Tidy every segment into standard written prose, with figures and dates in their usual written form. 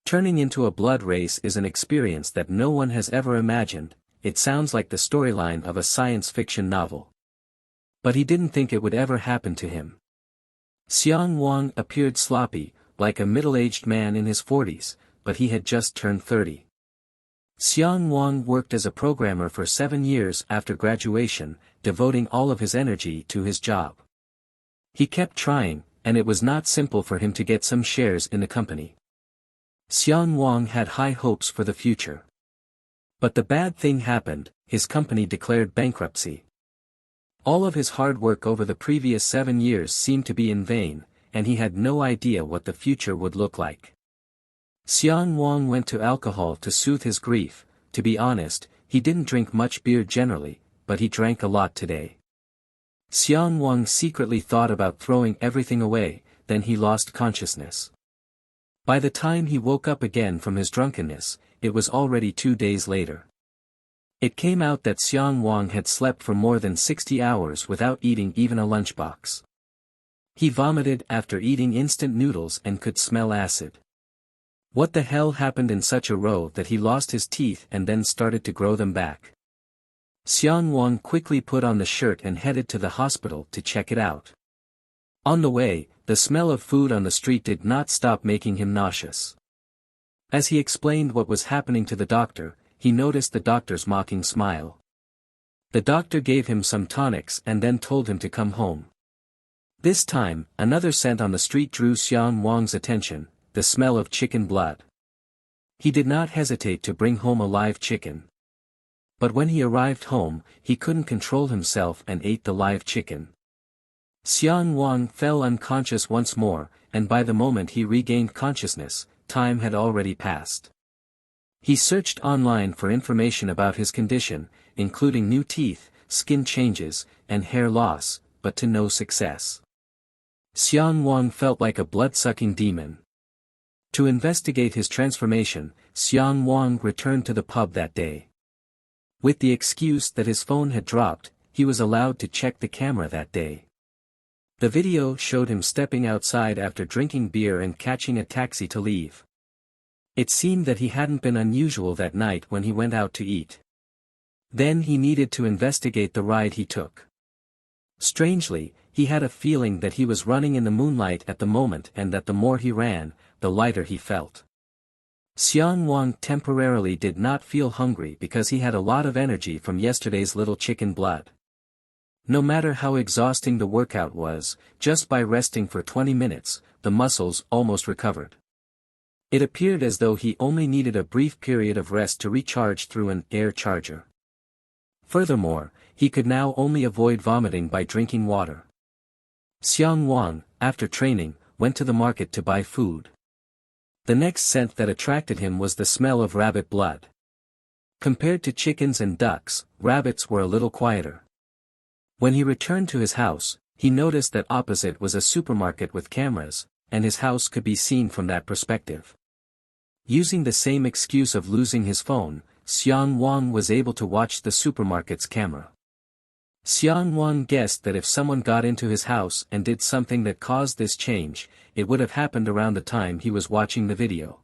Turning into a blood race is an experience that no one has ever imagined. It sounds like the storyline of a science fiction novel. But he didn't think it would ever happen to him. Xiang Wang appeared sloppy, like a middle-aged man in his 40s, but he had just turned 30. Xiang Wang worked as a programmer for 7 years after graduation, devoting all of his energy to his job. He kept trying, and it was not simple for him to get some shares in the company. Xiang Wang had high hopes for the future. But the bad thing happened, his company declared bankruptcy. All of his hard work over the previous 7 years seemed to be in vain, and he had no idea what the future would look like. Xiang Wang went to alcohol to soothe his grief. To be honest, he didn't drink much beer generally, but he drank a lot today. Xiang Wang secretly thought about throwing everything away, then he lost consciousness. By the time he woke up again from his drunkenness, it was already 2 days later. It came out that Xiang Wang had slept for more than 60 hours without eating even a lunchbox. He vomited after eating instant noodles and could smell acid. What the hell happened in such a row that he lost his teeth and then started to grow them back? Xiang Wang quickly put on the shirt and headed to the hospital to check it out. On the way, the smell of food on the street did not stop making him nauseous. As he explained what was happening to the doctor, he noticed the doctor's mocking smile. The doctor gave him some tonics and then told him to come home. This time, another scent on the street drew Xiang Wang's attention, the smell of chicken blood. He did not hesitate to bring home a live chicken. But when he arrived home, he couldn't control himself and ate the live chicken. Xiang Wang fell unconscious once more, and by the moment he regained consciousness, time had already passed. He searched online for information about his condition, including new teeth, skin changes, and hair loss, but to no success. Xiang Wang felt like a blood-sucking demon. To investigate his transformation, Xiang Wang returned to the pub that day. With the excuse that his phone had dropped, he was allowed to check the camera that day. The video showed him stepping outside after drinking beer and catching a taxi to leave. It seemed that he hadn't been unusual that night when he went out to eat. Then he needed to investigate the ride he took. Strangely, he had a feeling that he was running in the moonlight at the moment and that the more he ran, the lighter he felt. Xiang Wang temporarily did not feel hungry because he had a lot of energy from yesterday's little chicken blood. No matter how exhausting the workout was, just by resting for 20 minutes, the muscles almost recovered. It appeared as though he only needed a brief period of rest to recharge through an air charger. Furthermore, he could now only avoid vomiting by drinking water. Xiang Wang, after training, went to the market to buy food. The next scent that attracted him was the smell of rabbit blood. Compared to chickens and ducks, rabbits were a little quieter. When he returned to his house, he noticed that opposite was a supermarket with cameras, and his house could be seen from that perspective. Using the same excuse of losing his phone, Xiang Wang was able to watch the supermarket's camera. Xiang Wang guessed that if someone got into his house and did something that caused this change, it would have happened around the time he was watching the video.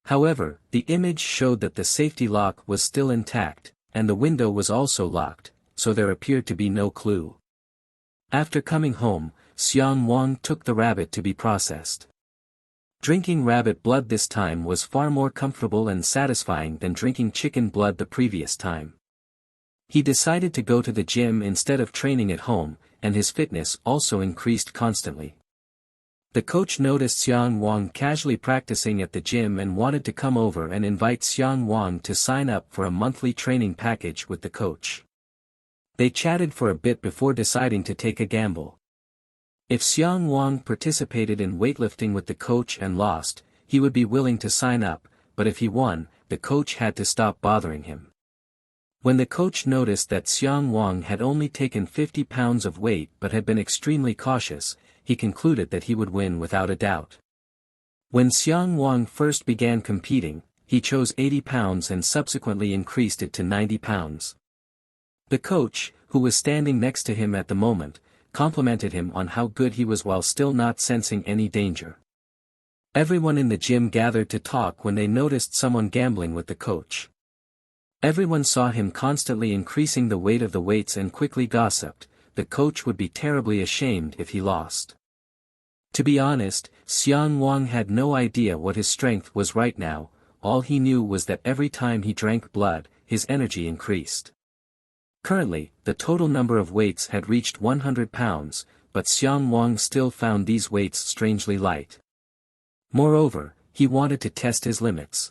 However, the image showed that the safety lock was still intact, and the window was also locked, so there appeared to be no clue. After coming home, Xiang Wang took the rabbit to be processed. Drinking rabbit blood this time was far more comfortable and satisfying than drinking chicken blood the previous time. He decided to go to the gym instead of training at home, and his fitness also increased constantly. The coach noticed Xiang Wang casually practicing at the gym and wanted to come over and invite Xiang Wang to sign up for a monthly training package with the coach. They chatted for a bit before deciding to take a gamble. If Xiang Wang participated in weightlifting with the coach and lost, he would be willing to sign up, but if he won, the coach had to stop bothering him. When the coach noticed that Xiang Wang had only taken 50 pounds of weight but had been extremely cautious, he concluded that he would win without a doubt. When Xiang Wang first began competing, he chose 80 pounds and subsequently increased it to 90 pounds. The coach, who was standing next to him at the moment, complimented him on how good he was while still not sensing any danger. Everyone in the gym gathered to talk when they noticed someone gambling with the coach. Everyone saw him constantly increasing the weight of the weights and quickly gossiped, the coach would be terribly ashamed if he lost. To be honest, Xiang Wang had no idea what his strength was right now, all he knew was that every time he drank blood, his energy increased. Currently, the total number of weights had reached 100 pounds, but Xiang Wang still found these weights strangely light. Moreover, he wanted to test his limits.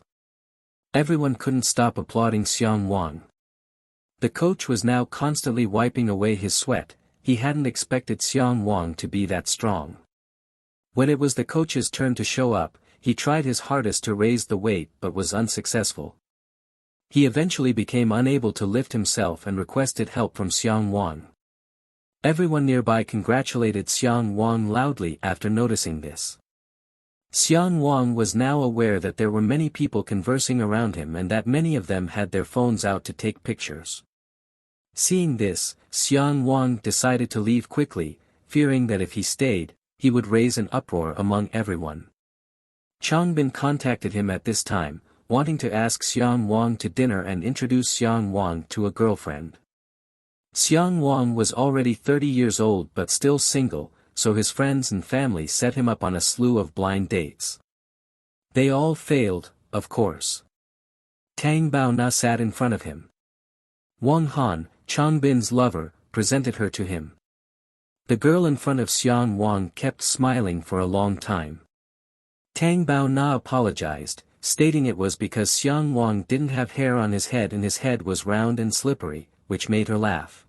Everyone couldn't stop applauding Xiang Wang. The coach was now constantly wiping away his sweat, he hadn't expected Xiang Wang to be that strong. When it was the coach's turn to show up, he tried his hardest to raise the weight but was unsuccessful. He eventually became unable to lift himself and requested help from Xiang Wang. Everyone nearby congratulated Xiang Wang loudly after noticing this. Xiang Wang was now aware that there were many people conversing around him and that many of them had their phones out to take pictures. Seeing this, Xiang Wang decided to leave quickly, fearing that if he stayed, he would raise an uproar among everyone. Changbin contacted him at this time, wanting to ask Xiang Wang to dinner and introduce Xiang Wang to a girlfriend. Xiang Wang was already 30 years old but still single, so his friends and family set him up on a slew of blind dates. They all failed, of course. Tang Baona sat in front of him. Wang Han, Changbin's lover, presented her to him. The girl in front of Xiang Wang kept smiling for a long time. Tang Baona apologized, stating it was because Xiang Wang didn't have hair on his head and his head was round and slippery, which made her laugh.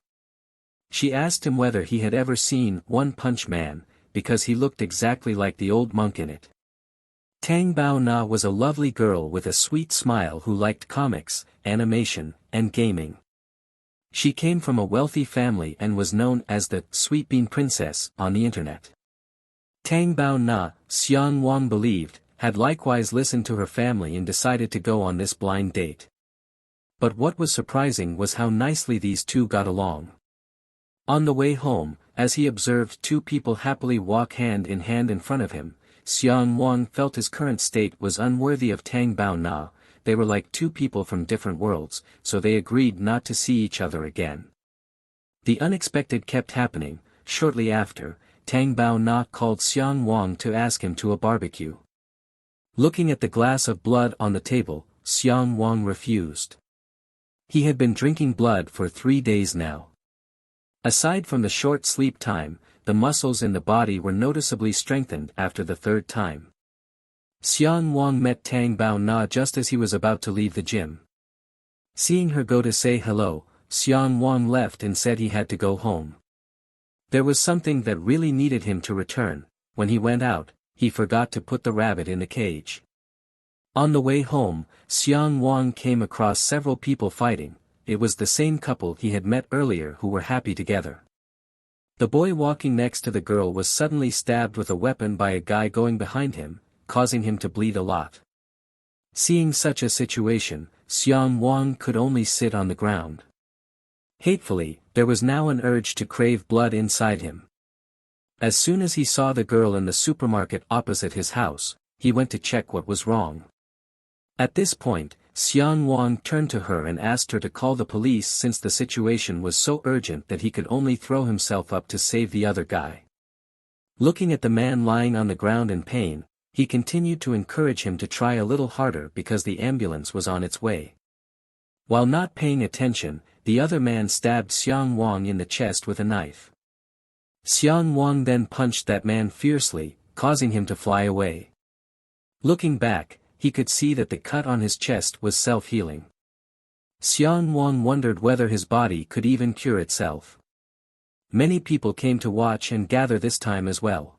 She asked him whether he had ever seen One Punch Man, because he looked exactly like the old monk in it. Tang Baona was a lovely girl with a sweet smile who liked comics, animation, and gaming. She came from a wealthy family and was known as the Sweet Bean Princess on the internet. Tang Baona, Xiang Wang believed, had likewise listened to her family and decided to go on this blind date. But what was surprising was how nicely these two got along. On the way home, as he observed two people happily walk hand in hand in front of him, Xiang Wang felt his current state was unworthy of Tang Baona. They were like two people from different worlds, so they agreed not to see each other again. The unexpected kept happening. Shortly after, Tang Baona called Xiang Wang to ask him to a barbecue. Looking at the glass of blood on the table, Xiang Wang refused. He had been drinking blood for 3 days now. Aside from the short sleep time, the muscles in the body were noticeably strengthened after the third time. Xiang Wang met Tang Baona just as he was about to leave the gym. Seeing her go to say hello, Xiang Wang left and said he had to go home. There was something that really needed him to return. When he went out, he forgot to put the rabbit in the cage. On the way home, Xiang Wang came across several people fighting. It was the same couple he had met earlier who were happy together. The boy walking next to the girl was suddenly stabbed with a weapon by a guy going behind him, causing him to bleed a lot. Seeing such a situation, Xiang Wang could only sit on the ground. Hatefully, there was now an urge to crave blood inside him. As soon as he saw the girl in the supermarket opposite his house, he went to check what was wrong. At this point, Xiang Wang turned to her and asked her to call the police since the situation was so urgent that he could only throw himself up to save the other guy. Looking at the man lying on the ground in pain, he continued to encourage him to try a little harder because the ambulance was on its way. While not paying attention, the other man stabbed Xiang Wang in the chest with a knife. Xiang Wang then punched that man fiercely, causing him to fly away. Looking back, he could see that the cut on his chest was self-healing. Xiang Wang wondered whether his body could even cure itself. Many people came to watch and gather this time as well.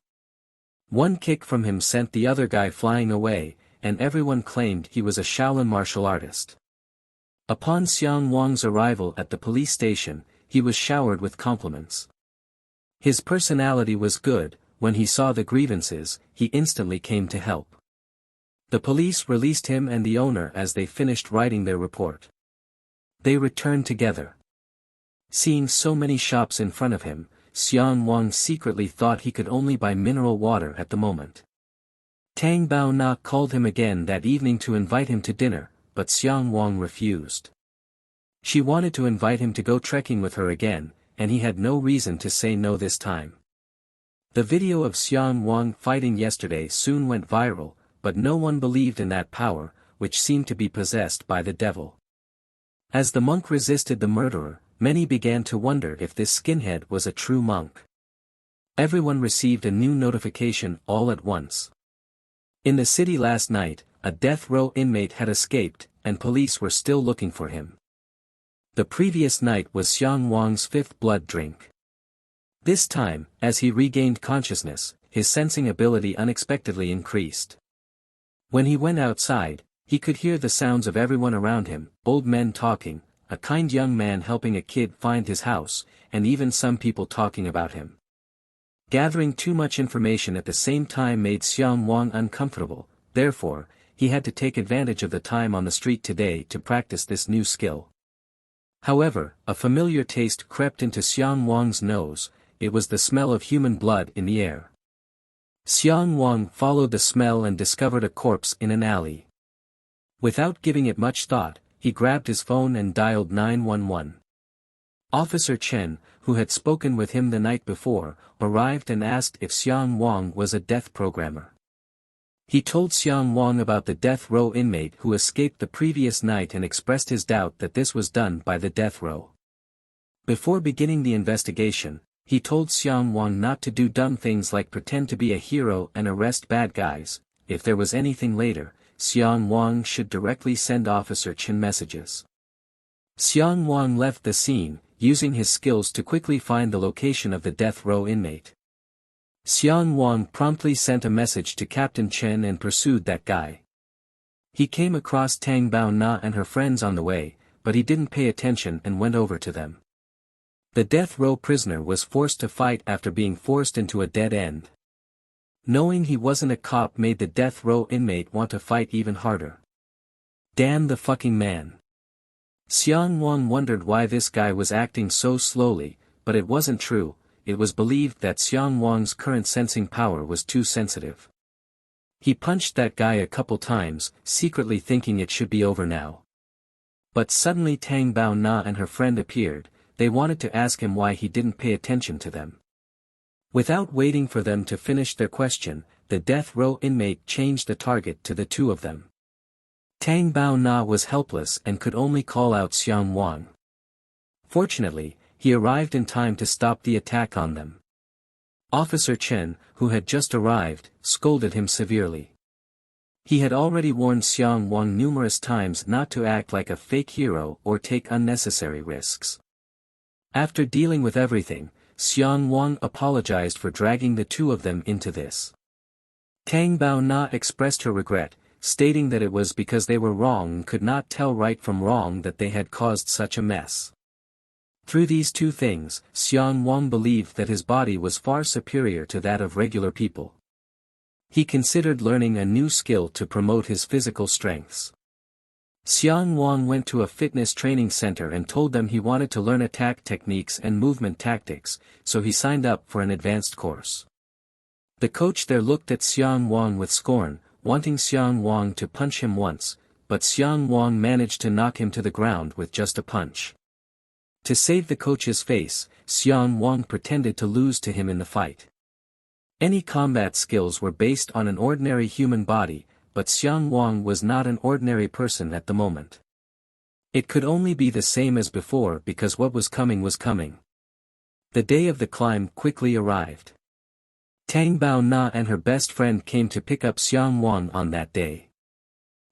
One kick from him sent the other guy flying away, and everyone claimed he was a Shaolin martial artist. Upon Xiang Wang's arrival at the police station, he was showered with compliments. His personality was good. When he saw the grievances, he instantly came to help. The police released him and the owner as they finished writing their report. They returned together. Seeing so many shops in front of him, Xiang Wang secretly thought he could only buy mineral water at the moment. Tang Bao Na called him again that evening to invite him to dinner, but Xiang Wang refused. She wanted to invite him to go trekking with her again, and he had no reason to say no this time. The video of Xiang Wang fighting yesterday soon went viral, but no one believed in that power, which seemed to be possessed by the devil. As the monk resisted the murderer, many began to wonder if this skinhead was a true monk. Everyone received a new notification all at once. In the city last night, a death row inmate had escaped, and police were still looking for him. The previous night was Xiang Wang's fifth blood drink. This time, as he regained consciousness, his sensing ability unexpectedly increased. When he went outside, he could hear the sounds of everyone around him, old men talking, a kind young man helping a kid find his house, and even some people talking about him. Gathering too much information at the same time made Xiang Wang uncomfortable, therefore, he had to take advantage of the time on the street today to practice this new skill. However, a familiar taste crept into Xiang Wang's nose. It was the smell of human blood in the air. Xiang Wang followed the smell and discovered a corpse in an alley. Without giving it much thought, he grabbed his phone and dialed 911. Officer Chen, who had spoken with him the night before, arrived and asked if Xiang Wang was a death programmer. He told Xiang Wang about the death row inmate who escaped the previous night and expressed his doubt that this was done by the death row. Before beginning the investigation, he told Xiang Wang not to do dumb things like pretend to be a hero and arrest bad guys. If there was anything later, Xiang Wang should directly send Officer Chen messages. Xiang Wang left the scene, using his skills to quickly find the location of the death row inmate. Xiang Wang promptly sent a message to Captain Chen and pursued that guy. He came across Tang Bao Na and her friends on the way, but he didn't pay attention and went over to them. The death row prisoner was forced to fight after being forced into a dead end. Knowing he wasn't a cop made the death row inmate want to fight even harder. Damn the fucking man. Xiang Wang wondered why this guy was acting so slowly, but it wasn't true. It was believed that Xiang Wang's current sensing power was too sensitive. He punched that guy a couple times, secretly thinking it should be over now. But suddenly Tang Bao Na and her friend appeared. They wanted to ask him why he didn't pay attention to them. Without waiting for them to finish their question, the death row inmate changed the target to the two of them. Tang Bao Na was helpless and could only call out Xiang Wang. Fortunately, he arrived in time to stop the attack on them. Officer Chen, who had just arrived, scolded him severely. He had already warned Xiang Wang numerous times not to act like a fake hero or take unnecessary risks. After dealing with everything, Xiang Wang apologized for dragging the two of them into this. Tang Bao Na expressed her regret, stating that it was because they were wrong and could not tell right from wrong that they had caused such a mess. Through these two things, Xiang Wang believed that his body was far superior to that of regular people. He considered learning a new skill to promote his physical strengths. Xiang Wang went to a fitness training center and told them he wanted to learn attack techniques and movement tactics, so he signed up for an advanced course. The coach there looked at Xiang Wang with scorn, wanting Xiang Wang to punch him once, but Xiang Wang managed to knock him to the ground with just a punch. To save the coach's face, Xiang Wang pretended to lose to him in the fight. Any combat skills were based on an ordinary human body, but Xiang Wang was not an ordinary person at the moment. It could only be the same as before because what was coming was coming. The day of the climb quickly arrived. Tang Bao Na and her best friend came to pick up Xiang Wang on that day.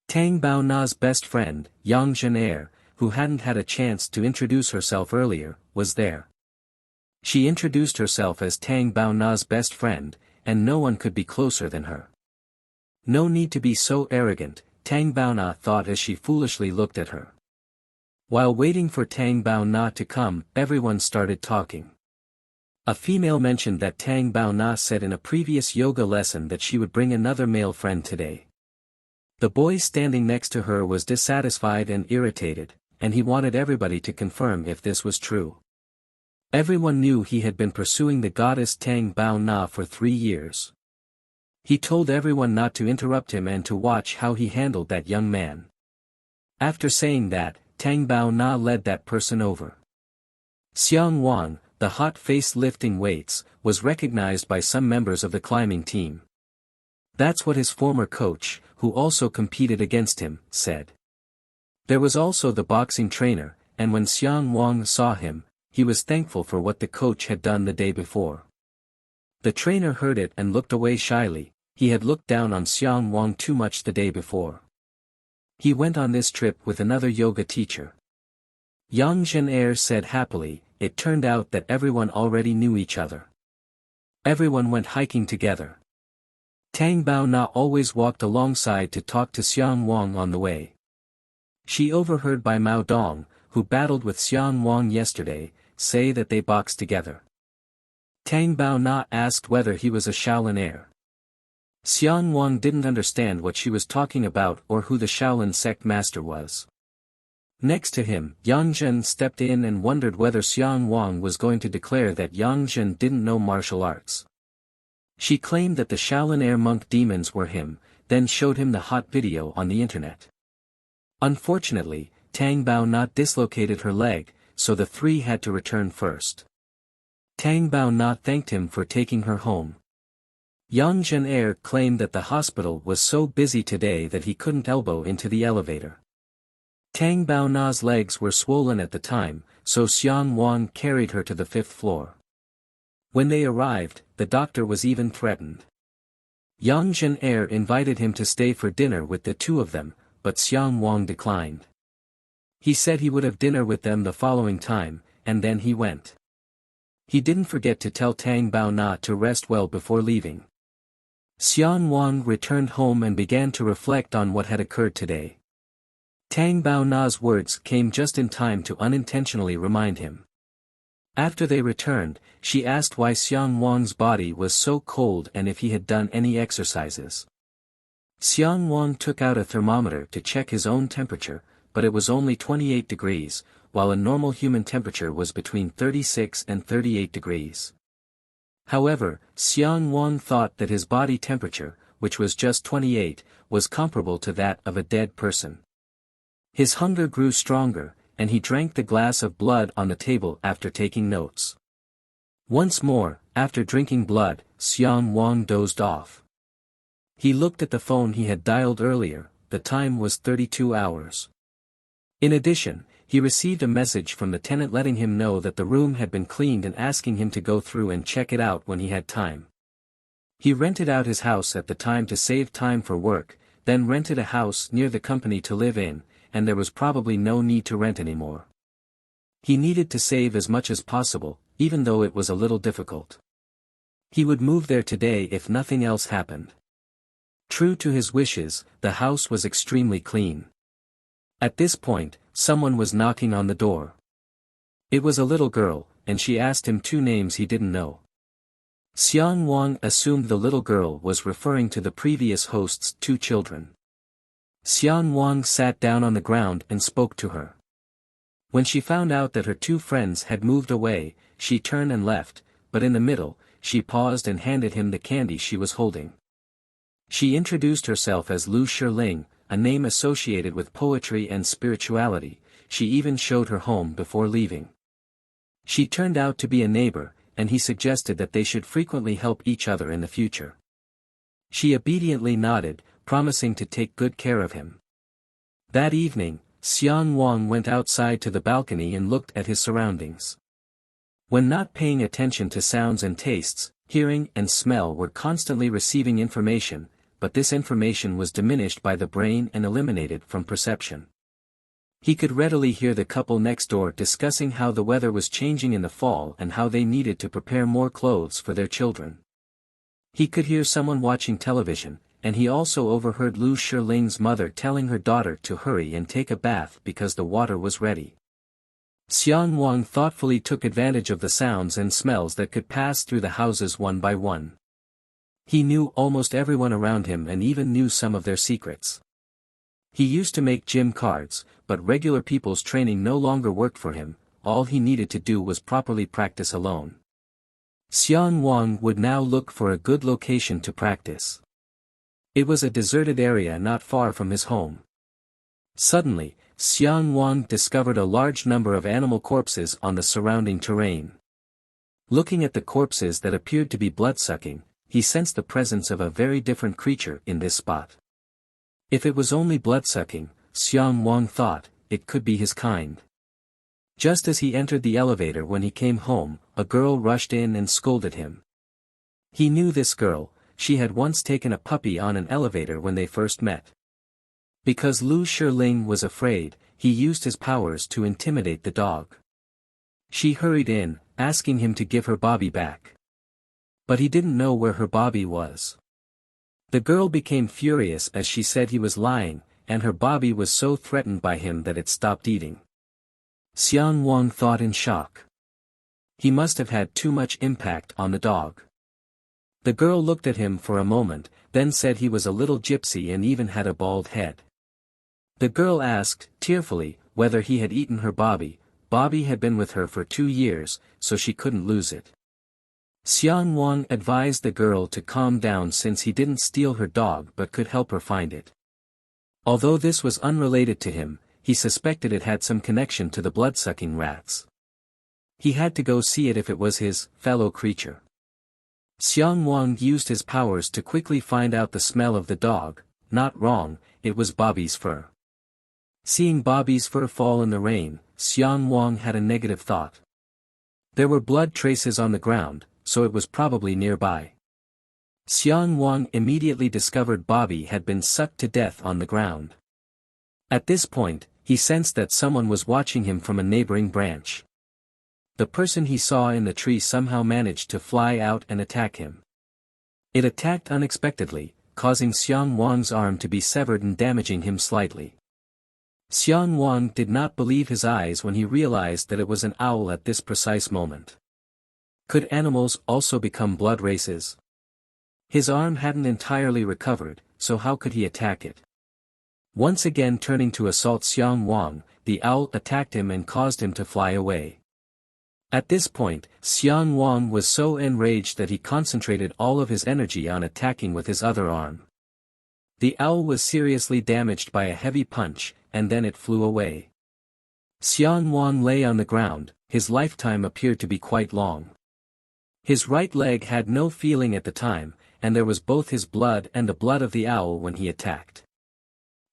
Tang Bao Na's best friend, Yang Zhenair, who hadn't had a chance to introduce herself earlier, was there. She introduced herself as Tang Bao Na's best friend, and no one could be closer than her. No need to be so arrogant, Tang Bao Na thought as she foolishly looked at her. While waiting for Tang Bao Na to come, everyone started talking. A female mentioned that Tang Bao Na said in a previous yoga lesson that she would bring another male friend today. The boy standing next to her was dissatisfied and irritated, and he wanted everybody to confirm if this was true. Everyone knew he had been pursuing the goddess Tang Bao Na for 3 years. He told everyone not to interrupt him and to watch how he handled that young man. After saying that, Tang Bao Na led that person over. Xiang Wang, the hot-faced lifting weights, was recognized by some members of the climbing team. That's what his former coach, who also competed against him, said. There was also the boxing trainer, and when Xiang Wang saw him, he was thankful for what the coach had done the day before. The trainer heard it and looked away shyly. He had looked down on Xiang Wang too much the day before. He went on this trip with another yoga teacher. Yang Zhenair said happily, it turned out that everyone already knew each other. Everyone went hiking together. Tang Bao Na always walked alongside to talk to Xiang Wang on the way. She overheard Bai Mao Dong, who battled with Xiang Wang yesterday, say that they boxed together. Tang Bao Na asked whether he was a Shaolin heir. Xiang Wang didn't understand what she was talking about or who the Shaolin sect master was. Next to him, Yang Zhen stepped in and wondered whether Xiang Wang was going to declare that Yang Zhen didn't know martial arts. She claimed that the Shaolin heir monk demons were him, then showed him the hot video on the internet. Unfortunately, Tang Bao Na dislocated her leg, so the three had to return first. Tang Bao Na thanked him for taking her home. Yang Zhenair claimed that the hospital was so busy today that he couldn't elbow into the elevator. Tang Bao Na's legs were swollen at the time, so Xiang Wang carried her to the 5th floor. When they arrived, the doctor was even threatened. Yang Zhenair invited him to stay for dinner with the two of them, but Xiang Wang declined. He said he would have dinner with them the following time, and then he went. He didn't forget to tell Tang Bao Na to rest well before leaving. Xiang Wang returned home and began to reflect on what had occurred today. Tang Bao Na's words came just in time to unintentionally remind him. After they returned, she asked why Xiang Wang's body was so cold and if he had done any exercises. Xiang Wang took out a thermometer to check his own temperature, but it was only 28 degrees, while a normal human temperature was between 36 and 38 degrees. However, Xiang Wang thought that his body temperature, which was just 28, was comparable to that of a dead person. His hunger grew stronger, and he drank the glass of blood on the table after taking notes. Once more, after drinking blood, Xiang Wang dozed off. He looked at the phone he had dialed earlier. The time was 32 hours. In addition, he received a message from the tenant letting him know that the room had been cleaned and asking him to go through and check it out when he had time. He rented out his house at the time to save time for work, then rented a house near the company to live in, and there was probably no need to rent anymore. He needed to save as much as possible, even though it was a little difficult. He would move there today if nothing else happened. True to his wishes, the house was extremely clean. At this point, someone was knocking on the door. It was a little girl, and she asked him two names he didn't know. Xiang Wang assumed the little girl was referring to the previous host's two children. Xiang Wang sat down on the ground and spoke to her. When she found out that her two friends had moved away, she turned and left, but in the middle, she paused and handed him the candy she was holding. She introduced herself as Lu Shiling, a name associated with poetry and spirituality. She even showed her home before leaving. She turned out to be a neighbor, and he suggested that they should frequently help each other in the future. She obediently nodded, promising to take good care of him. That evening, Xiang Wang went outside to the balcony and looked at his surroundings. When not paying attention to sounds and tastes, hearing and smell were constantly receiving information, but this information was diminished by the brain and eliminated from perception. He could readily hear the couple next door discussing how the weather was changing in the fall and how they needed to prepare more clothes for their children. He could hear someone watching television, and he also overheard Lu Shiling's mother telling her daughter to hurry and take a bath because the water was ready. Xiang Wang thoughtfully took advantage of the sounds and smells that could pass through the houses one by one. He knew almost everyone around him and even knew some of their secrets. He used to make gym cards, but regular people's training no longer worked for him. All he needed to do was properly practice alone. Xiang Wang would now look for a good location to practice. It was a deserted area not far from his home. Suddenly, Xiang Wang discovered a large number of animal corpses on the surrounding terrain. Looking at the corpses that appeared to be bloodsucking, he sensed the presence of a very different creature in this spot. If it was only bloodsucking, Xiang Wang thought, it could be his kind. Just as he entered the elevator when he came home, a girl rushed in and scolded him. He knew this girl. She had once taken a puppy on an elevator when they first met. Because Lu Shiling was afraid, he used his powers to intimidate the dog. She hurried in, asking him to give her Bobby back. But he didn't know where her Bobby was. The girl became furious as she said he was lying, and her Bobby was so threatened by him that it stopped eating. Xiang Wang thought in shock. He must have had too much impact on the dog. The girl looked at him for a moment, then said he was a little gypsy and even had a bald head. The girl asked, tearfully, whether he had eaten her Bobby. Bobby had been with her for 2 years, so she couldn't lose it. Xiang Wang advised the girl to calm down since he didn't steal her dog but could help her find it. Although this was unrelated to him, he suspected it had some connection to the blood-sucking rats. He had to go see it if it was his fellow creature. Xiang Wang used his powers to quickly find out the smell of the dog. Not wrong, it was Bobby's fur. Seeing Bobby's fur fall in the rain, Xiang Wang had a negative thought. There were blood traces on the ground, so it was probably nearby. Xiang Wang immediately discovered Bobby had been sucked to death on the ground. At this point, he sensed that someone was watching him from a neighboring branch. The person he saw in the tree somehow managed to fly out and attack him. It attacked unexpectedly, causing Xiang Wang's arm to be severed and damaging him slightly. Xiang Wang did not believe his eyes when he realized that it was an owl at this precise moment. Could animals also become blood races? His arm hadn't entirely recovered, so how could he attack it? Once again turning to assault Xiang Wang, the owl attacked him and caused him to fly away. At this point, Xiang Wang was so enraged that he concentrated all of his energy on attacking with his other arm. The owl was seriously damaged by a heavy punch, and then it flew away. Xiang Wang lay on the ground. His lifetime appeared to be quite long. His right leg had no feeling at the time, and there was both his blood and the blood of the owl when he attacked.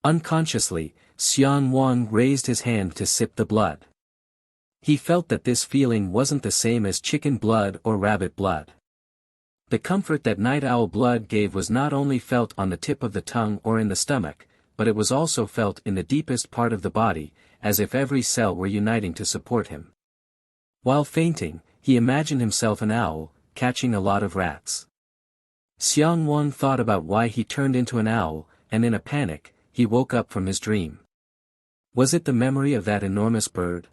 Unconsciously, Xiang Wang raised his hand to sip the blood. He felt that this feeling wasn't the same as chicken blood or rabbit blood. The comfort that night owl blood gave was not only felt on the tip of the tongue or in the stomach, but it was also felt in the deepest part of the body, as if every cell were uniting to support him. While fainting, he imagined himself an owl, catching a lot of rats. Xiang Wang thought about why he turned into an owl, and in a panic, he woke up from his dream. Was it the memory of that enormous bird?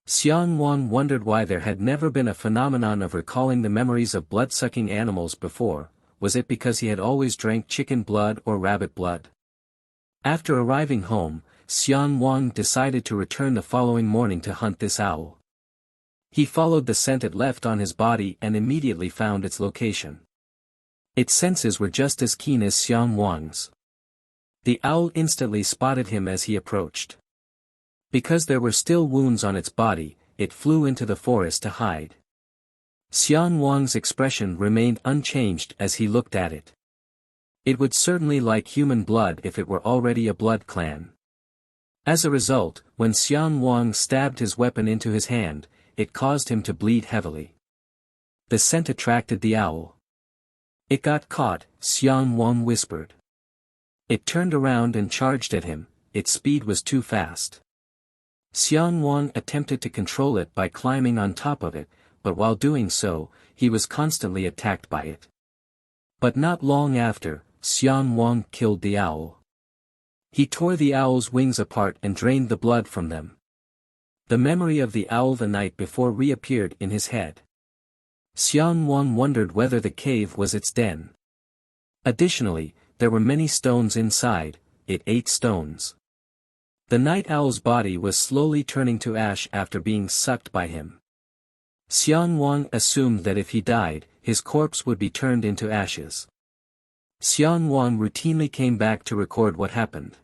Xiang Wang wondered why there had never been a phenomenon of recalling the memories of blood-sucking animals before. Was it because he had always drank chicken blood or rabbit blood? After arriving home, Xiang Wang decided to return the following morning to hunt this owl. He followed the scent it left on his body and immediately found its location. Its senses were just as keen as Xiang Wang's. The owl instantly spotted him as he approached. Because there were still wounds on its body, it flew into the forest to hide. Xiang Wang's expression remained unchanged as he looked at it. It would certainly like human blood if it were already a blood clan. As a result, when Xiang Wang stabbed his weapon into his hand, it caused him to bleed heavily. The scent attracted the owl. It got caught, Xiang Wang whispered. It turned around and charged at him. Its speed was too fast. Xiang Wang attempted to control it by climbing on top of it, but while doing so, he was constantly attacked by it. But not long after, Xiang Wang killed the owl. He tore the owl's wings apart and drained the blood from them. The memory of the owl the night before reappeared in his head. Xiang Wang wondered whether the cave was its den. Additionally, there were many stones inside. It ate stones. The night owl's body was slowly turning to ash after being sucked by him. Xiang Wang assumed that if he died, his corpse would be turned into ashes. Xiang Wang routinely came back to record what happened.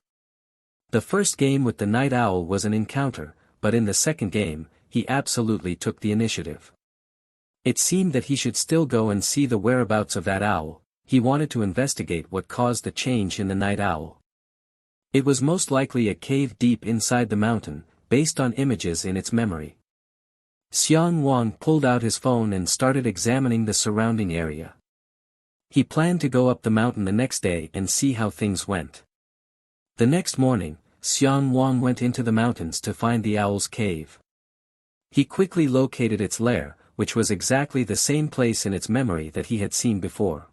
The first game with the night owl was an encounter, but in the second game, he absolutely took the initiative. It seemed that he should still go and see the whereabouts of that owl. He wanted to investigate what caused the change in the night owl. It was most likely a cave deep inside the mountain, based on images in its memory. Xiang Wang pulled out his phone and started examining the surrounding area. He planned to go up the mountain the next day and see how things went. The next morning, Xiang Wang went into the mountains to find the owl's cave. He quickly located its lair, which was exactly the same place in its memory that he had seen before.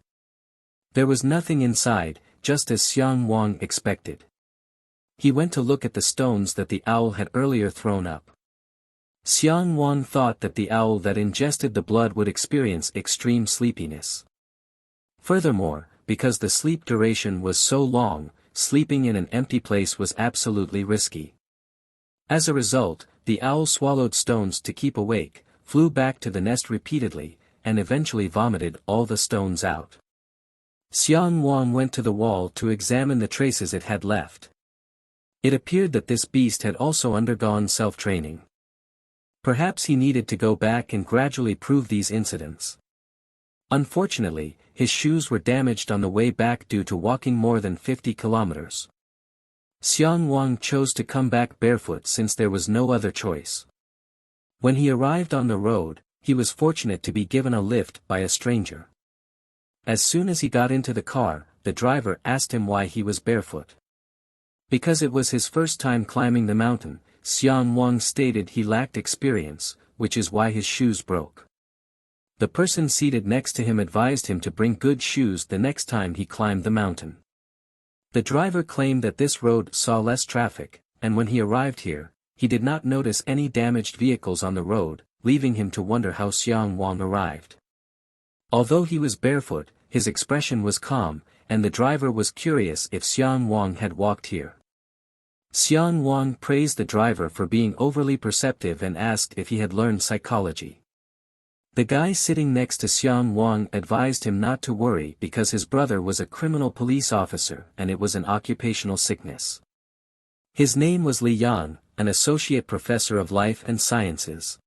There was nothing inside, just as Xiang Wang expected. He went to look at the stones that the owl had earlier thrown up. Xiang Wang thought that the owl that ingested the blood would experience extreme sleepiness. Furthermore, because the sleep duration was so long, sleeping in an empty place was absolutely risky. As a result, the owl swallowed stones to keep awake, flew back to the nest repeatedly, and eventually vomited all the stones out. Xiang Wang went to the wall to examine the traces it had left. It appeared that this beast had also undergone self-training. Perhaps he needed to go back and gradually prove these incidents. Unfortunately, his shoes were damaged on the way back due to walking more than 50 kilometers. Xiang Wang chose to come back barefoot since there was no other choice. When he arrived on the road, he was fortunate to be given a lift by a stranger. As soon as he got into the car, the driver asked him why he was barefoot. Because it was his first time climbing the mountain, Xiang Wang stated he lacked experience, which is why his shoes broke. The person seated next to him advised him to bring good shoes the next time he climbed the mountain. The driver claimed that this road saw less traffic, and when he arrived here, he did not notice any damaged vehicles on the road, leaving him to wonder how Xiang Wang arrived. Although he was barefoot, his expression was calm, and the driver was curious if Xiang Wang had walked here. Xiang Wang praised the driver for being overly perceptive and asked if he had learned psychology. The guy sitting next to Xiang Wang advised him not to worry because his brother was a criminal police officer and it was an occupational sickness. His name was Li Yang, an associate professor of life and sciences.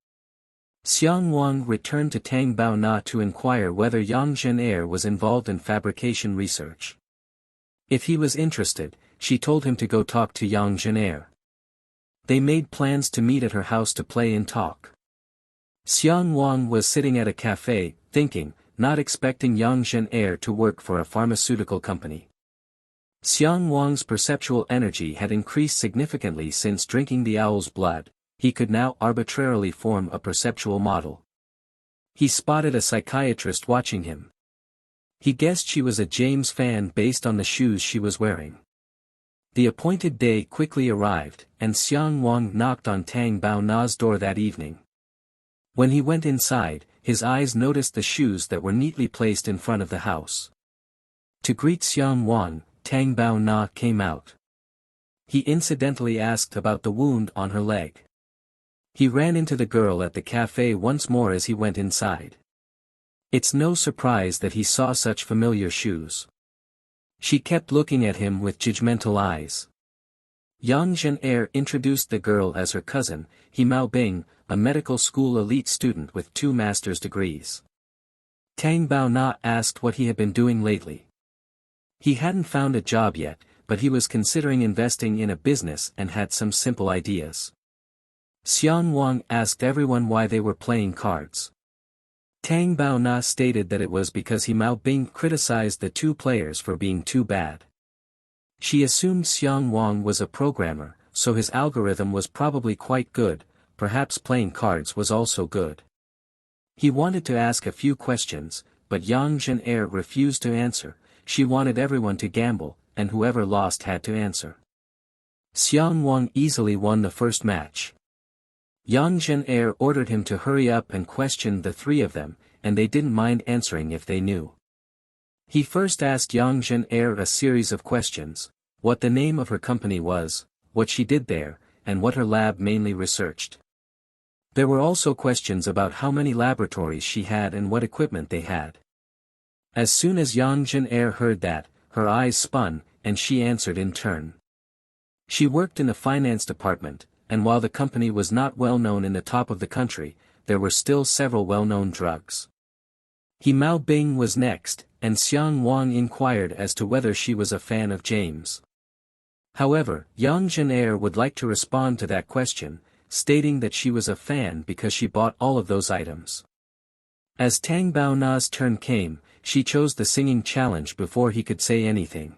Xiang Wang returned to Tang Bao Na to inquire whether Yang Zhenair was involved in fabrication research. If he was interested, she told him to go talk to Yang Zhenair. They made plans to meet at her house to play and talk. Xiang Wang was sitting at a cafe, thinking, not expecting Yang Zhenair to work for a pharmaceutical company. Xiang Wang's perceptual energy had increased significantly since drinking the owl's blood. He could now arbitrarily form a perceptual model. He spotted a psychiatrist watching him. He guessed she was a James fan based on the shoes she was wearing. The appointed day quickly arrived, and Xiang Wang knocked on Tang Bao Na's door that evening. When he went inside, his eyes noticed the shoes that were neatly placed in front of the house. To greet Xiang Wang, Tang Bao Na came out. He incidentally asked about the wound on her leg. He ran into the girl at the cafe once more as he went inside. It's no surprise that he saw such familiar shoes. She kept looking at him with judgmental eyes. Yang Zhenair introduced the girl as her cousin, He Mao Bing, a medical school elite student with 2 master's degrees. Tang Bao Na asked what he had been doing lately. He hadn't found a job yet, but he was considering investing in a business and had some simple ideas. Xiang Wang asked everyone why they were playing cards. Tang Bao Na stated that it was because He Mao Bing criticized the 2 players for being too bad. She assumed Xiang Wang was a programmer, so his algorithm was probably quite good, perhaps playing cards was also good. He wanted to ask a few questions, but Yang Zhenair refused to answer. She wanted everyone to gamble, and whoever lost had to answer. Xiang Wang easily won the first match. Yang Zhenair ordered him to hurry up and question the 3 of them, and they didn't mind answering if they knew. He first asked Yang Zhenair a series of questions: what the name of her company was, what she did there, and what her lab mainly researched. There were also questions about how many laboratories she had and what equipment they had. As soon as Yang Jin-air heard that, her eyes spun, and she answered in turn. She worked in the finance department, and while the company was not well known in the top of the country, there were still several well-known drugs. He Mao Bing was next, and Xiang Wang inquired as to whether she was a fan of James. However, Yang Jin-air would like to respond to that question, stating that she was a fan because she bought all of those items. As Tang Bao Na's turn came, she chose the singing challenge before he could say anything.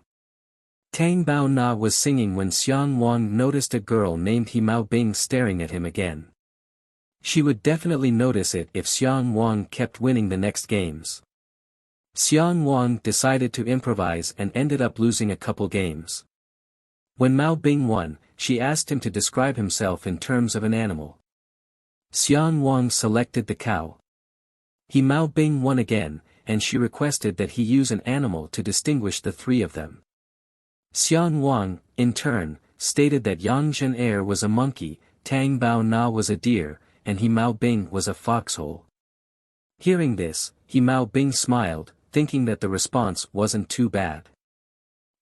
Tang Bao Na was singing when Xiang Wang noticed a girl named He Mao Bing staring at him again. She would definitely notice it if Xiang Wang kept winning the next games. Xiang Wang decided to improvise and ended up losing a couple games. When Mao Bing won, she asked him to describe himself in terms of an animal. Xiang Wang selected the cow. He Mao Bing won again, and she requested that he use an animal to distinguish the three of them. Xiang Wang, in turn, stated that Yang Jin-air was a monkey, Tang Bao Na was a deer, and He Mao Bing was a foxhole. Hearing this, He Mao Bing smiled, thinking that the response wasn't too bad.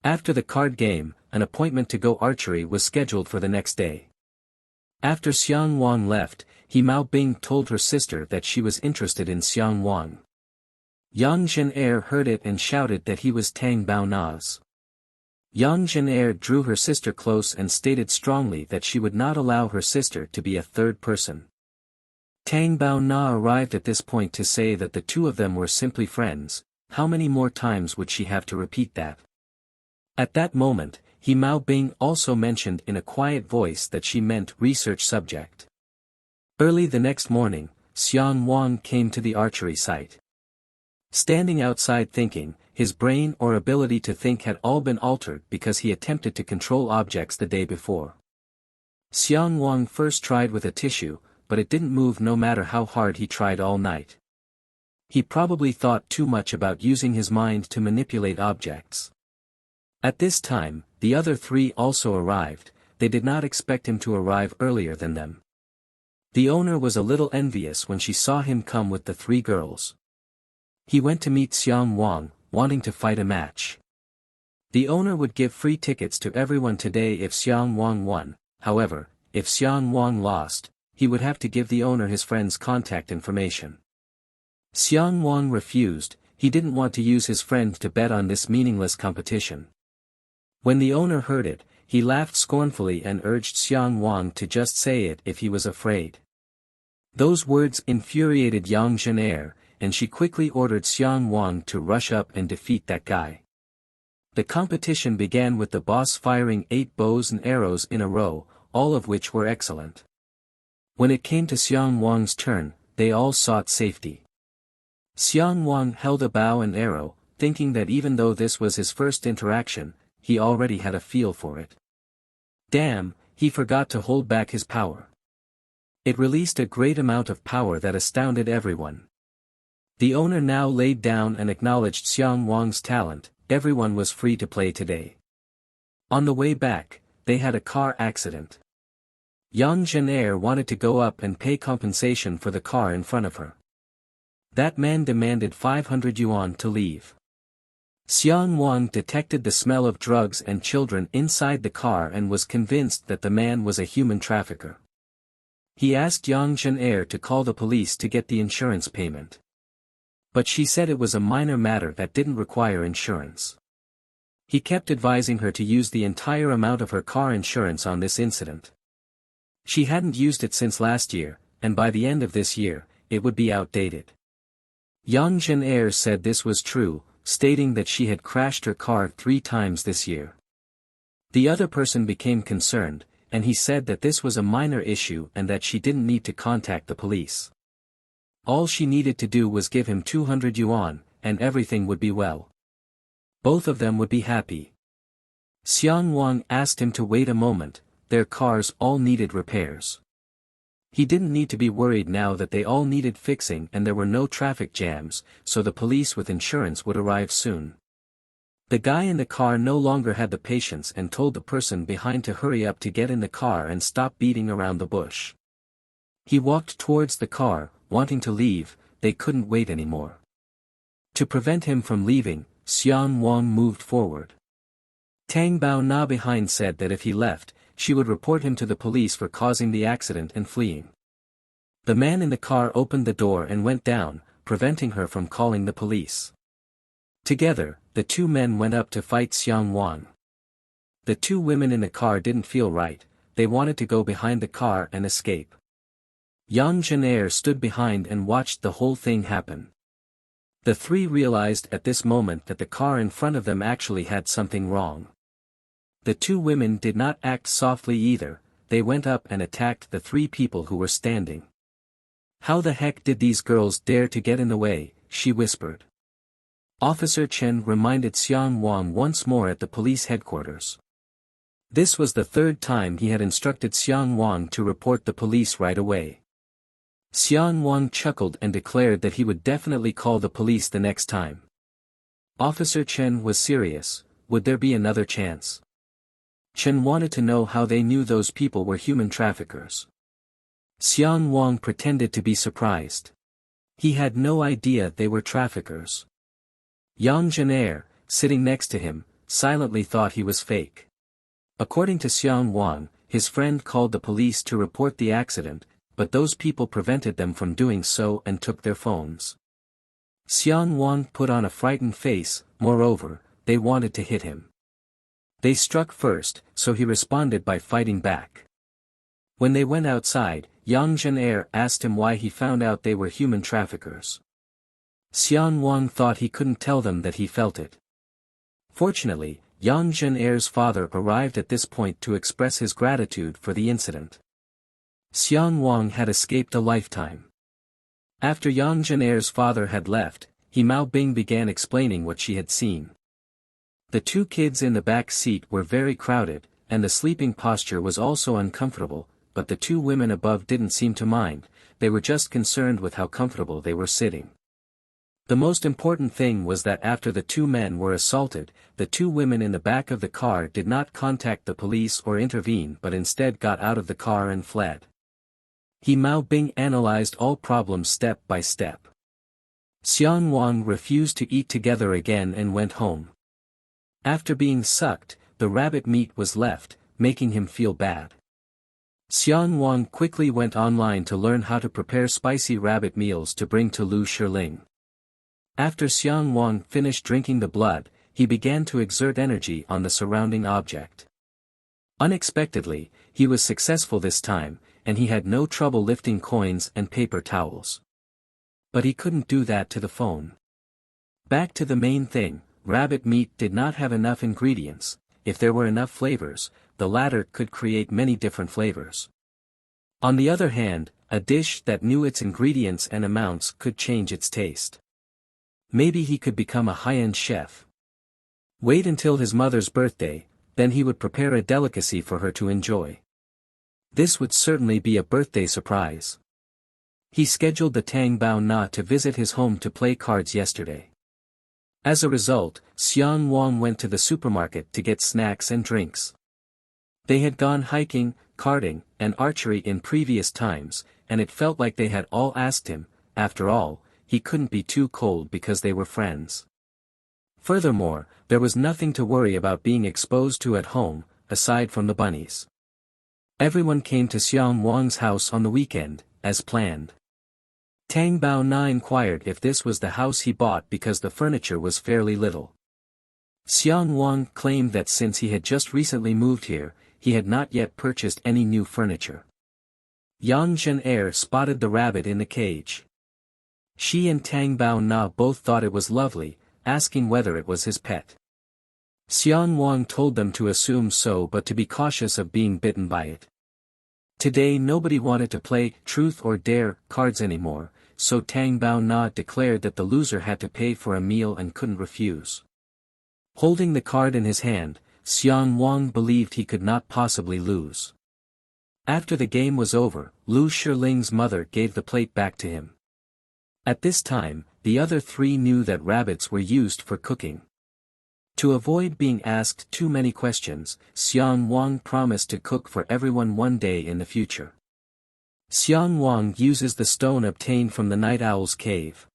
After the card game, an appointment to go archery was scheduled for the next day. After Xiang Wang left, He Mao Bing told her sister that she was interested in Xiang Wang. Yang Jin-air heard it and shouted that he was Tang Bao Na's. Yang Jin-air drew her sister close and stated strongly that she would not allow her sister to be a third person. Tang Bao Na arrived at this point to say that the two of them were simply friends. How many more times would she have to repeat that? At that moment, He Mao Bing also mentioned in a quiet voice that she meant research subject. Early the next morning, Xiang Wang came to the archery site. Standing outside thinking, his brain or ability to think had all been altered because he attempted to control objects the day before. Xiang Wang first tried with a tissue, but it didn't move no matter how hard he tried all night. He probably thought too much about using his mind to manipulate objects. At this time, the other three also arrived. They did not expect him to arrive earlier than them. The owner was a little envious when she saw him come with the three girls. He went to meet Xiang Wang, wanting to fight a match. The owner would give free tickets to everyone today if Xiang Wang won. However, if Xiang Wang lost, he would have to give the owner his friend's contact information. Xiang Wang refused. He didn't want to use his friend to bet on this meaningless competition. When the owner heard it, he laughed scornfully and urged Xiang Wang to just say it if he was afraid. Those words infuriated Yang Jin-air, and she quickly ordered Xiang Wang to rush up and defeat that guy. The competition began with the boss firing 8 bows and arrows in a row, all of which were excellent. When it came to Xiang Wang's turn, they all sought safety. Xiang Wang held a bow and arrow, thinking that even though this was his first interaction, he already had a feel for it. Damn, he forgot to hold back his power. It released a great amount of power that astounded everyone. The owner now laid down and acknowledged Xiang Wang's talent. Everyone was free to play today. On the way back, they had a car accident. Yang Jin-air wanted to go up and pay compensation for the car in front of her. That man demanded 500 yuan to leave. Xiang Wang detected the smell of drugs and children inside the car and was convinced that the man was a human trafficker. He asked Yang Jin-air to call the police to get the insurance payment. But she said it was a minor matter that didn't require insurance. He kept advising her to use the entire amount of her car insurance on this incident. She hadn't used it since last year, and by the end of this year, it would be outdated. Yang Jin-air said this was true, stating that she had crashed her car 3 times this year. The other person became concerned, and he said that this was a minor issue and that she didn't need to contact the police. All she needed to do was give him 200 yuan, and everything would be well. Both of them would be happy. Xiang Wang asked him to wait a moment. Their cars all needed repairs. He didn't need to be worried now that they all needed fixing and there were no traffic jams, so the police with insurance would arrive soon. The guy in the car no longer had the patience and told the person behind to hurry up to get in the car and stop beating around the bush. He walked towards the car, wanting to leave. They couldn't wait anymore. To prevent him from leaving, Xian Wang moved forward. Tang Bao Na behind said that if he left, she would report him to the police for causing the accident and fleeing. The man in the car opened the door and went down, preventing her from calling the police. Together, the two men went up to fight Xian Wang. The two women in the car didn't feel right, they wanted to go behind the car and escape. Yang Zhenair stood behind and watched the whole thing happen. The three realized at this moment that the car in front of them actually had something wrong. The two women did not act softly either, they went up and attacked the three people who were standing. "How the heck did these girls dare to get in the way?" she whispered. Officer Chen reminded Xian Wang once more at the police headquarters. This was the third time he had instructed Xian Wang to report the police right away. Xian Wang chuckled and declared that he would definitely call the police the next time. Officer Chen was serious, would there be another chance? Chen wanted to know how they knew those people were human traffickers. Xian Wang pretended to be surprised. He had no idea they were traffickers. Yang Zhenair, sitting next to him, silently thought he was fake. According to Xian Wang, his friend called the police to report the accident, but those people prevented them from doing so and took their phones. Xian Wang put on a frightened face, moreover, they wanted to hit him. They struck first, so he responded by fighting back. When they went outside, Yang Zhenair asked him why he found out they were human traffickers. Xian Wang thought he couldn't tell them that he felt it. Fortunately, Yang Zhenair's father arrived at this point to express his gratitude for the incident. Xian Wang had escaped a lifetime. After Yang Zhenair's father had left, Mao Bing began explaining what she had seen. The two kids in the back seat were very crowded, and the sleeping posture was also uncomfortable, but the two women above didn't seem to mind, they were just concerned with how comfortable they were sitting. The most important thing was that after the two men were assaulted, the two women in the back of the car did not contact the police or intervene but instead got out of the car and fled. Mao Bing analyzed all problems step by step. Xian Wang refused to eat together again and went home. After being sucked, the rabbit meat was left, making him feel bad. Xian Wang quickly went online to learn how to prepare spicy rabbit meals to bring to Lu Shiling. After Xian Wang finished drinking the blood, he began to exert energy on the surrounding object. Unexpectedly, he was successful this time, and he had no trouble lifting coins and paper towels. But he couldn't do that to the phone. Back to the main thing, rabbit meat did not have enough ingredients. If there were enough flavors, the latter could create many different flavors. On the other hand, a dish that knew its ingredients and amounts could change its taste. Maybe he could become a high-end chef. Wait until his mother's birthday, then he would prepare a delicacy for her to enjoy. This would certainly be a birthday surprise. He scheduled the Tang Bao Na to visit his home to play cards yesterday. As a result, Xian Wang went to the supermarket to get snacks and drinks. They had gone hiking, karting, and archery in previous times, and it felt like they had all asked him, after all, he couldn't be too cold because they were friends. Furthermore, there was nothing to worry about being exposed to at home, aside from the bunnies. Everyone came to Xian Wang's house on the weekend, as planned. Tang Bao Na inquired if this was the house he bought because the furniture was fairly little. Xian Wang claimed that since he had just recently moved here, he had not yet purchased any new furniture. Yang Zhenair spotted the rabbit in the cage. She and Tang Bao Na both thought it was lovely, asking whether it was his pet. Xian Wang told them to assume so but to be cautious of being bitten by it. Today nobody wanted to play truth or dare cards anymore, so Tang Bao Na declared that the loser had to pay for a meal and couldn't refuse. Holding the card in his hand, Xian Wang believed he could not possibly lose. After the game was over, Lu Shiling's mother gave the plate back to him. At this time, the other three knew that rabbits were used for cooking. To avoid being asked too many questions, Xian Wang promised to cook for everyone one day in the future. Xian Wang uses the stone obtained from the night owl's cave.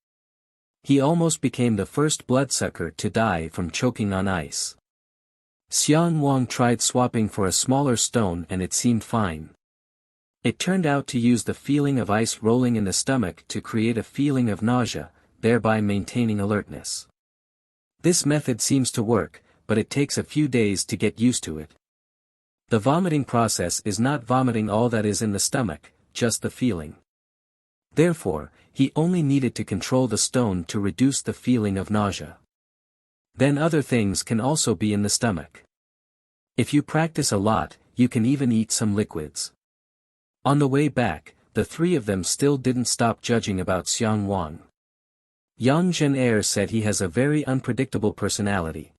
He almost became the first bloodsucker to die from choking on ice. Xiang Wang tried swapping for a smaller stone and it seemed fine. It turned out to use the feeling of ice rolling in the stomach to create a feeling of nausea, thereby maintaining alertness. This method seems to work, but it takes a few days to get used to it. The vomiting process is not vomiting all that is in the stomach, just the feeling. Therefore, he only needed to control the stone to reduce the feeling of nausea. Then other things can also be in the stomach. If you practice a lot, you can even eat some liquids. On the way back, the three of them still didn't stop judging about Xiang Wang. Yang Zhenair said he has a very unpredictable personality.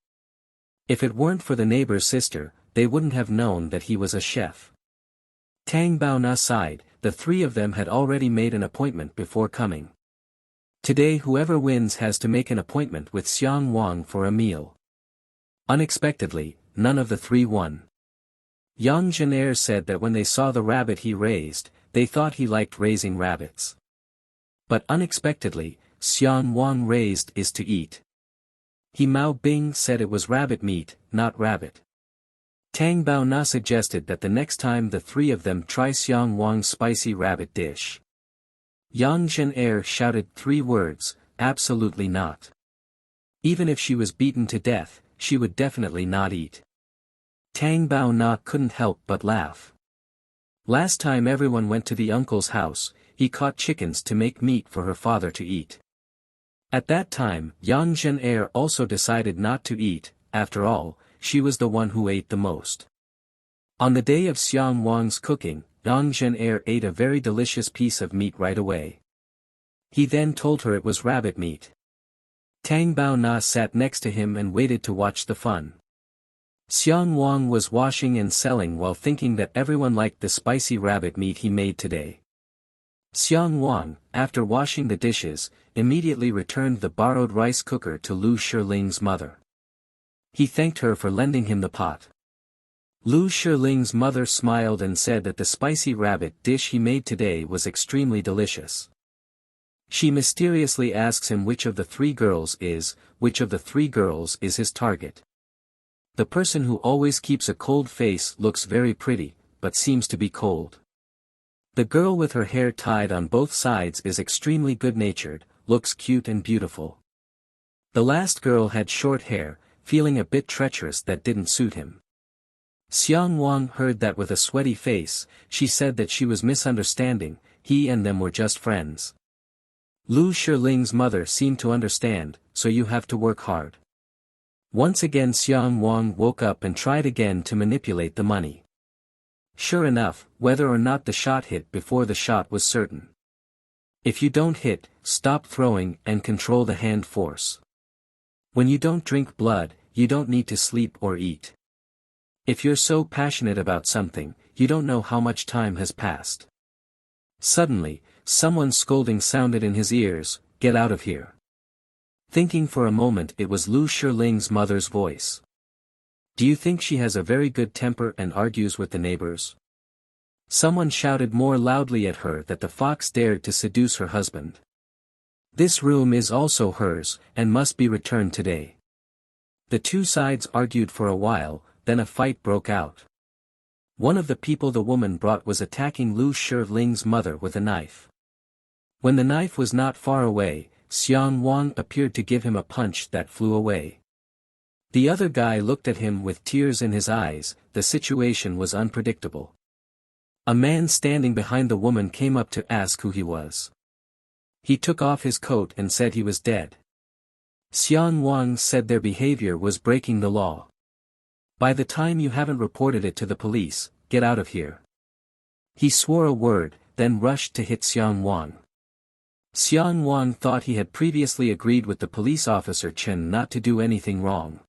If it weren't for the neighbor's sister, they wouldn't have known that he was a chef. Tang Baona sighed, the three of them had already made an appointment before coming. Today whoever wins has to make an appointment with Xiang Wang for a meal. Unexpectedly, none of the three won. Yang Zhenair said that when they saw the rabbit he raised, they thought he liked raising rabbits. But unexpectedly, Xiang Wang raised is to eat. He Mao Bing said it was rabbit meat, not rabbit. Tang Baona suggested that the next time the three of them try Xiang Wang's spicy rabbit dish. Yang Zhenair shouted 3 words, absolutely not. Even if she was beaten to death, she would definitely not eat. Tang Baona couldn't help but laugh. Last time everyone went to the uncle's house, he caught chickens to make meat for her father to eat. At that time, Yang Zhenair also decided not to eat, after all, she was the one who ate the most. On the day of Xiang Wang's cooking, Yang Zhenair ate a very delicious piece of meat right away. He then told her it was rabbit meat. Tang Baona sat next to him and waited to watch the fun. Xiang Wang was washing and selling while thinking that everyone liked the spicy rabbit meat he made today. Xiang Wang, after washing the dishes, immediately returned the borrowed rice cooker to Lu Shiling's mother. He thanked her for lending him the pot. Lu Shiling's mother smiled and said that the spicy rabbit dish he made today was extremely delicious. She mysteriously asks him which of the 3 girls is his target. The person who always keeps a cold face looks very pretty, but seems to be cold. The girl with her hair tied on both sides is extremely good-natured, looks cute and beautiful. The last girl had short hair, feeling a bit treacherous that didn't suit him. Xiang Wang heard that with a sweaty face, she said that she was misunderstanding, he and them were just friends. Lu Shiling's mother seemed to understand, so you have to work hard. Once again Xiang Wang woke up and tried again to manipulate the money. Sure enough, whether or not the shot hit before the shot was certain. If you don't hit, stop throwing and control the hand force. When you don't drink blood, you don't need to sleep or eat. If you're so passionate about something, you don't know how much time has passed. Suddenly, someone's scolding sounded in his ears, "Get out of here." Thinking for a moment it was Lu Shiling's mother's voice. Do you think she has a very good temper and argues with the neighbors? Someone shouted more loudly at her that the fox dared to seduce her husband. This room is also hers, and must be returned today. The two sides argued for a while, then a fight broke out. One of the people the woman brought was attacking Lu Shiling's mother with a knife. When the knife was not far away, Xiang Wang appeared to give him a punch that flew away. The other guy looked at him with tears in his eyes. The situation was unpredictable. A man standing behind the woman came up to ask who he was. He took off his coat and said he was dead. Xiang Wang said their behavior was breaking the law. By the time you haven't reported it to the police, get out of here. He swore a word, then rushed to hit Xiang Wang. Xiang Wang thought he had previously agreed with the police officer Chen not to do anything wrong.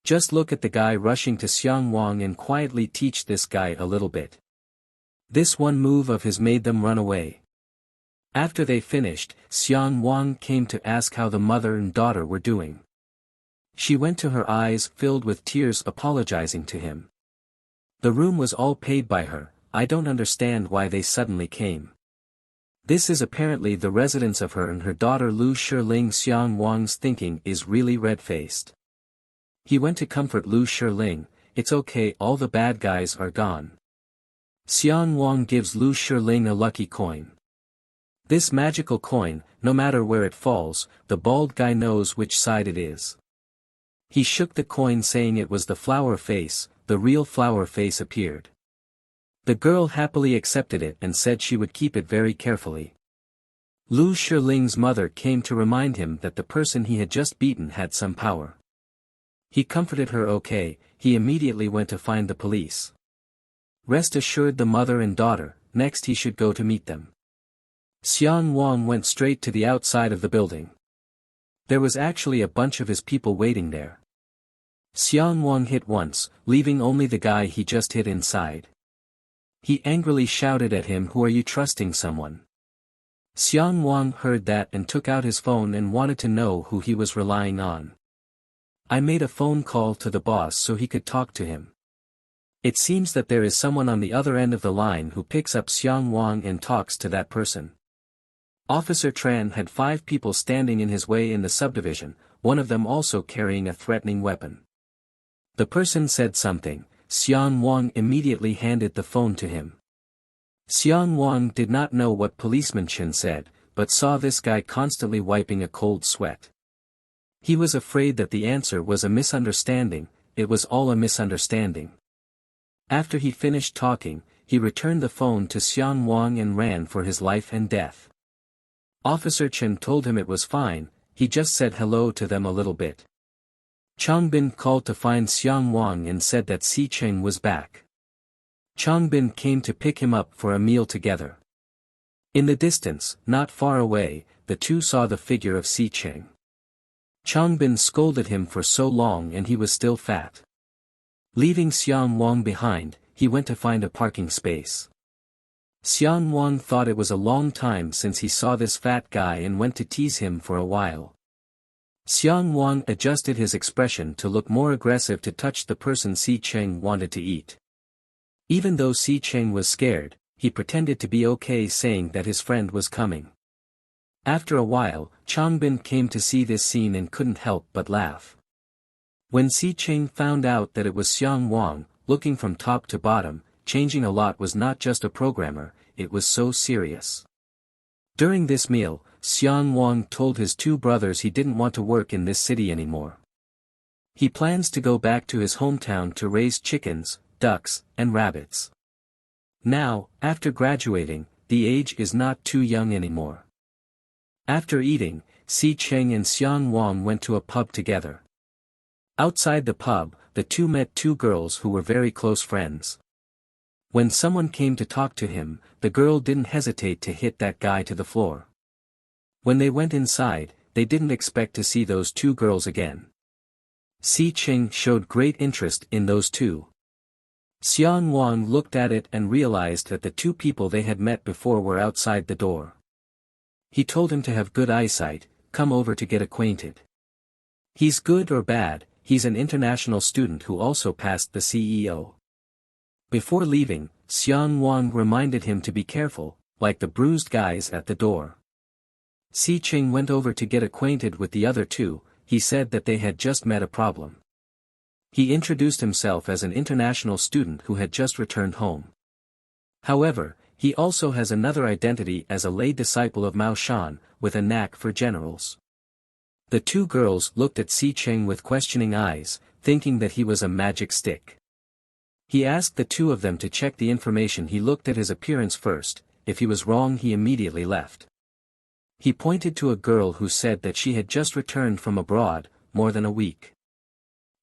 Just look at the guy rushing to Xiang Wang and quietly teach this guy a little bit. This one move of his made them run away. After they finished, Xiang Wang came to ask how the mother and daughter were doing. She went to her eyes filled with tears apologizing to him. The room was all paid by her. I don't understand why they suddenly came. This is apparently the residence of her and her daughter Lu Shiling. Xiang Wang's thinking is really red-faced. He went to comfort Lu Shiling. It's okay, all the bad guys are gone. Xiang Wang gives Lu Shiling a lucky coin. This magical coin, no matter where it falls, the bald guy knows which side it is. He shook the coin saying it was the flower face. The real flower face appeared. The girl happily accepted it and said she would keep it very carefully. Lu Shiling's mother came to remind him that the person he had just beaten had some power. He comforted her. Okay, he immediately went to find the police. Rest assured the mother and daughter, next he should go to meet them. Xiang Wang went straight to the outside of the building. There was actually a bunch of his people waiting there. Xiang Wang hit once, leaving only the guy he just hit inside. He angrily shouted at him, "Who are you trusting someone?" Xiang Wang heard that and took out his phone and wanted to know who he was relying on. I made a phone call to the boss so he could talk to him. It seems that there is someone on the other end of the line who picks up Xiang Wang and talks to that person. Officer Tran had 5 people standing in his way in the subdivision, one of them also carrying a threatening weapon. The person said something. Xiang Wang immediately handed the phone to him. Xiang Wang did not know what policeman Chen said, but saw this guy constantly wiping a cold sweat. He was afraid that the answer was a misunderstanding. It was all a misunderstanding. After he finished talking, he returned the phone to Xiang Wang and ran for his life and death. Officer Chen told him it was fine, he just said hello to them a little bit. Changbin called to find Xiang Wang and said that Si Cheng was back. Changbin came to pick him up for a meal together. In the distance, not far away, the two saw the figure of Si Cheng. Changbin scolded him for so long and he was still fat. Leaving Xiang Wang behind, he went to find a parking space. Xiang Wang thought it was a long time since he saw this fat guy and went to tease him for a while. Xiang Wang adjusted his expression to look more aggressive to touch the person Si Cheng wanted to eat. Even though Si Cheng was scared, he pretended to be okay, saying that his friend was coming. After a while, Changbin came to see this scene and couldn't help but laugh. When Si Cheng found out that it was Xiang Wang, looking from top to bottom, changing a lot, was not just a programmer, it was so serious. During this meal, Xiang Wang told his 2 brothers he didn't want to work in this city anymore. He plans to go back to his hometown to raise chickens, ducks, and rabbits. Now, after graduating, the age is not too young anymore. After eating, Si Cheng and Xiang Wang went to a pub together. Outside the pub, the two met 2 girls who were very close friends. When someone came to talk to him, the girl didn't hesitate to hit that guy to the floor. When they went inside, they didn't expect to see those 2 girls again. Si Cheng showed great interest in those 2. Xiang Wang looked at it and realized that the 2 people they had met before were outside the door. He told him to have good eyesight, come over to get acquainted. He's good or bad, he's an international student who also passed the CEO. Before leaving, Xiang Wang reminded him to be careful, like the bruised guys at the door. Si Cheng went over to get acquainted with the other 2, he said that they had just met a problem. He introduced himself as an international student who had just returned home. However, he also has another identity as a lay disciple of Mao Shan, with a knack for generals. The 2 girls looked at Si Cheng with questioning eyes, thinking that he was a magic stick. He asked the 2 of them to check the information. He looked at his appearance first, if he was wrong he immediately left. He pointed to a girl who said that she had just returned from abroad, more than a week.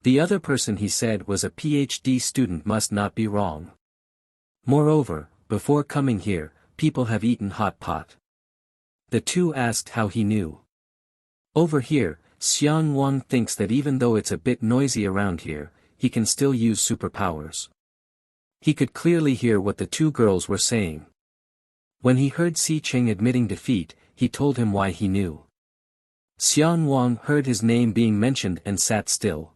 The other person he said was a PhD student, must not be wrong. Moreover, before coming here, people have eaten hot pot. The 2 asked how he knew. Over here, Xiang Wang thinks that even though it's a bit noisy around here, he can still use superpowers. He could clearly hear what the 2 girls were saying. When he heard Si Cheng admitting defeat, he told him why he knew. Xiang Wang heard his name being mentioned and sat still.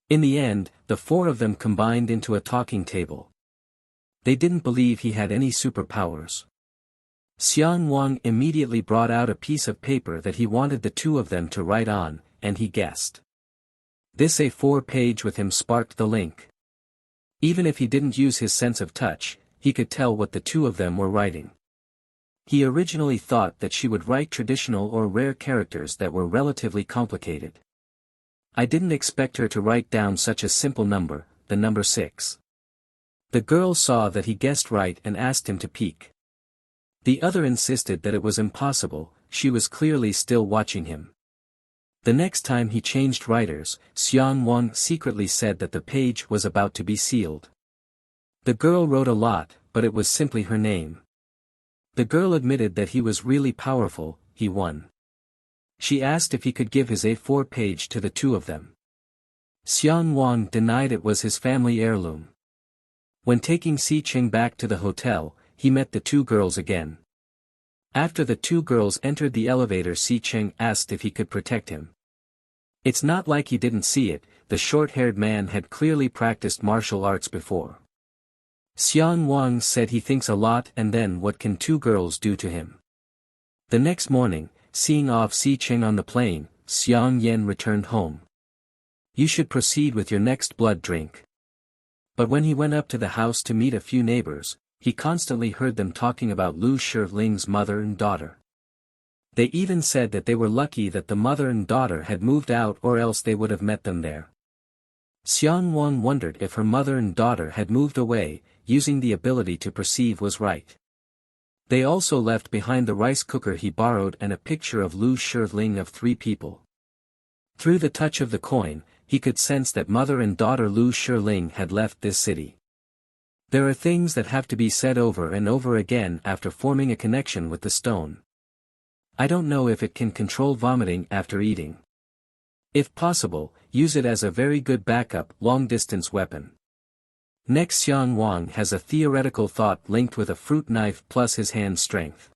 In the end, the 4 of them combined into a talking table. They didn't believe he had any superpowers. Xiang Wang immediately brought out a piece of paper that he wanted the two of them to write on, and he guessed. This A4 page with him sparked the link. Even if he didn't use his sense of touch, he could tell what the two of them were writing. He originally thought that she would write traditional or rare characters that were relatively complicated. I didn't expect her to write down such a simple number, the number 6. The girl saw that he guessed right and asked him to peek. The other insisted that it was impossible, she was clearly still watching him. The next time he changed writers, Xiang Wang secretly said that the page was about to be sealed. The girl wrote a lot, but it was simply her name. The girl admitted that he was really powerful, he won. She asked if he could give his A4 page to the two of them. Xiang Wang denied it was his family heirloom. When taking Si Ching back to the hotel, he met the two girls again. After the two girls entered the elevator, Si Ching asked if he could protect him. It's not like he didn't see it, the short-haired man had clearly practiced martial arts before. Xiang Wang said he thinks a lot, and then what can two girls do to him? The next morning, seeing off Si Ching on the plane, Xiang Yan returned home. You should proceed with your next blood drink. But when he went up to the house to meet a few neighbors, he constantly heard them talking about Lu Shiling's mother and daughter. They even said that they were lucky that the mother and daughter had moved out, or else they would have met them there. Xiang Wang wondered if her mother and daughter had moved away, using the ability to perceive was right. They also left behind the rice cooker he borrowed and a picture of Lu Shiling of 3 people. Through the touch of the coin, he could sense that mother and daughter Lu Shiling had left this city. There are things that have to be said over and over again after forming a connection with the stone. I don't know if it can control vomiting after eating. If possible, use it as a very good backup long-distance weapon. Next, Xiang Wang has a theoretical thought linked with a fruit knife plus his hand strength.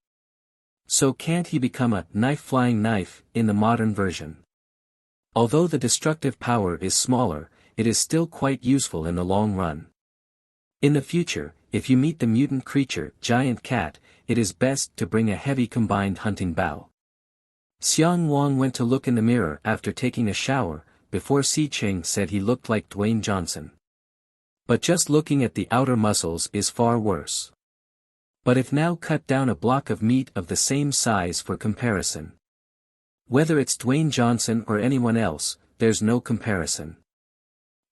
So can't he become a knife-flying knife in the modern version? Although the destructive power is smaller, it is still quite useful in the long run. In the future, if you meet the mutant creature, giant cat, it is best to bring a heavy combined hunting bow. Xiang Wang went to look in the mirror after taking a shower, before Si Ching said he looked like Dwayne Johnson. But just looking at the outer muscles is far worse. But if now cut down a block of meat of the same size for comparison. Whether it's Dwayne Johnson or anyone else, there's no comparison.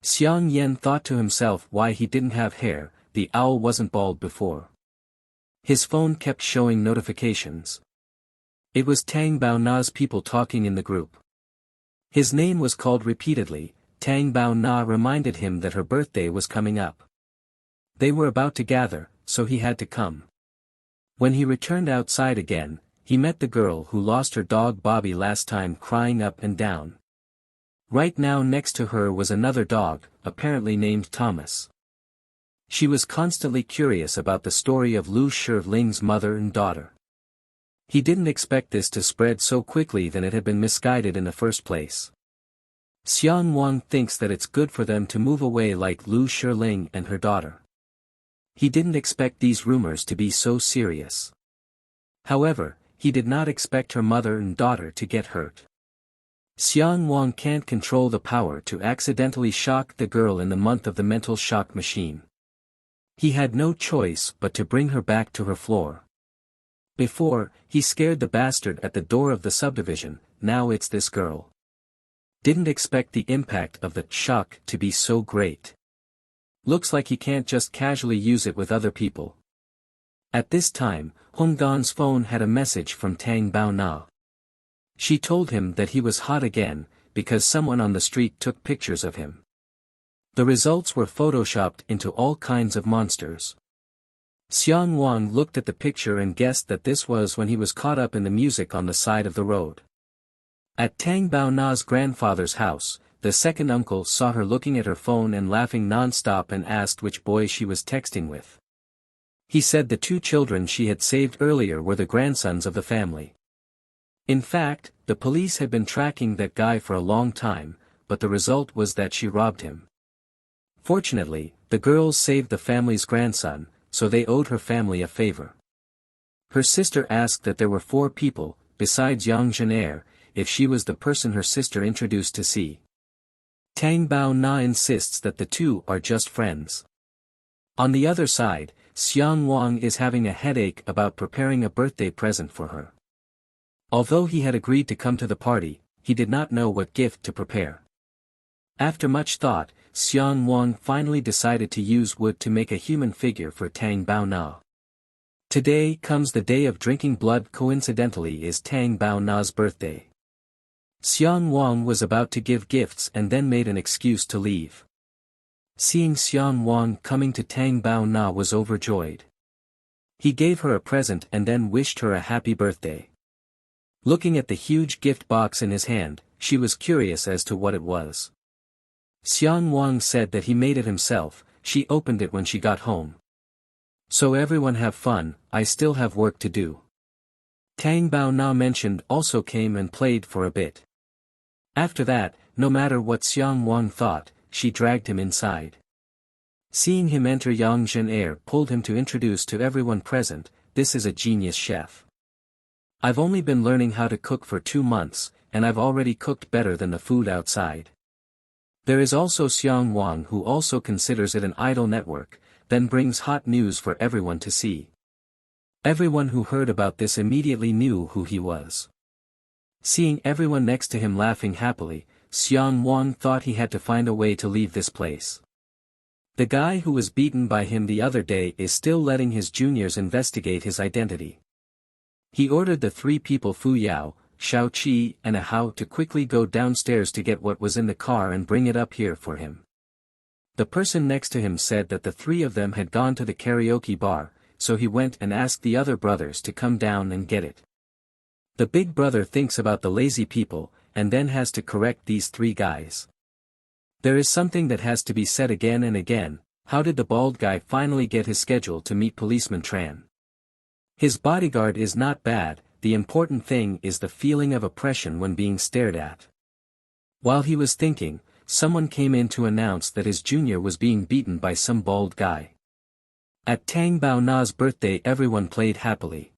Xiang Yan thought to himself why he didn't have hair, the owl wasn't bald before. His phone kept showing notifications. It was Tang Bao Na's people talking in the group. His name was called repeatedly. Tang Bao Na reminded him that her birthday was coming up. They were about to gather, so he had to come. When he returned outside again, he met the girl who lost her dog Bobby last time, crying up and down. Right now next to her was another dog, apparently named Thomas. She was constantly curious about the story of Lu Shiling's mother and daughter. He didn't expect this to spread so quickly, than it had been misguided in the first place. Xiang Wang thinks that it's good for them to move away like Lu Shiling and her daughter. He didn't expect these rumors to be so serious. However, he did not expect her mother and daughter to get hurt. Xiang Wang can't control the power to accidentally shock the girl in the month of the mental shock machine. He had no choice but to bring her back to her floor. Before, he scared the bastard at the door of the subdivision, now it's this girl. Didn't expect the impact of the shock to be so great. Looks like he can't just casually use it with other people. At this time, Hong Gan's phone had a message from Tang Bao Na. She told him that he was hot again, because someone on the street took pictures of him. The results were photoshopped into all kinds of monsters. Xiang Wang looked at the picture and guessed that this was when he was caught up in the music on the side of the road. At Tang Bao Na's grandfather's house, the second uncle saw her looking at her phone and laughing non-stop and asked which boy she was texting with. He said the 2 children she had saved earlier were the grandsons of the family. In fact, the police had been tracking that guy for a long time, but the result was that she robbed him. Fortunately, the girls saved the family's grandson, so they owed her family a favor. Her sister asked that there were 4 people, besides Yang Zhenair, if she was the person her sister introduced to see. Tang Bao Na insists that the two are just friends. On the other side, Xiang Wang is having a headache about preparing a birthday present for her. Although he had agreed to come to the party, he did not know what gift to prepare. After much thought, Xiang Wang finally decided to use wood to make a human figure for Tang Bao Na. Today comes the day of drinking blood. Coincidentally is Tang Bao Na's birthday. Xiang Wang was about to give gifts and then made an excuse to leave. Seeing Xiang Wang coming to Tang Bao Na was overjoyed. He gave her a present and then wished her a happy birthday. Looking at the huge gift box in his hand, she was curious as to what it was. Xiang Wang said that he made it himself. She opened it when she got home. So everyone have fun, I still have work to do. Tang Bao Na mentioned also came and played for a bit. After that, no matter what Xiang Wang thought, she dragged him inside. Seeing him enter, Yang Zhenair pulled him to introduce to everyone present, this is a genius chef. I've only been learning how to cook for 2 months, and I've already cooked better than the food outside. There is also Xiang Wang who also considers it an idol network, then brings hot news for everyone to see. Everyone who heard about this immediately knew who he was. Seeing everyone next to him laughing happily, Xiang Wang thought he had to find a way to leave this place. The guy who was beaten by him the other day is still letting his juniors investigate his identity. He ordered the 3 people Fu Yao, Shao Qi and a Hao to quickly go downstairs to get what was in the car and bring it up here for him. The person next to him said that the 3 of them had gone to the karaoke bar, so he went and asked the other brothers to come down and get it. The big brother thinks about the lazy people, and then has to correct these 3 guys. There is something that has to be said again and again, how did the bald guy finally get his schedule to meet policeman Tran? His bodyguard is not bad, the important thing is the feeling of oppression when being stared at. While he was thinking, someone came in to announce that his junior was being beaten by some bald guy. At Tang Bao Na's birthday everyone played happily.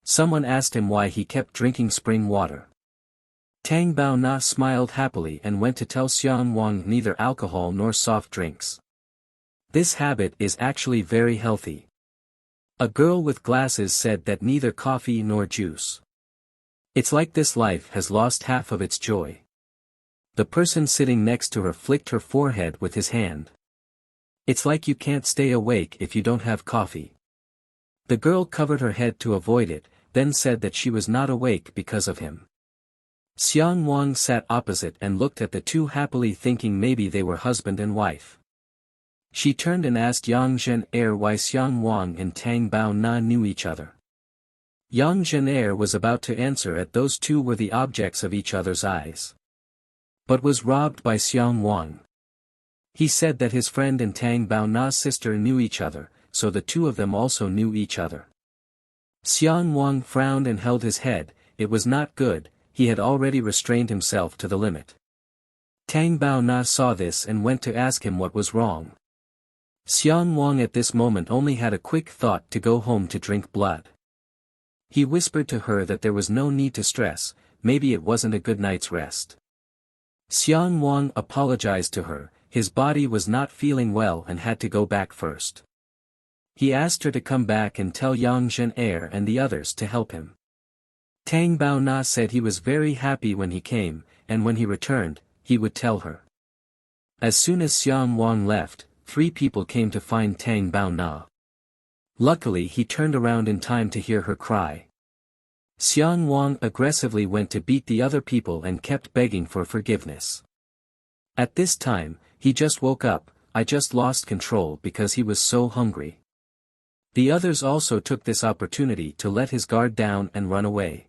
Someone asked him why he kept drinking spring water. Tang Bao Na smiled happily and went to tell Xiang Wang neither alcohol nor soft drinks. This habit is actually very healthy. A girl with glasses said that neither coffee nor juice. It's like this life has lost half of its joy. The person sitting next to her flicked her forehead with his hand. It's like you can't stay awake if you don't have coffee. The girl covered her head to avoid it, then said that she was not awake because of him. Xiang Wang sat opposite and looked at the 2 happily thinking maybe they were husband and wife. She turned and asked Yang Zhenair why Xiang Wang and Tang Bao Na knew each other. Yang Zhenair was about to answer as those 2 were the objects of each other's eyes. But was robbed by Xiang Wang. He said that his friend and Tang Bao Na's sister knew each other, so the 2 of them also knew each other. Xiang Wang frowned and held his head, it was not good, he had already restrained himself to the limit. Tang Bao Na saw this and went to ask him what was wrong. Xiang Wang at this moment only had a quick thought to go home to drink blood. He whispered to her that there was no need to stress, maybe it wasn't a good night's rest. Xiang Wang apologized to her, his body was not feeling well and had to go back first. He asked her to come back and tell Yang Zhenair and the others to help him. Tang Bao Na said he was very happy when he came, and when he returned, he would tell her. As soon as Xiang Wang left, 3 people came to find Tang Bao Na. Luckily he turned around in time to hear her cry. Xiang Wang aggressively went to beat the other people and kept begging for forgiveness. At this time, he just woke up, I just lost control because he was so hungry. The others also took this opportunity to let his guard down and run away.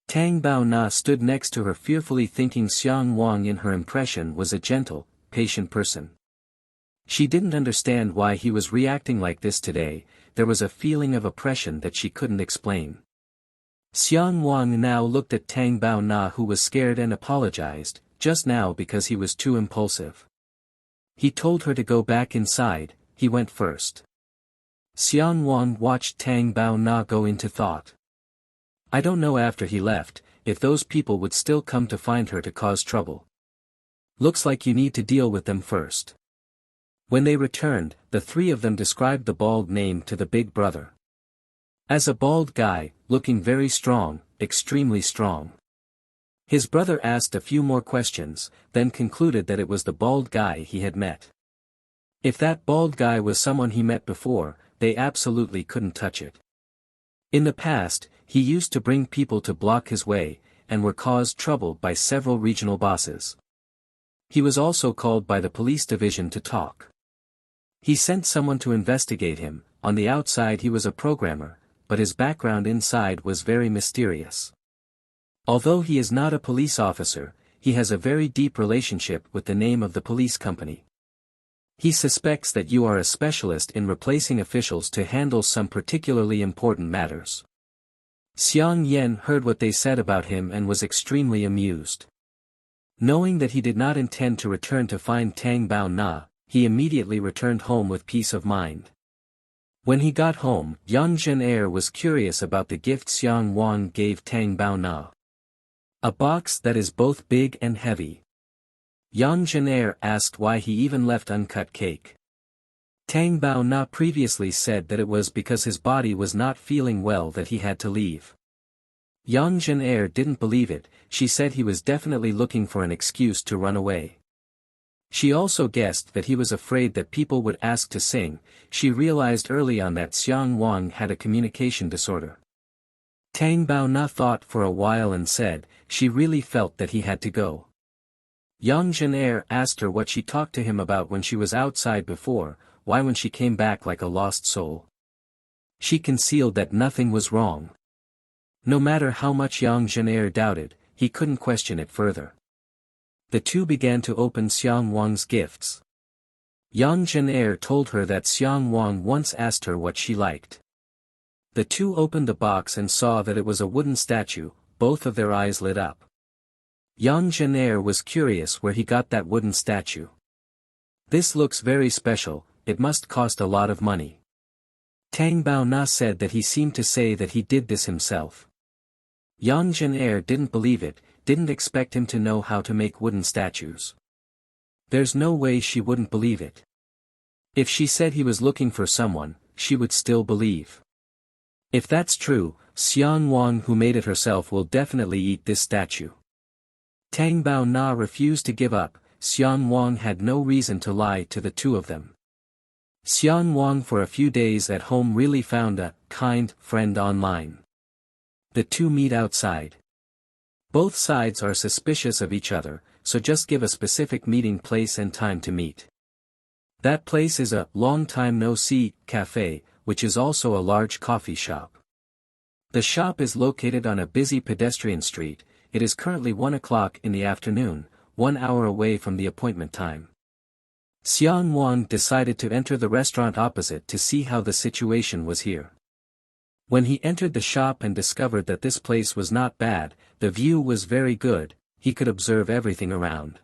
Tang Bao Na stood next to her fearfully thinking Xiang Wang in her impression was a gentle, patient person. She didn't understand why he was reacting like this today, there was a feeling of oppression that she couldn't explain. Xiang Wang now looked at Tang Bao Na who was scared and apologized, just now because he was too impulsive. He told her to go back inside, he went first. Xiang Wang watched Tang Bao Na go into thought. I don't know after he left, if those people would still come to find her to cause trouble. Looks like you need to deal with them first. When they returned, the three of them described the bald name to the big brother. As a bald guy, looking very strong, extremely strong. His brother asked a few more questions, then concluded that it was the bald guy he had met. If that bald guy was someone he met before, they absolutely couldn't touch it. In the past, he used to bring people to block his way, and were caused trouble by several regional bosses. He was also called by the police division to talk. He sent someone to investigate him. On the outside he was a programmer, but his background inside was very mysterious. Although he is not a police officer, he has a very deep relationship with the name of the police company. He suspects that you are a specialist in replacing officials to handle some particularly important matters. Xiang Yan heard what they said about him and was extremely amused. Knowing that he did not intend to return to find Tang Bao Na, he immediately returned home with peace of mind. When he got home, Yang Zhenair was curious about the gift Xiang Wang gave Tang Bao Na. A box that is both big and heavy. Yang Zhenair asked why he even left uncut cake. Tang Bao Na previously said that it was because his body was not feeling well that he had to leave. Yang Zhenair didn't believe it. She said he was definitely looking for an excuse to run away. She also guessed that he was afraid that people would ask to sing. She realized early on that Xiang Wang had a communication disorder. Tang Bao Na thought for a while and said, she really felt that he had to go. Yang Zhenair asked her what she talked to him about when she was outside before, why when she came back like a lost soul. She concealed that nothing was wrong. No matter how much Yang Zhenair doubted, he couldn't question it further. The two began to open Xiang Wang's gifts. Yang Zhenair told her that Xiang Wang once asked her what she liked. The two opened the box and saw that it was a wooden statue. Both of their eyes lit up. Yang Zhenair was curious where he got that wooden statue. This looks very special, it must cost a lot of money. Tang Bao Na said that he seemed to say that he did this himself. Yang Zhenair didn't believe it, didn't expect him to know how to make wooden statues. There's no way she wouldn't believe it. If she said he was looking for someone, she would still believe. If that's true, Xiang Wang who made it herself will definitely eat this statue. Tang Bao Na refused to give up. Xiang Wang had no reason to lie to the two of them. Xiang Wang for a few days at home really found a kind friend online. The two meet outside. Both sides are suspicious of each other, so just give a specific meeting place and time to meet. That place is a long time no see cafe, which is also a large coffee shop. The shop is located on a busy pedestrian street. It is currently 1 o'clock in the afternoon, 1 hour away from the appointment time. Xiang Wang decided to enter the restaurant opposite to see how the situation was here. When he entered the shop and discovered that this place was not bad, the view was very good, he could observe everything around.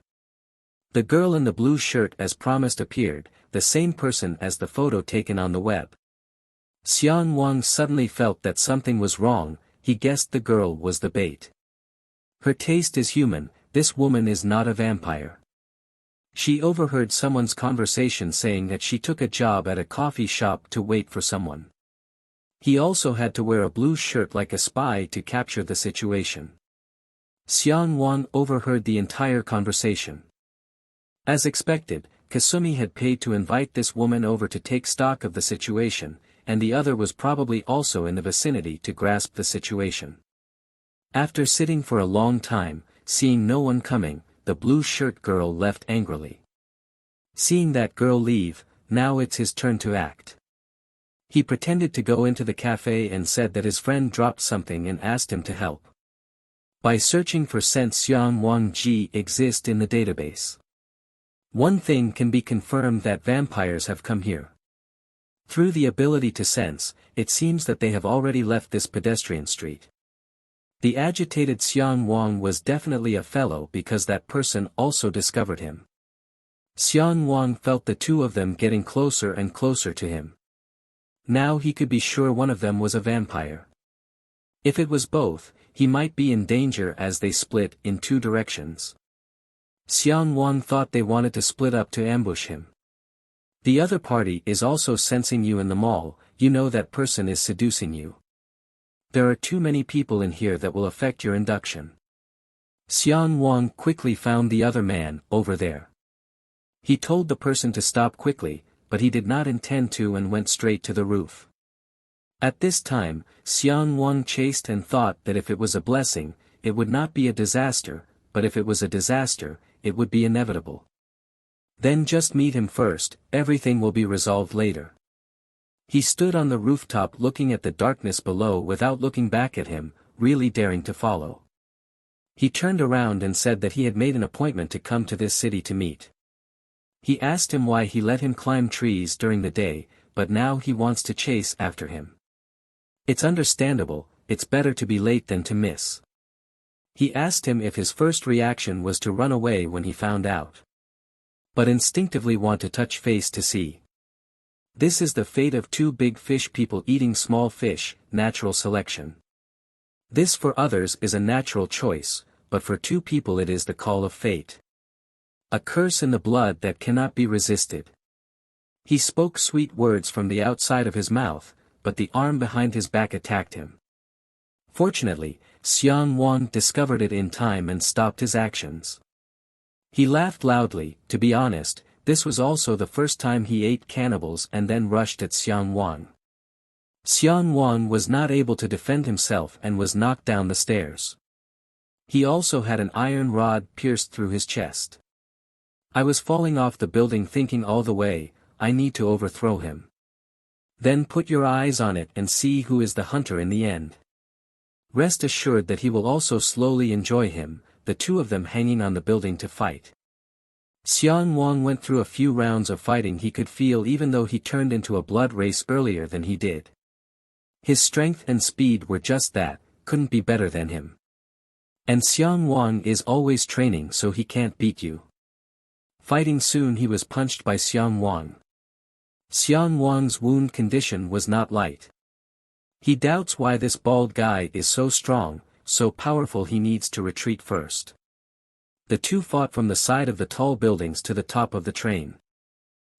The girl in the blue shirt as promised appeared, the same person as the photo taken on the web. Xiang Wang suddenly felt that something was wrong. He guessed the girl was the bait. Her taste is human, this woman is not a vampire. She overheard someone's conversation saying that she took a job at a coffee shop to wait for someone. He also had to wear a blue shirt like a spy to capture the situation. Xiang Wang overheard the entire conversation. As expected, Kasumi had paid to invite this woman over to take stock of the situation, and the other was probably also in the vicinity to grasp the situation. After sitting for a long time, seeing no one coming, the blue shirt girl left angrily. Seeing that girl leave, now it's his turn to act. He pretended to go into the cafe and said that his friend dropped something and asked him to help. By searching for sense Xiang Wang Ji exist in the database. One thing can be confirmed that vampires have come here. Through the ability to sense, it seems that they have already left this pedestrian street. The agitated Xiang Wang was definitely a fellow because that person also discovered him. Xiang Wang felt the two of them getting closer and closer to him. Now he could be sure one of them was a vampire. If it was both, he might be in danger as they split in two directions. Xian Wang thought they wanted to split up to ambush him. The other party is also sensing you in the mall, you know that person is seducing you. There are too many people in here that will affect your induction. Xian Wang quickly found the other man, over there. He told the person to stop quickly, but he did not intend to and went straight to the roof. At this time, Xian Wang chased and thought that if it was a blessing, it would not be a disaster, but if it was a disaster, it would be inevitable. Then just meet him first, everything will be resolved later. He stood on the rooftop looking at the darkness below without looking back at him, really daring to follow. He turned around and said that he had made an appointment to come to this city to meet. He asked him why he let him climb trees during the day, but now he wants to chase after him. It's understandable, it's better to be late than to miss. He asked him if his first reaction was to run away when he found out. But instinctively want to touch face to see. This is the fate of two big fish people eating small fish, natural selection. This for others is a natural choice, but for two people it is the call of fate. A curse in the blood that cannot be resisted. He spoke sweet words from the outside of his mouth, but the arm behind his back attacked him. Fortunately, Xian Wang discovered it in time and stopped his actions. He laughed loudly. To be honest, this was also the first time he ate cannibals and then rushed at Xian Wang. Xian Wang was not able to defend himself and was knocked down the stairs. He also had an iron rod pierced through his chest. I was falling off the building thinking all the way, I need to overthrow him. Then put your eyes on it and see who is the hunter in the end. Rest assured that he will also slowly enjoy him, the two of them hanging on the building to fight. Xian Wang went through a few rounds of fighting he could feel even though he turned into a blood race earlier than he did. His strength and speed were just that, couldn't be better than him. And Xian Wang is always training so he can't beat you. Fighting soon he was punched by Xian Wang. Xian Wang's wound condition was not light. He doubts why this bald guy is so strong, so powerful he needs to retreat first. The two fought from the side of the tall buildings to the top of the train.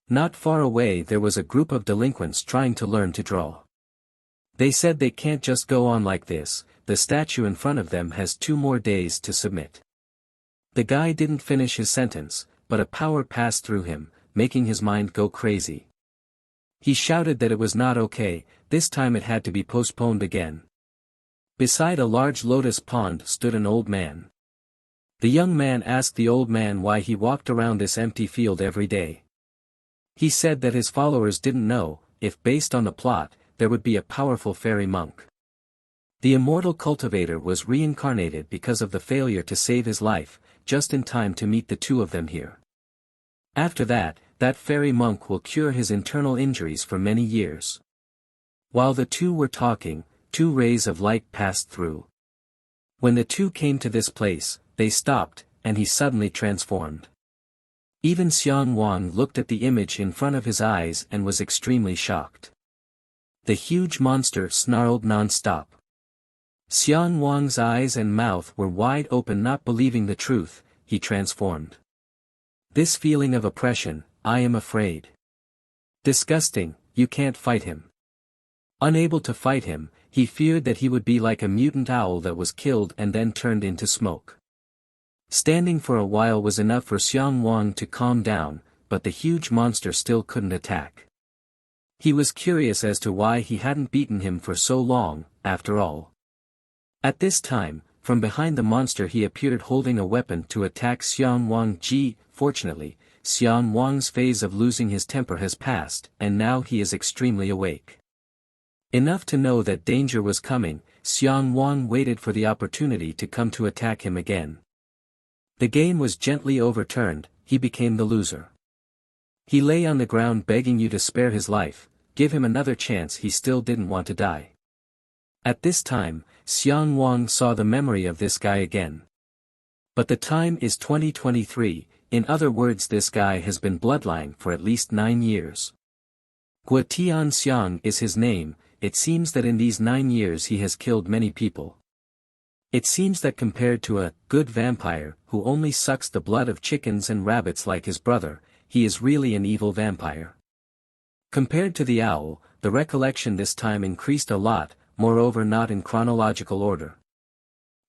Not far away there was a group of delinquents trying to learn to draw. They said they can't just go on like this, the statue in front of them has 2 more days to submit. The guy didn't finish his sentence, but a power passed through him, making his mind go crazy. He shouted that it was not okay, this time it had to be postponed again. Beside a large lotus pond stood an old man. The young man asked the old man why he walked around this empty field every day. He said that his followers didn't know, if based on the plot, there would be a powerful fairy monk. The immortal cultivator was reincarnated because of the failure to save his life, just in time to meet the two of them here. After that, that fairy monk will cure his internal injuries for many years. While the two were talking, 2 rays of light passed through. When the two came to this place, they stopped, and he suddenly transformed. Even Xian Wang looked at the image in front of his eyes and was extremely shocked. The huge monster snarled non-stop. Xian Wang's eyes and mouth were wide open, not believing the truth. He transformed. This feeling of oppression, I am afraid. Disgusting, you can't fight him. Unable to fight him, he feared that he would be like a mutant owl that was killed and then turned into smoke. Standing for a while was enough for Xian Wang to calm down, but the huge monster still couldn't attack. He was curious as to why he hadn't beaten him for so long, after all. At this time, from behind the monster he appeared holding a weapon to attack Xian Wang. Fortunately, Xian Wang's phase of losing his temper has passed, and now he is extremely awake. Enough to know that danger was coming, Xian Wang waited for the opportunity to come to attack him again. The game was gently overturned, he became the loser. He lay on the ground begging you to spare his life, give him another chance. He still didn't want to die. At this time, Xian Wang saw the memory of this guy again. But the time is 2023, in other words this guy has been bloodline for at least 9 years. Guo Tianxiang is his name. It seems that in these 9 years he has killed many people. It seems that compared to a good vampire who only sucks the blood of chickens and rabbits like his brother, he is really an evil vampire. Compared to the owl, the recollection this time increased a lot, moreover not in chronological order.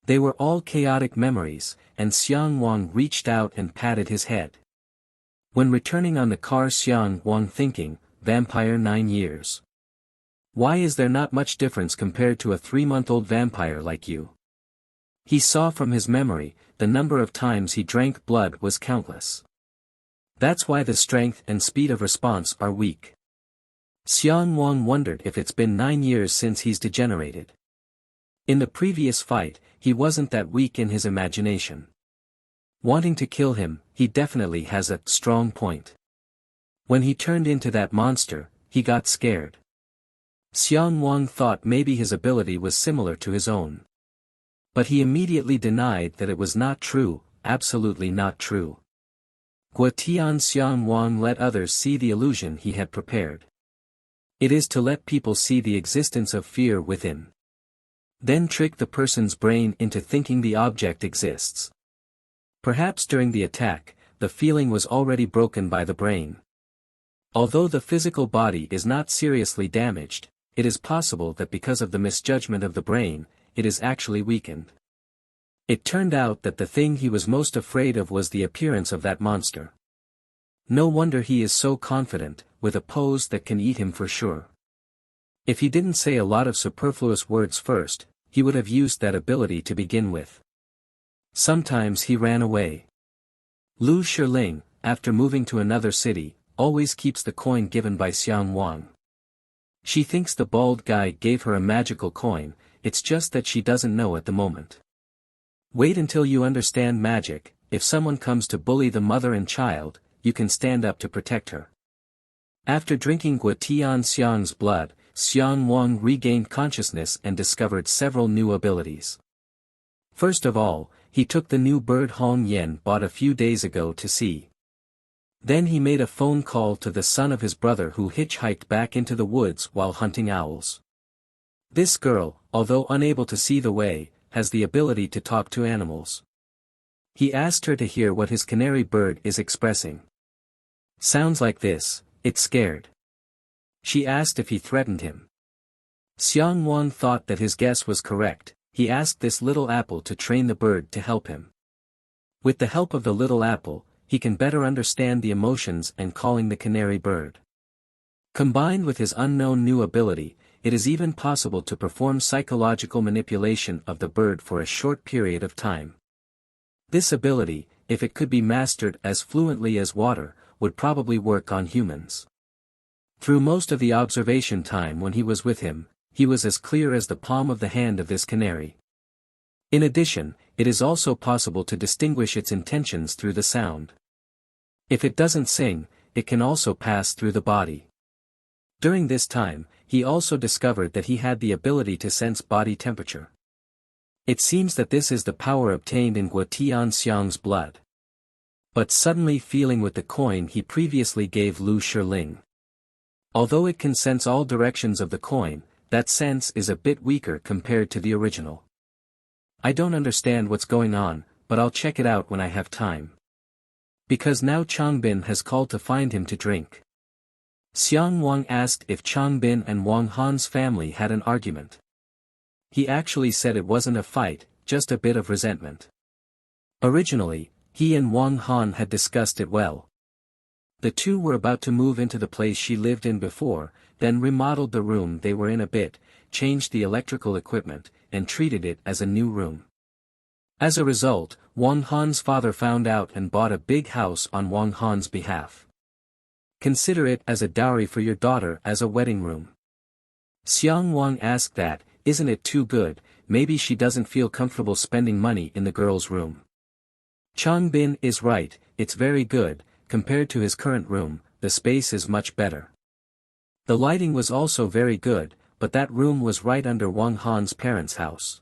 They were all chaotic memories, and Xiang Wang reached out and patted his head. When returning on the car, Xiang Wang thinking, vampire 9 years. Why is there not much difference compared to a 3-month-old vampire like you? He saw from his memory, the number of times he drank blood was countless. That's why the strength and speed of response are weak. Xiang Wang wondered if it's been 9 years since he's degenerated. In the previous fight, he wasn't that weak in his imagination. Wanting to kill him, he definitely has a strong point. When he turned into that monster, he got scared. Xiang Wang thought maybe his ability was similar to his own. But he immediately denied that it was not true, absolutely not true. Guo Tianxiang Wang let others see the illusion he had prepared. It is to let people see the existence of fear within. Then trick the person's brain into thinking the object exists. Perhaps during the attack, the feeling was already broken by the brain. Although the physical body is not seriously damaged, it is possible that because of the misjudgment of the brain, it is actually weakened. It turned out that the thing he was most afraid of was the appearance of that monster. No wonder he is so confident, with a pose that can eat him for sure. If he didn't say a lot of superfluous words first, he would have used that ability to begin with. Sometimes he ran away. Lu Shiling, after moving to another city, always keeps the coin given by Xiang Wang. She thinks the bald guy gave her a magical coin, it's just that she doesn't know at the moment. Wait until you understand magic. If someone comes to bully the mother and child, you can stand up to protect her. After drinking Guo Tianxiang's blood, Xiang Wang regained consciousness and discovered several new abilities. First of all, he took the new bird Hong Yen bought a few days ago to see. Then he made a phone call to the son of his brother who hitchhiked back into the woods while hunting owls. This girl, although unable to see the way, has the ability to talk to animals. He asked her to hear what his canary bird is expressing. Sounds like this, it's scared. She asked if he threatened him. Xiang Wang thought that his guess was correct. He asked this little apple to train the bird to help him. With the help of the little apple, he can better understand the emotions and calling the canary bird. Combined with his unknown new ability, it is even possible to perform psychological manipulation of the bird for a short period of time. This ability, if it could be mastered as fluently as water, would probably work on humans. Through most of the observation time when he was with him, he was as clear as the palm of the hand of this canary. In addition, it is also possible to distinguish its intentions through the sound. If it doesn't sing, it can also pass through the body. During this time, he also discovered that he had the ability to sense body temperature. It seems that this is the power obtained in Guo Tianxiang's blood. But suddenly feeling with the coin he previously gave Lu Shiling. Although it can sense all directions of the coin, that sense is a bit weaker compared to the original. I don't understand what's going on, but I'll check it out when I have time. Because now Changbin has called to find him to drink. Xiang Wang asked if Changbin and Wang Han's family had an argument. He actually said it wasn't a fight, just a bit of resentment. Originally, he and Wang Han had discussed it well. The two were about to move into the place she lived in before, then remodeled the room they were in a bit, changed the electrical equipment, and treated it as a new room. As a result, Wang Han's father found out and bought a big house on Wang Han's behalf. Consider it as a dowry for your daughter as a wedding room. Xiang Wang asked that, isn't it too good? Maybe she doesn't feel comfortable spending money in the girl's room. Changbin is right, it's very good, compared to his current room, the space is much better. The lighting was also very good, but that room was right under Wang Han's parents' house.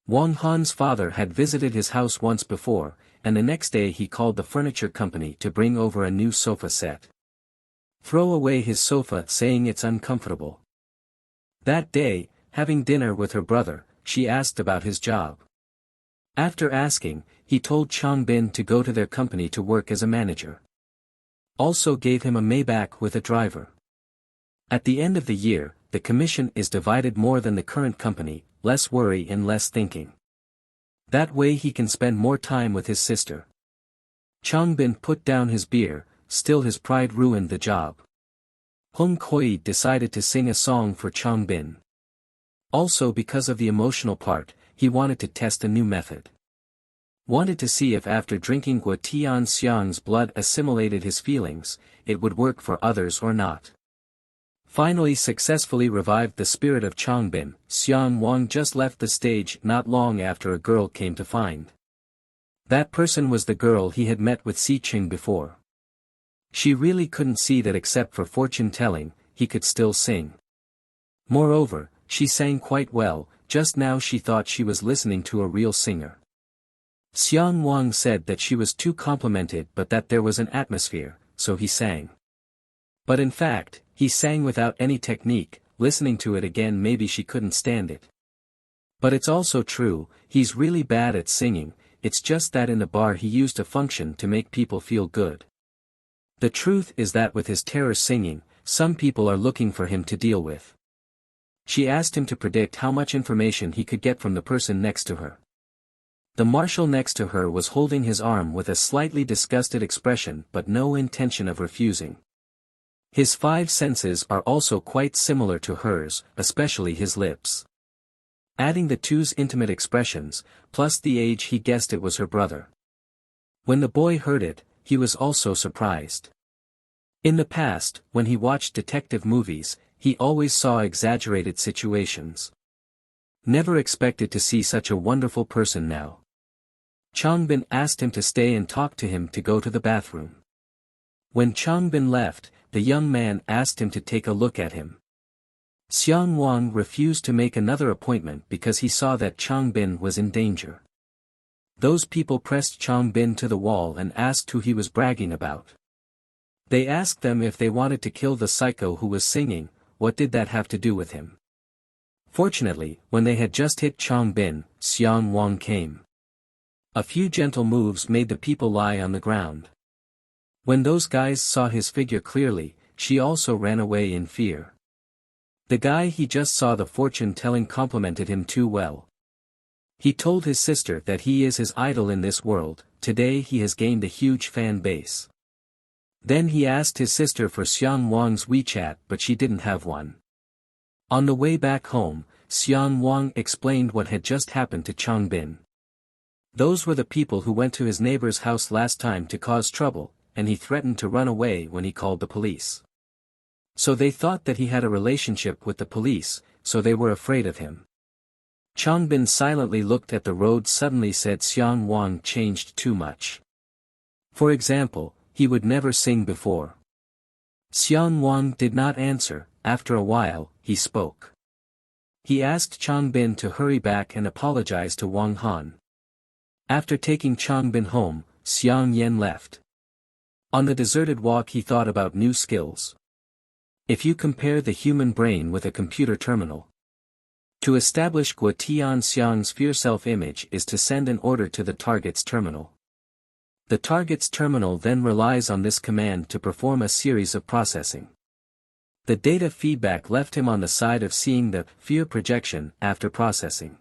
Wang Han's father had visited his house once before, and the next day he called the furniture company to bring over a new sofa set. throw away his sofa saying it's uncomfortable. That day, having dinner with her brother, she asked about his job. After asking, he told Changbin to go to their company to work as a manager. Also gave him a Maybach with a driver. At the end of the year, the commission is divided more than the current company, less worry and less thinking. That way he can spend more time with his sister. Changbin put down his beer, still his pride ruined the job. Hong Koi decided to sing a song for Changbin. Also because of the emotional part, he wanted to test a new method. Wanted to see if after drinking Guo Tian Xiang's blood assimilated his feelings, it would work for others or not. Finally successfully revived the spirit of Changbin. Xiang Wang just left the stage not long after a girl came to find. That person was the girl he had met with Si Ching before. She really couldn't see that except for fortune-telling, he could still sing. Moreover, she sang quite well, just now she thought she was listening to a real singer. Xiang Wang said that she was too complimented but that there was an atmosphere, so he sang. But in fact, he sang without any technique, listening to it again maybe she couldn't stand it. But it's also true, he's really bad at singing, it's just that in the bar he used a function to make people feel good. The truth is that with his terror singing, some people are looking for him to deal with. She asked him to predict how much information he could get from the person next to her. The marshal next to her was holding his arm with a slightly disgusted expression but no intention of refusing. His five senses are also quite similar to hers, especially his lips. Adding the two's intimate expressions, plus the age he guessed it was her brother. When the boy heard it, he was also surprised. In the past, when he watched detective movies, he always saw exaggerated situations. Never expected to see such a wonderful person now. Changbin asked him to stay and talk to him to go to the bathroom. When Changbin left, the young man asked him to take a look at him. Xiang Wang refused to make another appointment because he saw that Changbin was in danger. Those people pressed Changbin to the wall and asked who he was bragging about. They asked them if they wanted to kill the psycho who was singing, what did that have to do with him? Fortunately, when they had just hit Changbin, Xiang Wang came. A few gentle moves made the people lie on the ground. When those guys saw his figure clearly, she also ran away in fear. The guy he just saw the fortune-telling complimented him too well. He told his sister that he is his idol in this world, today he has gained a huge fan base. Then he asked his sister for Xiang Wang's WeChat but she didn't have one. On the way back home, Xiang Wang explained what had just happened to Changbin. Those were the people who went to his neighbor's house last time to cause trouble, and he threatened to run away when he called the police. So they thought that he had a relationship with the police, so they were afraid of him. Changbin silently looked at the road suddenly said Xiang Wang changed too much. For example, he would never sing before. Xiang Wang did not answer, after a while, he spoke. He asked Changbin to hurry back and apologize to Wang Han. After taking Changbin home, Xiang Yan left. On the deserted walk he thought about new skills. If you compare the human brain with a computer terminal. To establish Guo Tian Xiang's pure self-image is to send an order to the target's terminal. The target's terminal then relies on this command to perform a series of processing. The data feedback left him on the side of seeing the fear projection after processing.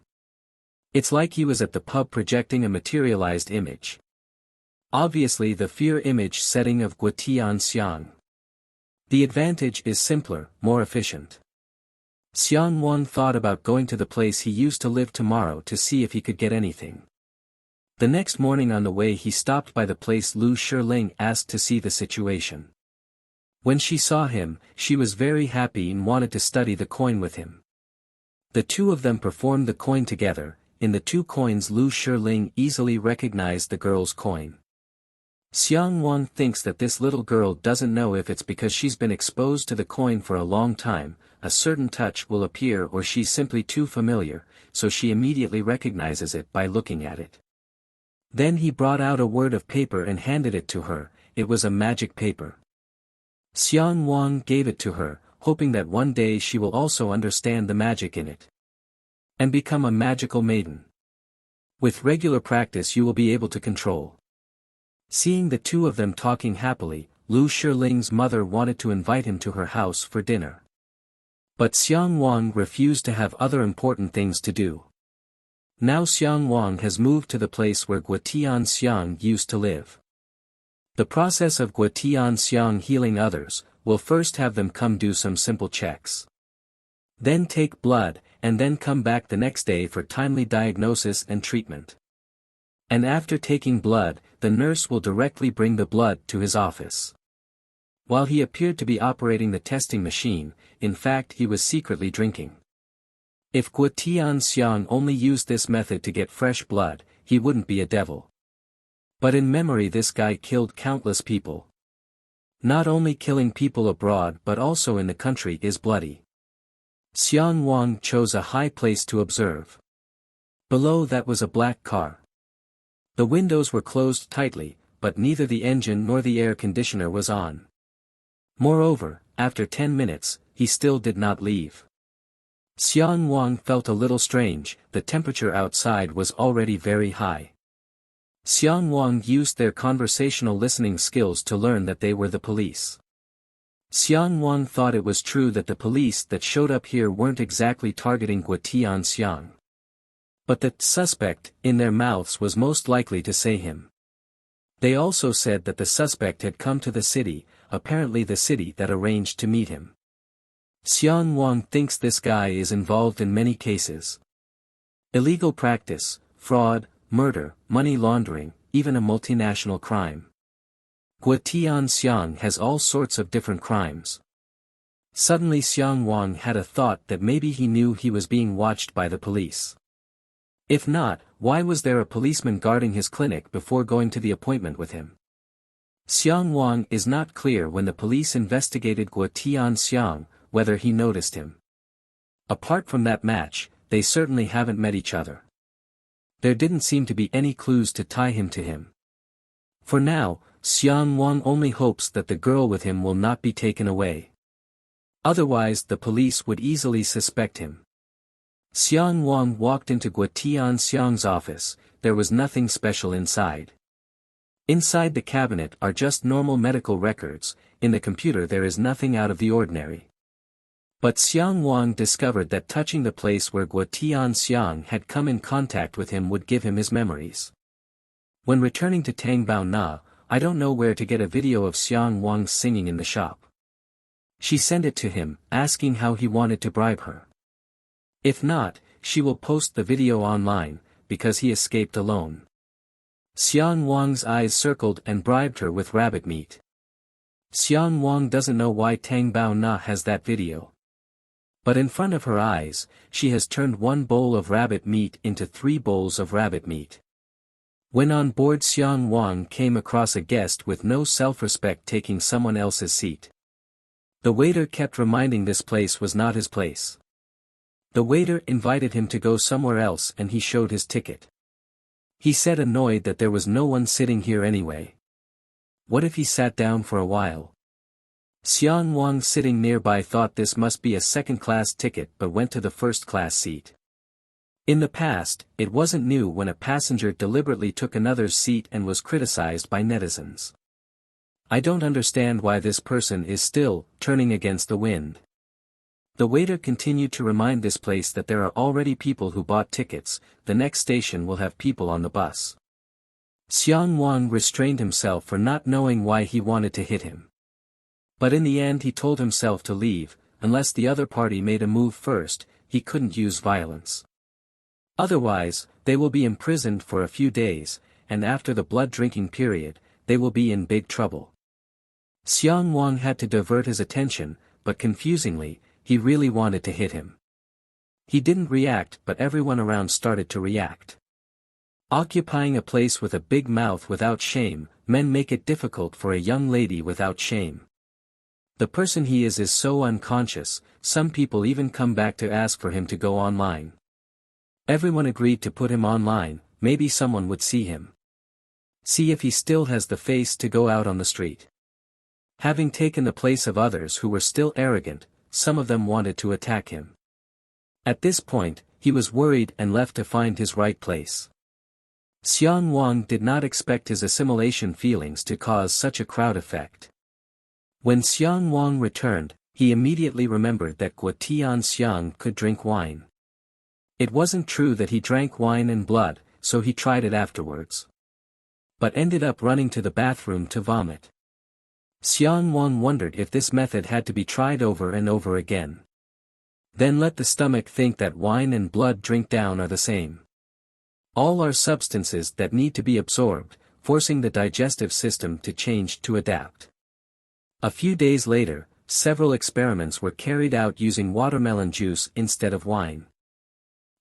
It's like he was at the pub projecting a materialized image. Obviously the fear image setting of Guo Tian Xiang. The advantage is simpler, more efficient. Xiang Wang thought about going to the place he used to live tomorrow to see if he could get anything. The next morning on the way he stopped by the place Lu Shiling asked to see the situation. When she saw him, she was very happy and wanted to study the coin with him. The two of them performed the coin together. In the two coins Lu Shiling easily recognized the girl's coin. Xiang Wang thinks that this little girl doesn't know if it's because she's been exposed to the coin for a long time, a certain touch will appear or she's simply too familiar, so she immediately recognizes it by looking at it. Then he brought out a word of paper and handed it to her, it was a magic paper. Xiang Wang gave it to her, hoping that one day she will also understand the magic in it. And become a magical maiden. With regular practice you will be able to control. Seeing the two of them talking happily, Lu Shiling's mother wanted to invite him to her house for dinner. But Xiang Wang refused to have other important things to do. Now Xiang Wang has moved to the place where Guotian Xiang used to live. The process of Guotian Xiang healing others, will first have them come do some simple checks. Then take blood, and then come back the next day for timely diagnosis and treatment. And after taking blood, the nurse will directly bring the blood to his office. While he appeared to be operating the testing machine, in fact he was secretly drinking. If Guotian Xiang only used this method to get fresh blood, he wouldn't be a devil. But in memory this guy killed countless people. Not only killing people abroad but also in the country is bloody. Xiang Wang chose a high place to observe. Below that was a black car. The windows were closed tightly, but neither the engine nor the air conditioner was on. Moreover, after 10 minutes, he still did not leave. Xiang Wang felt a little strange, the temperature outside was already very high. Xiang Wang used their conversational listening skills to learn that they were the police. Xiang Wang thought it was true that the police that showed up here weren't exactly targeting Guotian Xiang. But the suspect, in their mouths was most likely to say him. They also said that the suspect had come to the city, apparently the city that arranged to meet him. Xiang Wang thinks this guy is involved in many cases. Illegal practice, fraud, murder, money laundering, even a multinational crime. Guotian Xiang has all sorts of different crimes. Suddenly Xiang Wang had a thought that maybe he knew he was being watched by the police. If not, why was there a policeman guarding his clinic before going to the appointment with him? Xiang Wang is not clear when the police investigated Guotian Xiang, whether he noticed him. Apart from that match, they certainly haven't met each other. There didn't seem to be any clues to tie him to him. For now, Xiang Wang only hopes that the girl with him will not be taken away. Otherwise the police would easily suspect him. Xiang Wang walked into Guotian Xiang's office. There was nothing special inside. Inside the cabinet are just normal medical records, in the computer there is nothing out of the ordinary. But Xiang Wang discovered that touching the place where Guotian Xiang had come in contact with him would give him his memories. When returning to Tangbao Na, I don't know where to get a video of Xiang Wang singing in the shop. She sent it to him, asking how he wanted to bribe her. If not, she will post the video online, because he escaped alone. Xiang Wang's eyes circled and bribed her with rabbit meat. Xiang Wang doesn't know why Tangbao Na has that video. But in front of her eyes, she has turned 1 bowl of rabbit meat into 3 bowls of rabbit meat. When on board Xiang Wang came across a guest with no self-respect taking someone else's seat. The waiter kept reminding this place was not his place. The waiter invited him to go somewhere else and he showed his ticket. He said annoyed that there was no one sitting here anyway. What if he sat down for a while? Xiang Wang sitting nearby thought this must be a second-class ticket but went to the first-class seat. In the past, it wasn't new when a passenger deliberately took another's seat and was criticized by netizens. I don't understand why this person is still turning against the wind. The waiter continued to remind this place that there are already people who bought tickets, the next station will have people on the bus. Xiang Wang restrained himself for not knowing why he wanted to hit him. But in the end he told himself to leave, unless the other party made a move first, he couldn't use violence. Otherwise, they will be imprisoned for a few days, and after the blood-drinking period, they will be in big trouble. Xiang Wang had to divert his attention, but confusingly, he really wanted to hit him. He didn't react but everyone around started to react. Occupying a place with a big mouth without shame, men make it difficult for a young lady without shame. The person he is so unconscious, some people even come back to ask for him to go online. Everyone agreed to put him online, maybe someone would see him. See if he still has the face to go out on the street. Having taken the place of others who were still arrogant, some of them wanted to attack him. At this point, he was worried and left to find his right place. Xiang Wang did not expect his assimilation feelings to cause such a crowd effect. When Xiang Wang returned, he immediately remembered that Guo Tianxiang could drink wine. It wasn't true that he drank wine and blood, so he tried it afterwards. But ended up running to the bathroom to vomit. Xiang Wang wondered if this method had to be tried over and over again. Then let the stomach think that wine and blood drink down are the same. All are substances that need to be absorbed, forcing the digestive system to change to adapt. A few days later, several experiments were carried out using watermelon juice instead of wine.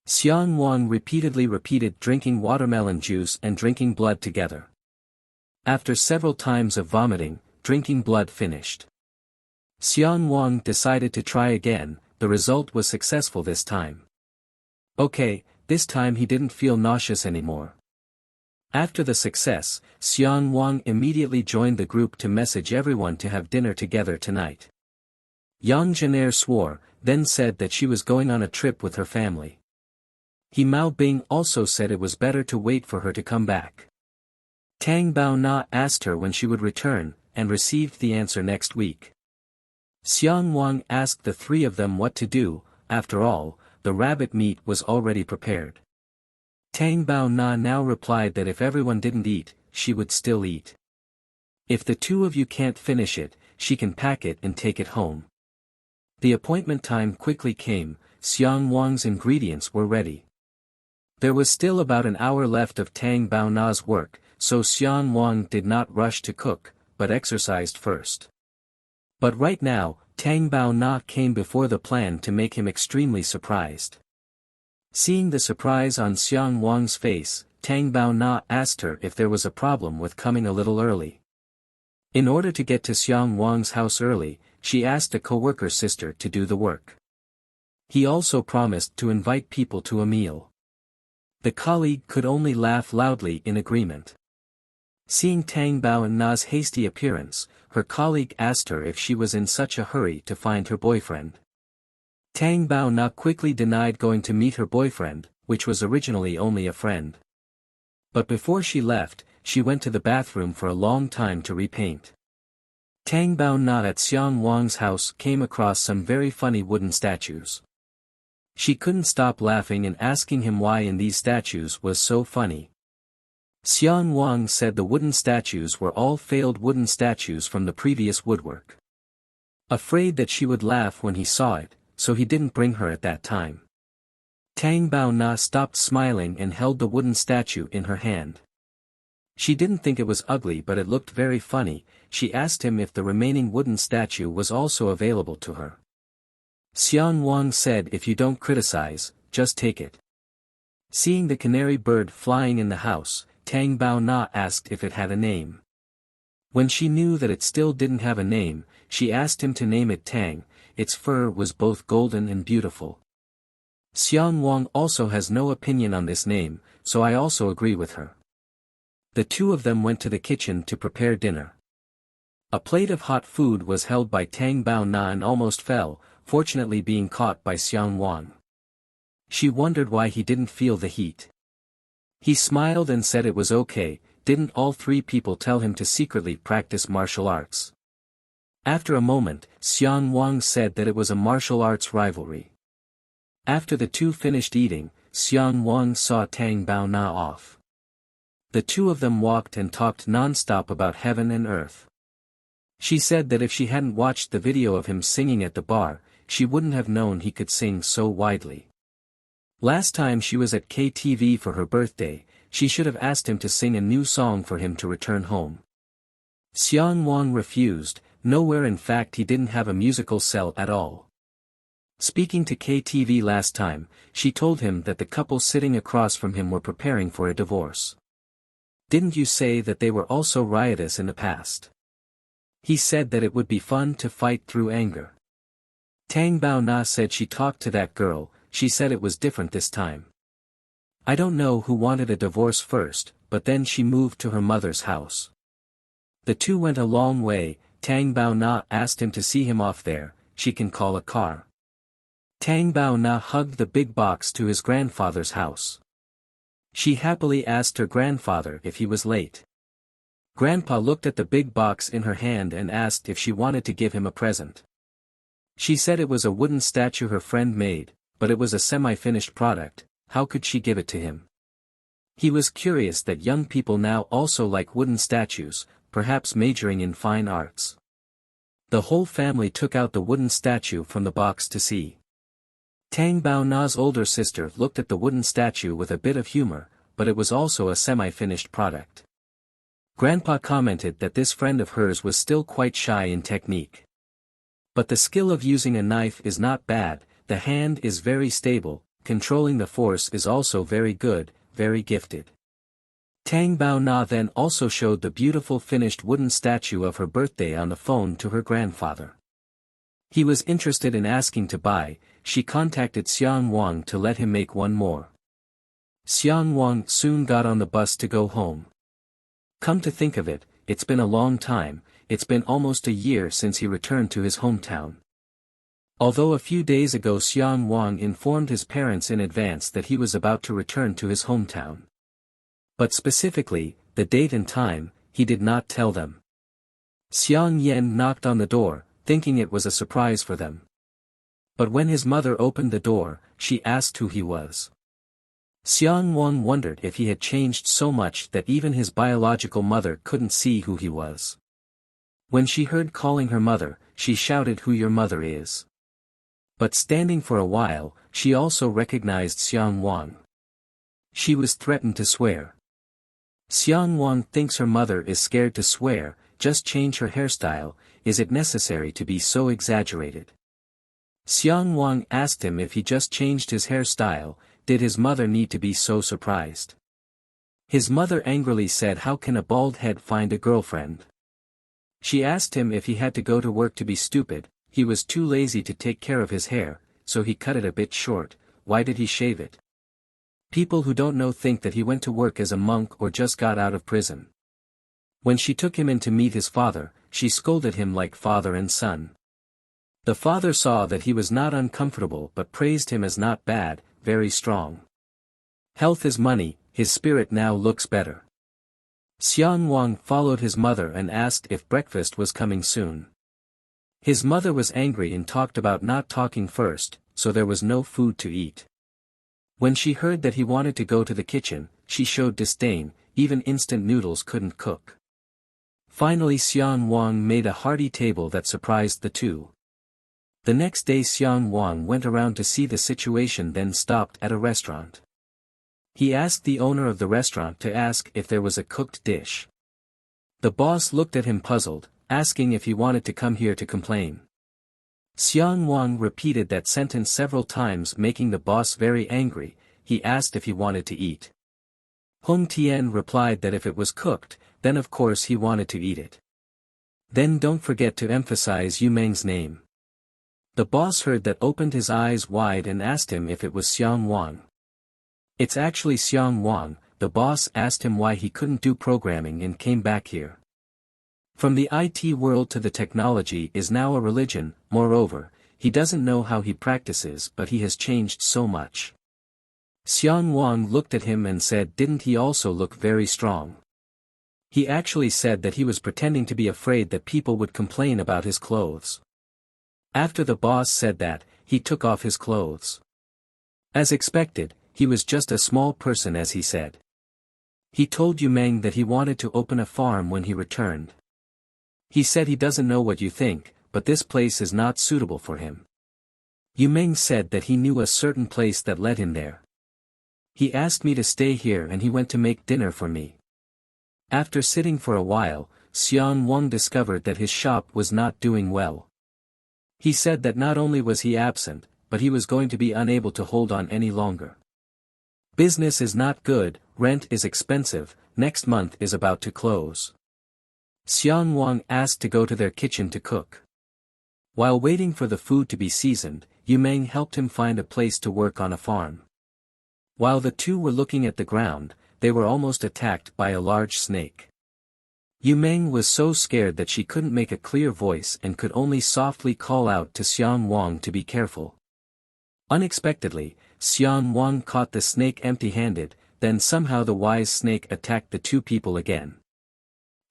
Xiang Wang repeatedly repeated drinking watermelon juice and drinking blood together. After several times of vomiting, drinking blood finished. Xiang Wang decided to try again. The result was successful this time. Okay, this time he didn't feel nauseous anymore. After the success, Xiang Wang immediately joined the group to message everyone to have dinner together tonight. Yang Zhenair swore, then said that she was going on a trip with her family. He Mao Bing also said it was better to wait for her to come back. Tang Bao Na asked her when she would return, and received the answer next week. Xiang Wang asked the three of them what to do. After all, the rabbit meat was already prepared. Tang Bao Na now replied that if everyone didn't eat, she would still eat. If the two of you can't finish it, she can pack it and take it home. The appointment time quickly came. Xiang Wang's ingredients were ready. There was still about an hour left of Tang Bao Na's work, so Xiang Wang did not rush to cook, but exercised first. But right now, Tang Bao Na came before the plan to make him extremely surprised. Seeing the surprise on Xiang Wang's face, Tang Bao Na asked her if there was a problem with coming a little early. In order to get to Xiang Wang's house early, she asked a co-worker sister to do the work. He also promised to invite people to a meal. The colleague could only laugh loudly in agreement. Seeing Tang Bao Na's hasty appearance, her colleague asked her if she was in such a hurry to find her boyfriend. Tang Bao Na quickly denied going to meet her boyfriend, which was originally only a friend. But before she left, she went to the bathroom for a long time to repaint. Tang Bao Na at Xiang Wang's house came across some very funny wooden statues. She couldn't stop laughing and asking him why in these statues was so funny. Xiang Wang said the wooden statues were all failed wooden statues from the previous woodwork. Afraid that she would laugh when he saw it, so he didn't bring her at that time. Tang Bao Na stopped smiling and held the wooden statue in her hand. She didn't think it was ugly but it looked very funny. She asked him if the remaining wooden statue was also available to her. Xiang Wang said if you don't criticize, just take it. Seeing the canary bird flying in the house, Tang Bao Na asked if it had a name. When she knew that it still didn't have a name, she asked him to name it Tang. Its fur was both golden and beautiful. Xiang Wang also has no opinion on this name, so I also agree with her. The two of them went to the kitchen to prepare dinner. A plate of hot food was held by Tang Bao Na and almost fell, fortunately being caught by Xiang Wang. She wondered why he didn't feel the heat. He smiled and said it was okay. Didn't all three people tell him to secretly practice martial arts? After a moment, Xiang Wang said that it was a martial arts rivalry. After the two finished eating, Xiang Wang saw Tang Bao Na off. The two of them walked and talked non-stop about heaven and earth. She said that if she hadn't watched the video of him singing at the bar, she wouldn't have known he could sing so widely. Last time she was at KTV for her birthday, she should have asked him to sing a new song for him to return home. Xiang Wang refused. Nowhere, in fact he didn't have a musical cell at all. Speaking to KTV last time, she told him that the couple sitting across from him were preparing for a divorce. Didn't you say that they were also riotous in the past? He said that it would be fun to fight through anger. Tang Bao Na said she talked to that girl. She said it was different this time. I don't know who wanted a divorce first, but then she moved to her mother's house. The two went a long way. Tang Bao Na asked him to see him off there, she can call a car. Tang Bao Na hugged the big box to his grandfather's house. She happily asked her grandfather if he was late. Grandpa looked at the big box in her hand and asked if she wanted to give him a present. She said it was a wooden statue her friend made, but it was a semi-finished product. How could she give it to him? He was curious that young people now also like wooden statues, perhaps majoring in fine arts. The whole family took out the wooden statue from the box to see. Tang Bao Na's older sister looked at the wooden statue with a bit of humor, but it was also a semi-finished product. Grandpa commented that this friend of hers was still quite shy in technique. But the skill of using a knife is not bad, the hand is very stable, controlling the force is also very good, very gifted. Tang Bao Na then also showed the beautiful finished wooden statue of her birthday on the phone to her grandfather. He was interested in asking to buy. She contacted Xiang Wang to let him make one more. Xiang Wang soon got on the bus to go home. Come to think of it, it's been a long time, it's been almost a year since he returned to his hometown. Although a few days ago Xiang Wang informed his parents in advance that he was about to return to his hometown. But specifically, the date and time, he did not tell them. Xiang Yan knocked on the door, thinking it was a surprise for them. But when his mother opened the door, she asked who he was. Xiang Wang wondered if he had changed so much that even his biological mother couldn't see who he was. When she heard calling her mother, she shouted, "Who your mother is?" But standing for a while, she also recognized Xiang Wang. She was threatened to swear. Xiang Wang thinks her mother is scared to swear. Just change her hairstyle, is it necessary to be so exaggerated? Xiang Wang asked him if he just changed his hairstyle, did his mother need to be so surprised? His mother angrily said, how can a bald head find a girlfriend? She asked him if he had to go to work to be stupid. He was too lazy to take care of his hair, so he cut it a bit short. Why did he shave it? People who don't know think that he went to work as a monk or just got out of prison. When she took him in to meet his father, she scolded him like father and son. The father saw that he was not uncomfortable but praised him as not bad, very strong. Health is money, his spirit now looks better. Xiang Wang followed his mother and asked if breakfast was coming soon. His mother was angry and talked about not talking first, so there was no food to eat. When she heard that he wanted to go to the kitchen, she showed disdain, even instant noodles couldn't cook. Finally Xiang Wang made a hearty table that surprised the two. The next day Xiang Wang went around to see the situation, then stopped at a restaurant. He asked the owner of the restaurant to ask if there was a cooked dish. The boss looked at him puzzled, asking if he wanted to come here to complain. Xiang Wang repeated that sentence several times, making the boss very angry. He asked if he wanted to eat. Hong Tian replied that if it was cooked, then of course he wanted to eat it. Then don't forget to emphasize Yu Meng's name. The boss heard that, opened his eyes wide and asked him if it was Xiang Wang. It's actually Xiang Wang. The boss asked him why he couldn't do programming and came back here. From the IT world to the technology is now a religion. Moreover, he doesn't know how he practices, but he has changed so much. Xiang Wang looked at him and said, didn't he also look very strong? He actually said that he was pretending to be afraid that people would complain about his clothes. After the boss said that, he took off his clothes. As expected, he was just a small person, as he said. He told Yu Meng that he wanted to open a farm when he returned. He said he doesn't know what you think, but this place is not suitable for him. Yu Meng said that he knew a certain place that led him there. He asked me to stay here and he went to make dinner for me. After sitting for a while, Xiang Wang discovered that his shop was not doing well. He said that not only was he absent, but he was going to be unable to hold on any longer. Business is not good, rent is expensive, next month is about to close. Xiang Wang asked to go to their kitchen to cook. While waiting for the food to be seasoned, Yu Meng helped him find a place to work on a farm. While the two were looking at the ground, they were almost attacked by a large snake. Yu Meng was so scared that she couldn't make a clear voice and could only softly call out to Xiang Wang to be careful. Unexpectedly, Xiang Wang caught the snake empty-handed, then somehow the wise snake attacked the two people again.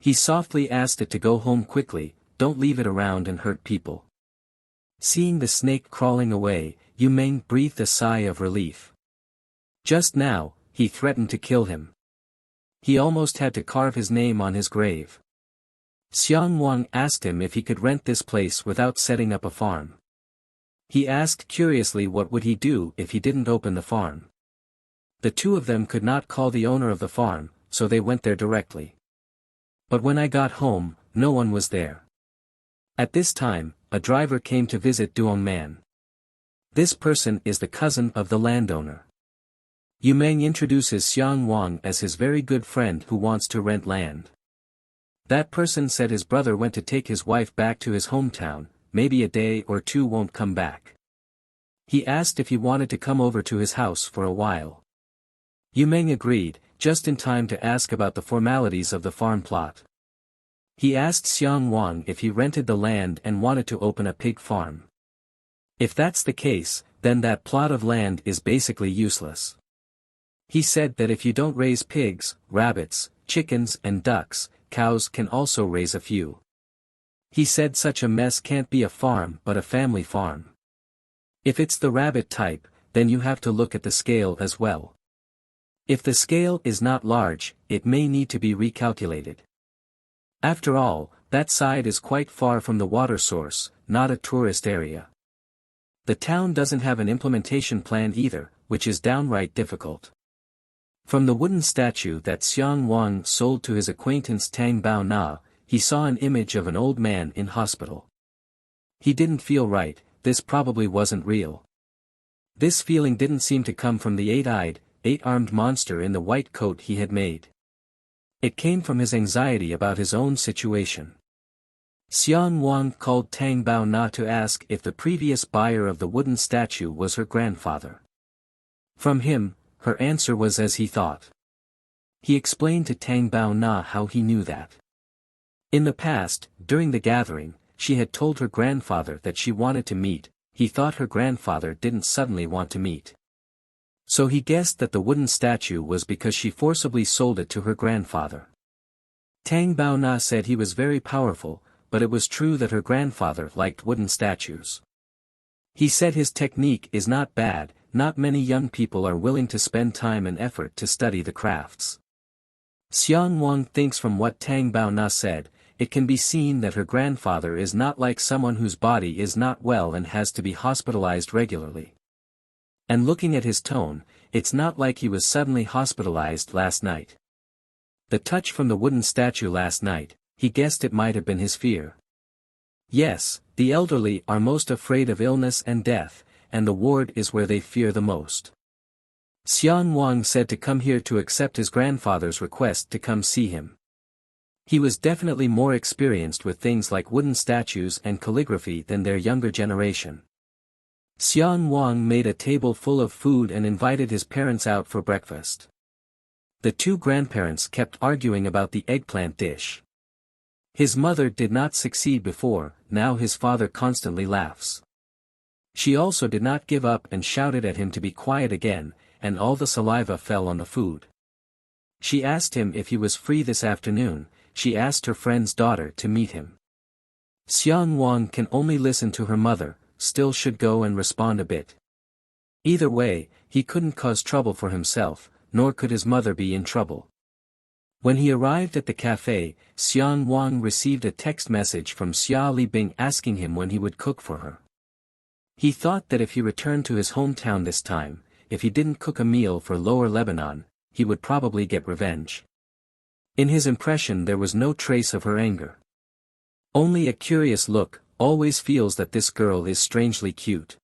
He softly asked it to go home quickly, don't leave it around and hurt people. Seeing the snake crawling away, Yu Meng breathed a sigh of relief. Just now, he threatened to kill him. He almost had to carve his name on his grave. Xiang Wang asked him if he could rent this place without setting up a farm. He asked curiously what would he do if he didn't open the farm. The two of them could not call the owner of the farm, so they went there directly. But when I got home, no one was there. At this time, a driver came to visit Duong Man. This person is the cousin of the landowner. Yu Meng introduces Xiang Wang as his very good friend who wants to rent land. That person said his brother went to take his wife back to his hometown, maybe a day or two won't come back. He asked if he wanted to come over to his house for a while. Yu Meng agreed, just in time to ask about the formalities of the farm plot. He asked Xiang Wang if he rented the land and wanted to open a pig farm. If that's the case, then that plot of land is basically useless. He said that if you don't raise pigs, rabbits, chickens and ducks, cows can also raise a few. He said such a mess can't be a farm but a family farm. If it's the rabbit type, then you have to look at the scale as well. If the scale is not large, it may need to be recalculated. After all, that side is quite far from the water source, not a tourist area. The town doesn't have an implementation plan either, which is downright difficult. From the wooden statue that Xiang Wang sold to his acquaintance Tang Bao Na, he saw an image of an old man in hospital. He didn't feel right, this probably wasn't real. This feeling didn't seem to come from the eight-eyed, eight-armed monster in the white coat he had made. It came from his anxiety about his own situation. Xiang Wang called Tang Bao Na to ask if the previous buyer of the wooden statue was her grandfather. From him, her answer was as he thought. He explained to Tang Bao Na how he knew that. In the past, during the gathering, she had told her grandfather that she wanted to meet. He thought her grandfather didn't suddenly want to meet. So he guessed that the wooden statue was because she forcibly sold it to her grandfather. Tang Bao Na said he was very powerful, but it was true that her grandfather liked wooden statues. He said his technique is not bad, not many young people are willing to spend time and effort to study the crafts. Xiang Wang thinks from what Tang Bao Na said, it can be seen that her grandfather is not like someone whose body is not well and has to be hospitalized regularly. And looking at his tone, it's not like he was suddenly hospitalized last night. The touch from the wooden statue last night, he guessed it might have been his fear. Yes, the elderly are most afraid of illness and death, and the ward is where they fear the most. Xiang Wang said to come here to accept his grandfather's request to come see him. He was definitely more experienced with things like wooden statues and calligraphy than their younger generation. Xiang Wang made a table full of food and invited his parents out for breakfast. The two grandparents kept arguing about the eggplant dish. His mother did not succeed before, now his father constantly laughs. She also did not give up and shouted at him to be quiet again, and all the saliva fell on the food. She asked him if he was free this afternoon. She asked her friend's daughter to meet him. Xiang Wang can only listen to her mother, still should go and respond a bit. Either way, he couldn't cause trouble for himself, nor could his mother be in trouble. When he arrived at the cafe, Xiang Wang received a text message from Xia Libing asking him when he would cook for her. He thought that if he returned to his hometown this time, if he didn't cook a meal for Lower Lebanon, he would probably get revenge. In his impression there was no trace of her anger. Only a curious look, always feels that this girl is strangely cute.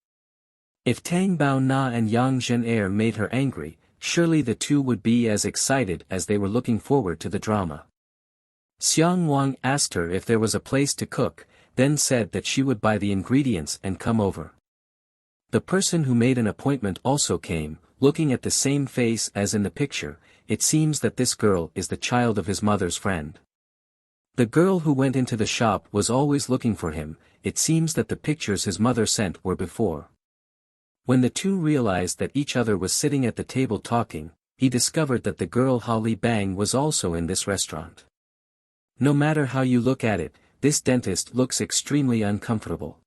If Tang Bao Na and Yang Zhen made her angry, surely the two would be as excited as they were looking forward to the drama. Xiang Wang asked her if there was a place to cook, then said that she would buy the ingredients and come over. The person who made an appointment also came, looking at the same face as in the picture. It seems that this girl is the child of his mother's friend. The girl who went into the shop was always looking for him. It seems that the pictures his mother sent were before. When the two realized that each other was sitting at the table talking, he discovered that the girl Holly Bang was also in this restaurant. No matter how you look at it, this dentist looks extremely uncomfortable.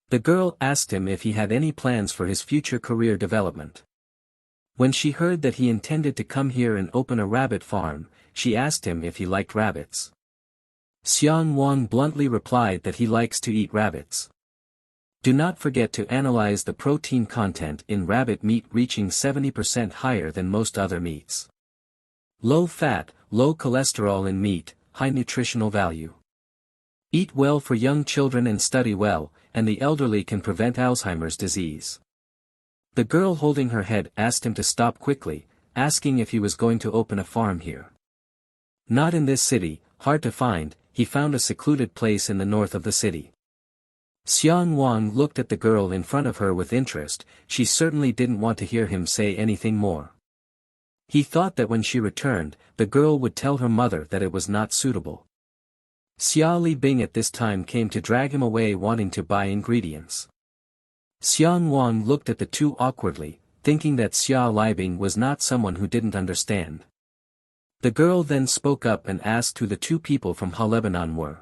The girl asked him if he had any plans for his future career development. When she heard that he intended to come here and open a rabbit farm, she asked him if he liked rabbits. Xiang Wang bluntly replied that he likes to eat rabbits. Do not forget to analyze the protein content in rabbit meat reaching 70% higher than most other meats. Low fat, low cholesterol in meat, high nutritional value. Eat well for young children and study well, and the elderly can prevent Alzheimer's disease. The girl holding her head asked him to stop quickly, asking if he was going to open a farm here. Not in this city, hard to find. He found a secluded place in the north of the city. Xiang Wang looked at the girl in front of her with interest. She certainly didn't want to hear him say anything more. He thought that when she returned, the girl would tell her mother that it was not suitable. Xia Li Bing at this time came to drag him away wanting to buy ingredients. Xiang Wang looked at the two awkwardly, thinking that Xia Li Bing was not someone who didn't understand. The girl then spoke up and asked who the two people from Lebanon were.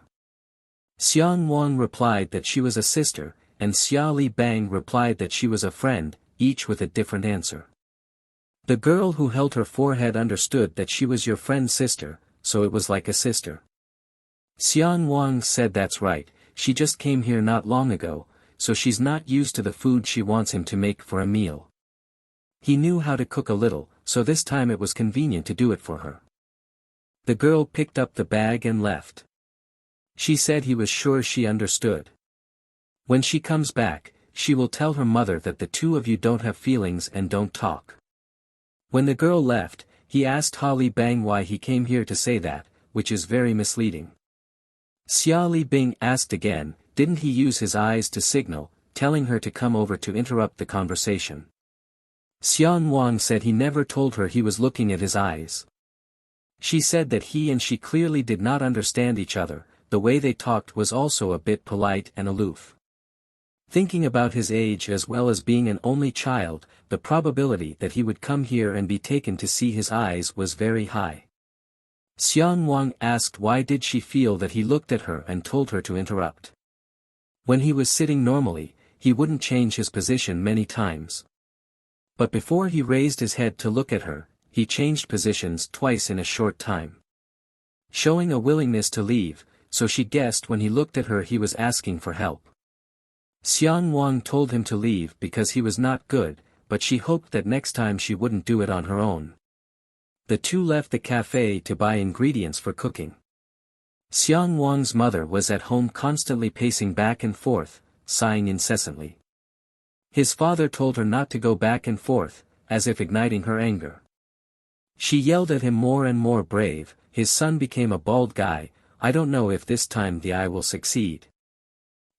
Xiang Wang replied that she was a sister, and Xia Li Bang replied that she was a friend, each with a different answer. The girl who held her forehead understood that she was your friend's sister, so it was like a sister. Xiang Wang said that's right, she just came here not long ago, so she's not used to the food she wants him to make for a meal. He knew how to cook a little, so this time it was convenient to do it for her. The girl picked up the bag and left. She said he was sure she understood. When she comes back, she will tell her mother that the two of you don't have feelings and don't talk. When the girl left, he asked Holly Bang why he came here to say that, which is very misleading. Xia Li Bing asked again, didn't he use his eyes to signal, telling her to come over to interrupt the conversation? Xiang Wang said he never told her he was looking at his eyes. She said that he and she clearly did not understand each other. The way they talked was also a bit polite and aloof. Thinking about his age as well as being an only child, the probability that he would come here and be taken to see his eyes was very high. Xiang Wang asked why did she feel that he looked at her and told her to interrupt. When he was sitting normally, he wouldn't change his position many times. But before he raised his head to look at her, he changed positions twice in a short time. Showing a willingness to leave, so she guessed when he looked at her he was asking for help. Xiang Wang told him to leave because he was not good, but she hoped that next time she wouldn't do it on her own. The two left the cafe to buy ingredients for cooking. Xiang Wang's mother was at home constantly pacing back and forth, sighing incessantly. His father told her not to go back and forth, as if igniting her anger. She yelled at him more and more brave. His son became a bald guy. I don't know if this time the eye will succeed.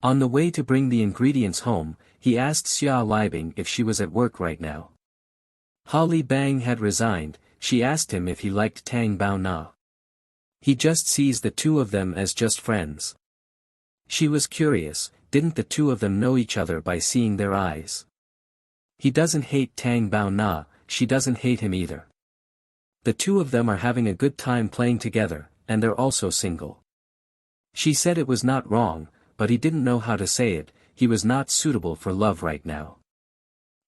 On the way to bring the ingredients home, he asked Xia Libing if she was at work right now. Holly Bang had resigned. She asked him if he liked Tang Bao Na. He just sees the two of them as just friends. She was curious, didn't the two of them know each other by seeing their eyes? He doesn't hate Tang Bao Na, she doesn't hate him either. The two of them are having a good time playing together, and they're also single. She said it was not wrong, but he didn't know how to say it. He was not suitable for love right now.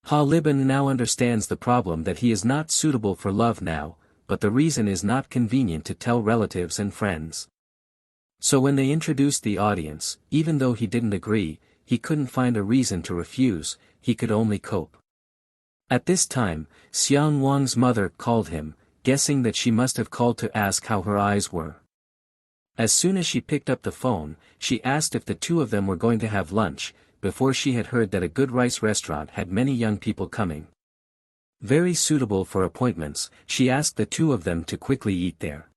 Ha Liban now understands the problem that he is not suitable for love now, but the reason is not convenient to tell relatives and friends. So when they introduced the audience, even though he didn't agree, he couldn't find a reason to refuse, he could only cope. At this time, Xiang Wang's mother called him, guessing that she must have called to ask how her eyes were. As soon as she picked up the phone, she asked if the two of them were going to have lunch, before she had heard that a good rice restaurant had many young people coming. Very suitable for appointments, she asked the two of them to quickly eat there.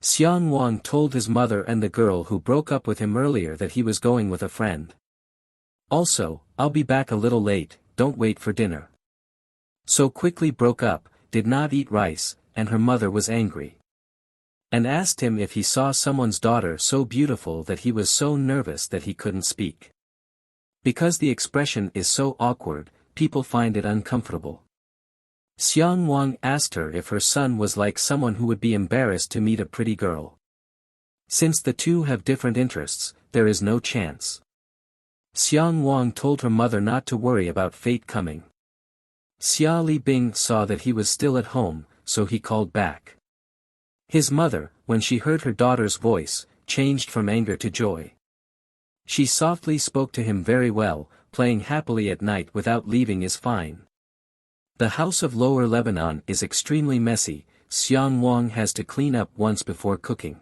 Xiang Wang told his mother and the girl who broke up with him earlier that he was going with a friend. Also, I'll be back a little late, don't wait for dinner. So quickly broke up, did not eat rice, and her mother was angry. and asked him if he saw someone's daughter so beautiful that he was so nervous that he couldn't speak. Because the expression is so awkward, people find it uncomfortable. Xiang Wang asked her if her son was like someone who would be embarrassed to meet a pretty girl. Since the two have different interests, there is no chance. Xiang Wang told her mother not to worry about fate coming. Xia Li Bing saw that he was still at home, so he called back. His mother, when she heard her daughter's voice, changed from anger to joy. She softly spoke to him very well, playing happily at night without leaving is fine. The house of Lower Lebanon is extremely messy. Xiang Wang has to clean up once before cooking.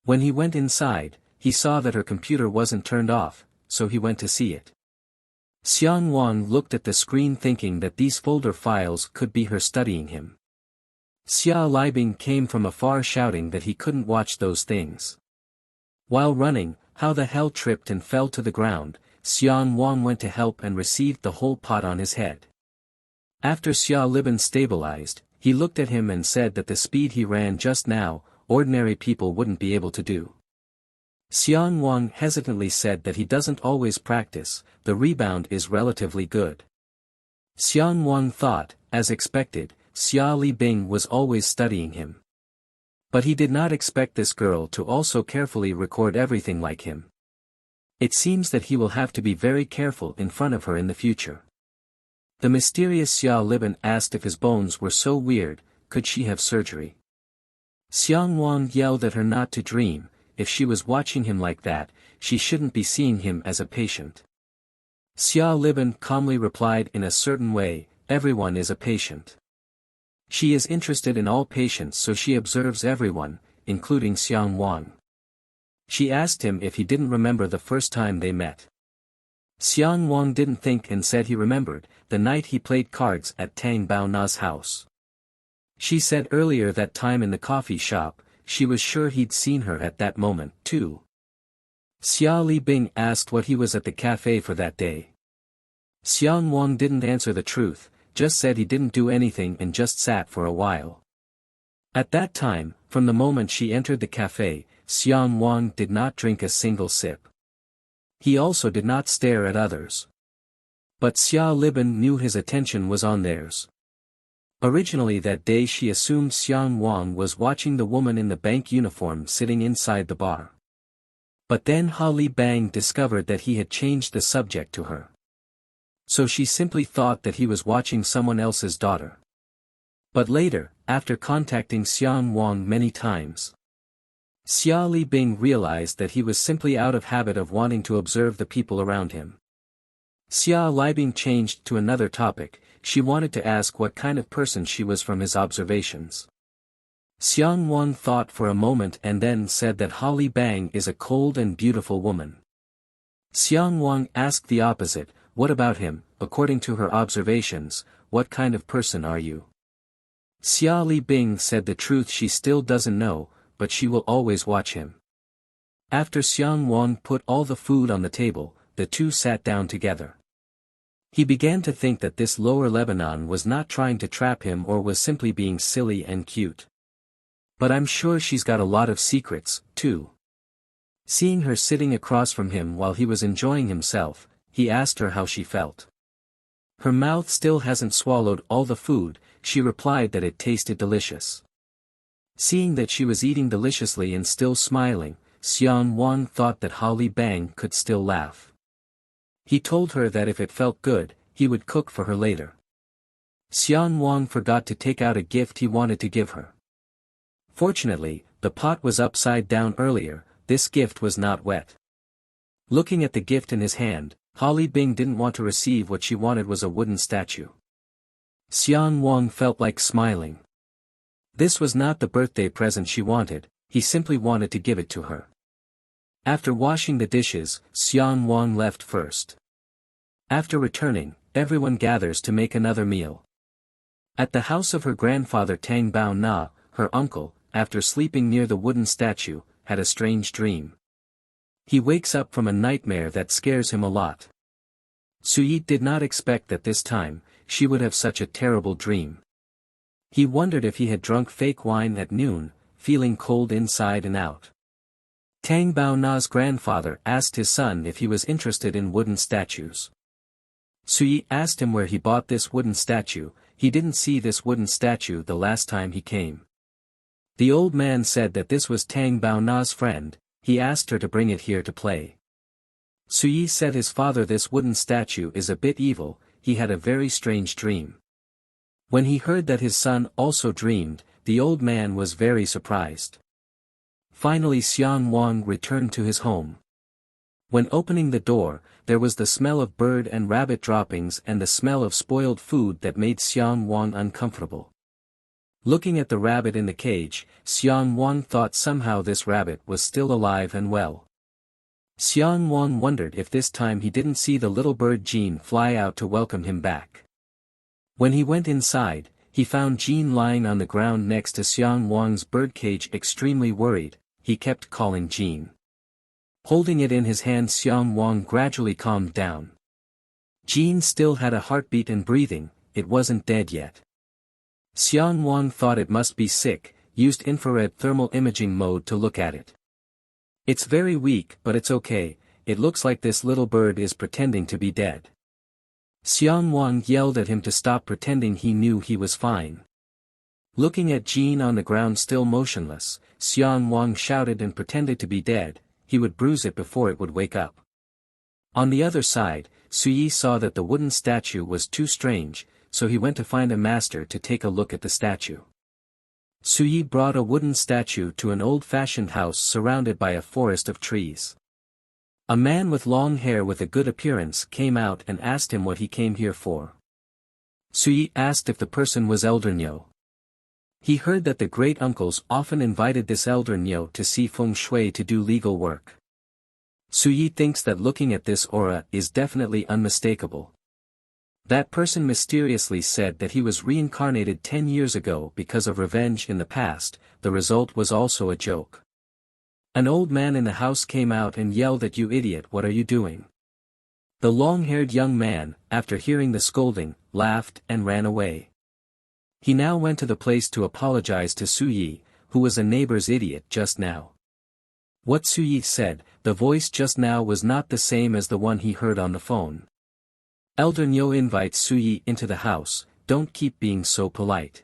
When he went inside, he saw that her computer wasn't turned off, so he went to see it. Xiang Wang looked at the screen thinking that these folder files could be her studying him. Xia Libing came from afar shouting that he couldn't watch those things. While running, How the Hell tripped and fell to the ground. Xiang Wang went to help and received the whole pot on his head. After Xia Liban stabilized, he looked at him and said that the speed he ran just now, ordinary people wouldn't be able to do. Xiang Wang hesitantly said that he doesn't always practice, the rebound is relatively good. Xiang Wang thought, as expected, Xia Li Bing was always studying him. But he did not expect this girl to also carefully record everything like him. It seems that he will have to be very careful in front of her in the future. The mysterious Xia Liban asked if his bones were so weird, could she have surgery? Xiang Wang yelled at her not to dream. If she was watching him like that, she shouldn't be seeing him as a patient. Xia Liban calmly replied in a certain way, everyone is a patient. She is interested in all patients, so she observes everyone, including Xiang Wang. She asked him if he didn't remember the first time they met. Xiang Wang didn't think and said he remembered, the night he played cards at Tang Bao Na's house. She said earlier that time in the coffee shop, she was sure he'd seen her at that moment, too. Xia Li Bing asked what he was at the cafe for that day. Xiang Wang didn't answer the truth, just said he didn't do anything and just sat for a while. At that time, from the moment she entered the cafe, Xiang Wang did not drink a single sip. He also did not stare at others. But Xia Liban knew his attention was on theirs. Originally that day she assumed Xiang Wang was watching the woman in the bank uniform sitting inside the bar. But then Ha Li Bang discovered that he had changed the subject to her. So she simply thought that he was watching someone else's daughter. But later, after contacting Xiang Wang many times, Xia Li Bing realized that he was simply out of habit of wanting to observe the people around him. Xia Li Bing changed to another topic. She wanted to ask what kind of person she was from his observations. Xiang Wang thought for a moment and then said that Ha Li Bang is a cold and beautiful woman. Xiang Wang asked the opposite, what about him, according to her observations, what kind of person are you? Xia Li Bing said the truth, she still doesn't know, but she will always watch him. After Xiang Wang put all the food on the table, the two sat down together. He began to think that this Lower Lebanon was not trying to trap him or was simply being silly and cute. But I'm sure she's got a lot of secrets, too. Seeing her sitting across from him while he was enjoying himself, he asked her how she felt. Her mouth still hasn't swallowed all the food, she replied that it tasted delicious. Seeing that she was eating deliciously and still smiling, Xiang Wang thought that Ha Li Bang could still laugh. He told her that if it felt good, he would cook for her later. Xiang Wang forgot to take out a gift he wanted to give her. Fortunately, the pot was upside down earlier, this gift was not wet. Looking at the gift in his hand, Ha Li Bing didn't want to receive what she wanted was a wooden statue. Xiang Wang felt like smiling. This was not the birthday present she wanted, he simply wanted to give it to her. After washing the dishes, Xiang Wang left first. After returning, everyone gathers to make another meal. At the house of her grandfather Tang Bao Na, her uncle, after sleeping near the wooden statue, had a strange dream. He wakes up from a nightmare that scares him a lot. Suyit did not expect that this time, she would have such a terrible dream. He wondered if he had drunk fake wine at noon, feeling cold inside and out. Tang Bao Na's grandfather asked his son if he was interested in wooden statues. Suyi asked him where he bought this wooden statue. He didn't see this wooden statue the last time he came. The old man said that this was Tang Bao Na's friend. He asked her to bring it here to play. Suyi said his father, this wooden statue is a bit evil. He had a very strange dream. When he heard that his son also dreamed, the old man was very surprised. Finally Xiang Wang returned to his home. When opening the door, there was the smell of bird and rabbit droppings and the smell of spoiled food that made Xiang Wang uncomfortable. Looking at the rabbit in the cage, Xiang Wang thought somehow this rabbit was still alive and well. Xiang Wang wondered if this time he didn't see the little bird Jean fly out to welcome him back. When he went inside, he found Jean lying on the ground next to Xiang Wang's birdcage, extremely worried. He kept calling Jean. Holding it in his hand, Xiang Wang gradually calmed down. Jean still had a heartbeat and breathing, it wasn't dead yet. Xiang Wang thought it must be sick, used infrared thermal imaging mode to look at it. It's very weak, but it's okay, it looks like this little bird is pretending to be dead. Xiang Wang yelled at him to stop pretending. He knew he was fine. Looking at Jean on the ground still motionless, Xiang Wang shouted and pretended to be dead. He would bruise it before it would wake up. On the other side, Suyi saw that the wooden statue was too strange, so he went to find a master to take a look at the statue. Suyi brought a wooden statue to an old-fashioned house surrounded by a forest of trees. A man with long hair with a good appearance came out and asked him what he came here for. Suyi asked if the person was Elder Nyo. He heard that the great-uncles often invited this Elder Nyo to see feng shui to do legal work. Suyi thinks that looking at this aura is definitely unmistakable. That person mysteriously said that he was reincarnated 10 years ago because of revenge in the past. The result was also a joke. An old man in the house came out and yelled at, "You idiot, what are you doing?" The long-haired young man, after hearing the scolding, laughed and ran away. He now went to the place to apologize to Suyi, who was a neighbor's idiot just now. What Suyi said, the voice just now was not the same as the one he heard on the phone. Elder Nyo invites Suyi into the house, "Don't keep being so polite."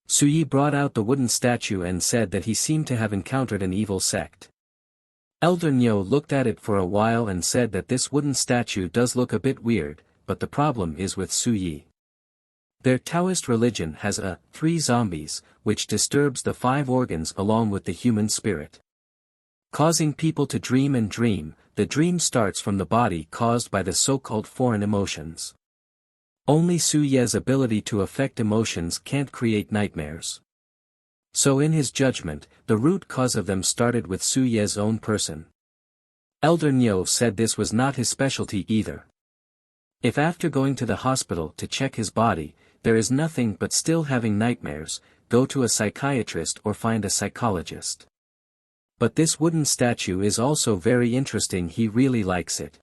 Suyi brought out the wooden statue and said that he seemed to have encountered an evil sect. Elder Nyo looked at it for a while and said that this wooden statue does look a bit weird, but the problem is with Suyi. Their Taoist religion has 3 zombies, which disturbs the 5 organs along with the human spirit. Causing people to dream and dream, the dream starts from the body caused by the so-called foreign emotions. Only Suye's ability to affect emotions can't create nightmares. So in his judgment, the root cause of them started with Suye's own person. Elder Nyo said this was not his specialty either. If after going to the hospital to check his body, there is nothing but still having nightmares, go to a psychiatrist or find a psychologist. But this wooden statue is also very interesting. He really likes it.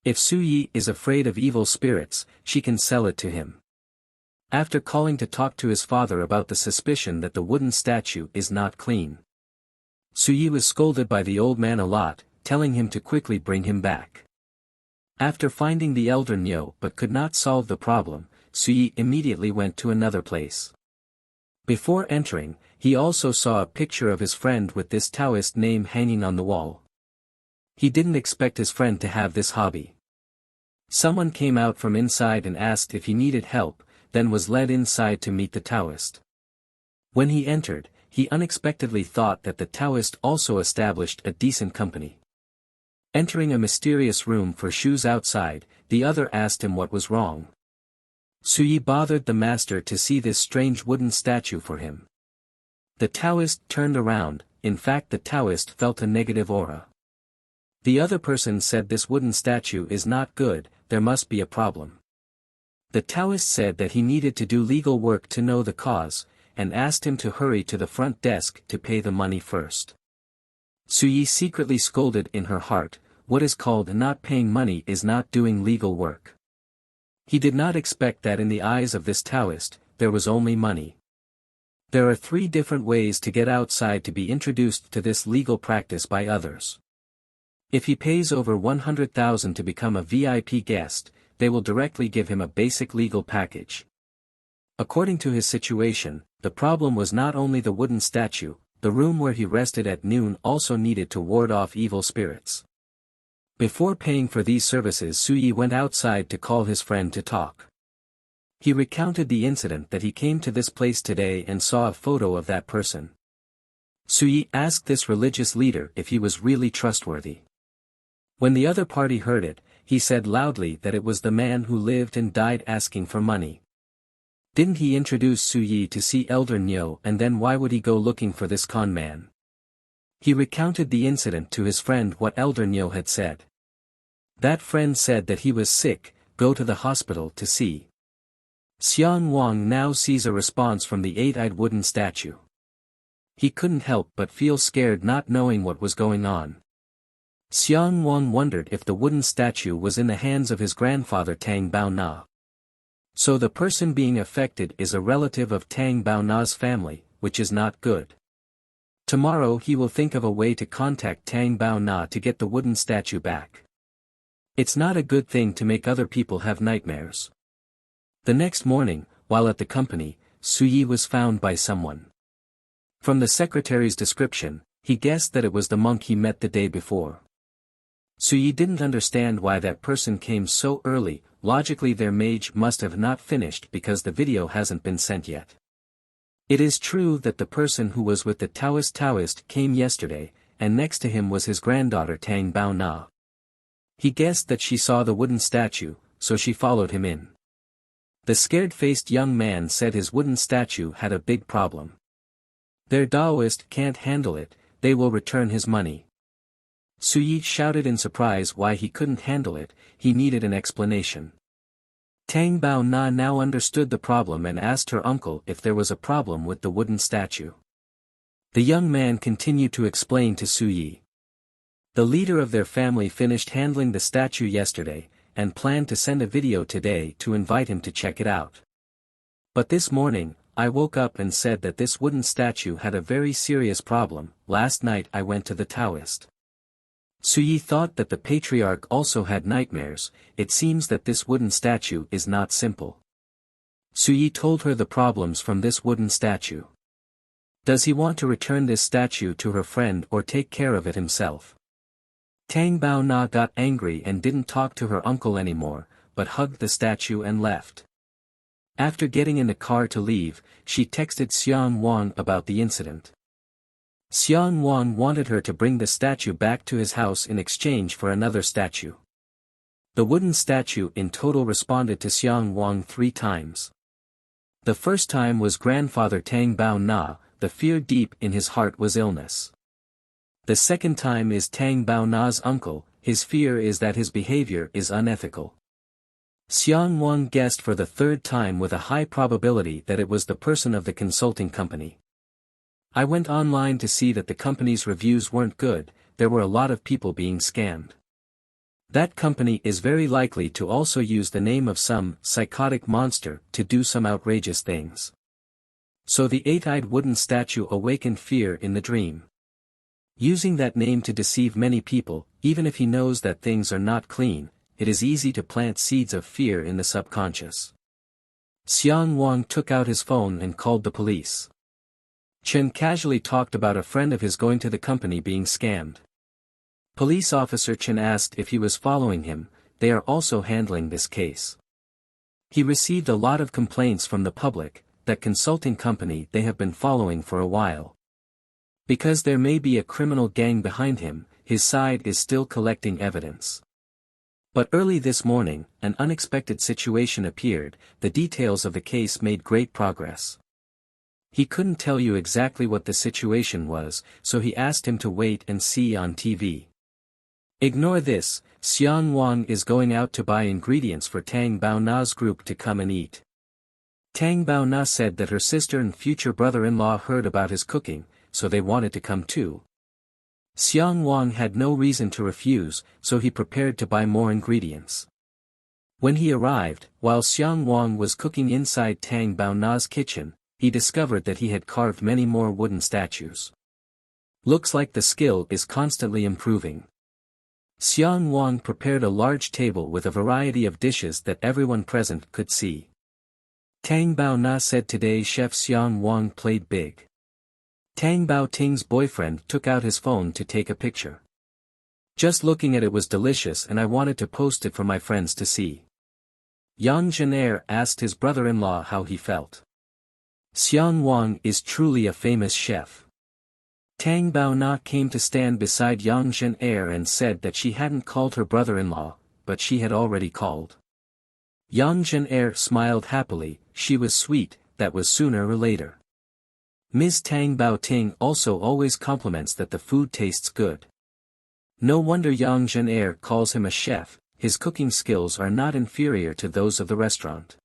If Suyi is afraid of evil spirits, she can sell it to him. After calling to talk to his father about the suspicion that the wooden statue is not clean, Suyi was scolded by the old man a lot, telling him to quickly bring him back. After finding the Elder Nyo but could not solve the problem, Suyi immediately went to another place. Before entering, he also saw a picture of his friend with this Taoist name hanging on the wall. He didn't expect his friend to have this hobby. Someone came out from inside and asked if he needed help, then was led inside to meet the Taoist. When he entered, he unexpectedly thought that the Taoist also established a decent company. Entering a mysterious room for shoes outside, the other asked him what was wrong. Suyi bothered the master to see this strange wooden statue for him. The Taoist turned around. In fact the Taoist felt a negative aura. The other person said this wooden statue is not good, there must be a problem. The Taoist said that he needed to do legal work to know the cause, and asked him to hurry to the front desk to pay the money first. Suyi secretly scolded in her heart, what is called not paying money is not doing legal work. He did not expect that in the eyes of this Taoist, there was only money. There are 3 different ways to get outside to be introduced to this legal practice by others. If he pays over 100,000 to become a VIP guest, they will directly give him a basic legal package. According to his situation, the problem was not only the wooden statue, the room where he rested at noon also needed to ward off evil spirits. Before paying for these services, Suyi went outside to call his friend to talk. He recounted the incident that he came to this place today and saw a photo of that person. Suyi asked this religious leader if he was really trustworthy. When the other party heard it, he said loudly that it was the man who lived and died asking for money. Didn't he introduce Suyi to see Elder Nyo, and then why would he go looking for this con man? He recounted the incident to his friend what Elder Nyo had said. That friend said that he was sick, go to the hospital to see. Xiang Wang now sees a response from the 8-eyed wooden statue. He couldn't help but feel scared not knowing what was going on. Xiang Wang wondered if the wooden statue was in the hands of his grandfather Tang Bao Na. So the person being affected is a relative of Tang Bao Na's family, which is not good. Tomorrow he will think of a way to contact Tang Bao Na to get the wooden statue back. It's not a good thing to make other people have nightmares. The next morning, while at the company, Suyi was found by someone. From the secretary's description, he guessed that it was the monk he met the day before. Suyi didn't understand why that person came so early. Logically their mage must have not finished because the video hasn't been sent yet. It is true that the person who was with the Taoist came yesterday, and next to him was his granddaughter Tang Bao Na. He guessed that she saw the wooden statue, so she followed him in. The scared-faced young man said his wooden statue had a big problem. Their Taoist can't handle it, they will return his money. Suyi shouted in surprise why he couldn't handle it, he needed an explanation. Tang Bao Na now understood the problem and asked her uncle if there was a problem with the wooden statue. The young man continued to explain to Suyi. The leader of their family finished handling the statue yesterday, and planned to send a video today to invite him to check it out. But this morning, I woke up and said that this wooden statue had a very serious problem. Last night I went to the Taoist. Suyi thought that the patriarch also had nightmares. It seems that this wooden statue is not simple. Suyi told her the problems from this wooden statue. Does he want to return this statue to her friend or take care of it himself? Tang Bao Na got angry and didn't talk to her uncle anymore, but hugged the statue and left. After getting in the car to leave, she texted Xiang Wang about the incident. Xiang Wang wanted her to bring the statue back to his house in exchange for another statue. The wooden statue in total responded to Xiang Wang 3 times. The first time was grandfather Tang Bao Na, the fear deep in his heart was illness. The second time is Tang Bao Na's uncle, his fear is that his behavior is unethical. Xiang Wang guessed for the 3rd time with a high probability that it was the person of the consulting company. I went online to see that the company's reviews weren't good, there were a lot of people being scammed. That company is very likely to also use the name of some psychotic monster to do some outrageous things. So the 8-eyed wooden statue awakened fear in the dream. Using that name to deceive many people, even if he knows that things are not clean, it is easy to plant seeds of fear in the subconscious. Xiang Wang took out his phone and called the police. Chen casually talked about a friend of his going to the company being scammed. Police officer Chen asked if he was following him. They are also handling this case. He received a lot of complaints from the public, that consulting company they have been following for a while. Because there may be a criminal gang behind him, his side is still collecting evidence. But early this morning, an unexpected situation appeared, the details of the case made great progress. He couldn't tell you exactly what the situation was, so he asked him to wait and see on TV. Ignore this, Xiang Wang is going out to buy ingredients for Tang Bao Na's group to come and eat. Tang Bao Na said that her sister and future brother-in-law heard about his cooking, so they wanted to come too. Xiang Wang had no reason to refuse, so he prepared to buy more ingredients. When he arrived, while Xiang Wang was cooking inside Tang Bao Na's kitchen, he discovered that he had carved many more wooden statues. Looks like the skill is constantly improving. Xiang Wang prepared a large table with a variety of dishes that everyone present could see. Tang Bao Na said today Chef Xiang Wang played big. Tang Bao Ting's boyfriend took out his phone to take a picture. Just looking at it was delicious and I wanted to post it for my friends to see. Yang Zhenair asked his brother-in-law how he felt. Xiang Wang is truly a famous chef. Tang Bao Na came to stand beside Yang Zhenair and said that she hadn't called her brother-in-law, but she had already called. Yang Zhenair smiled happily, she was sweet, that was sooner or later. Ms. Tang Bao Ting also always compliments that the food tastes good. No wonder Yang Zhenair calls him a chef, his cooking skills are not inferior to those of the restaurant.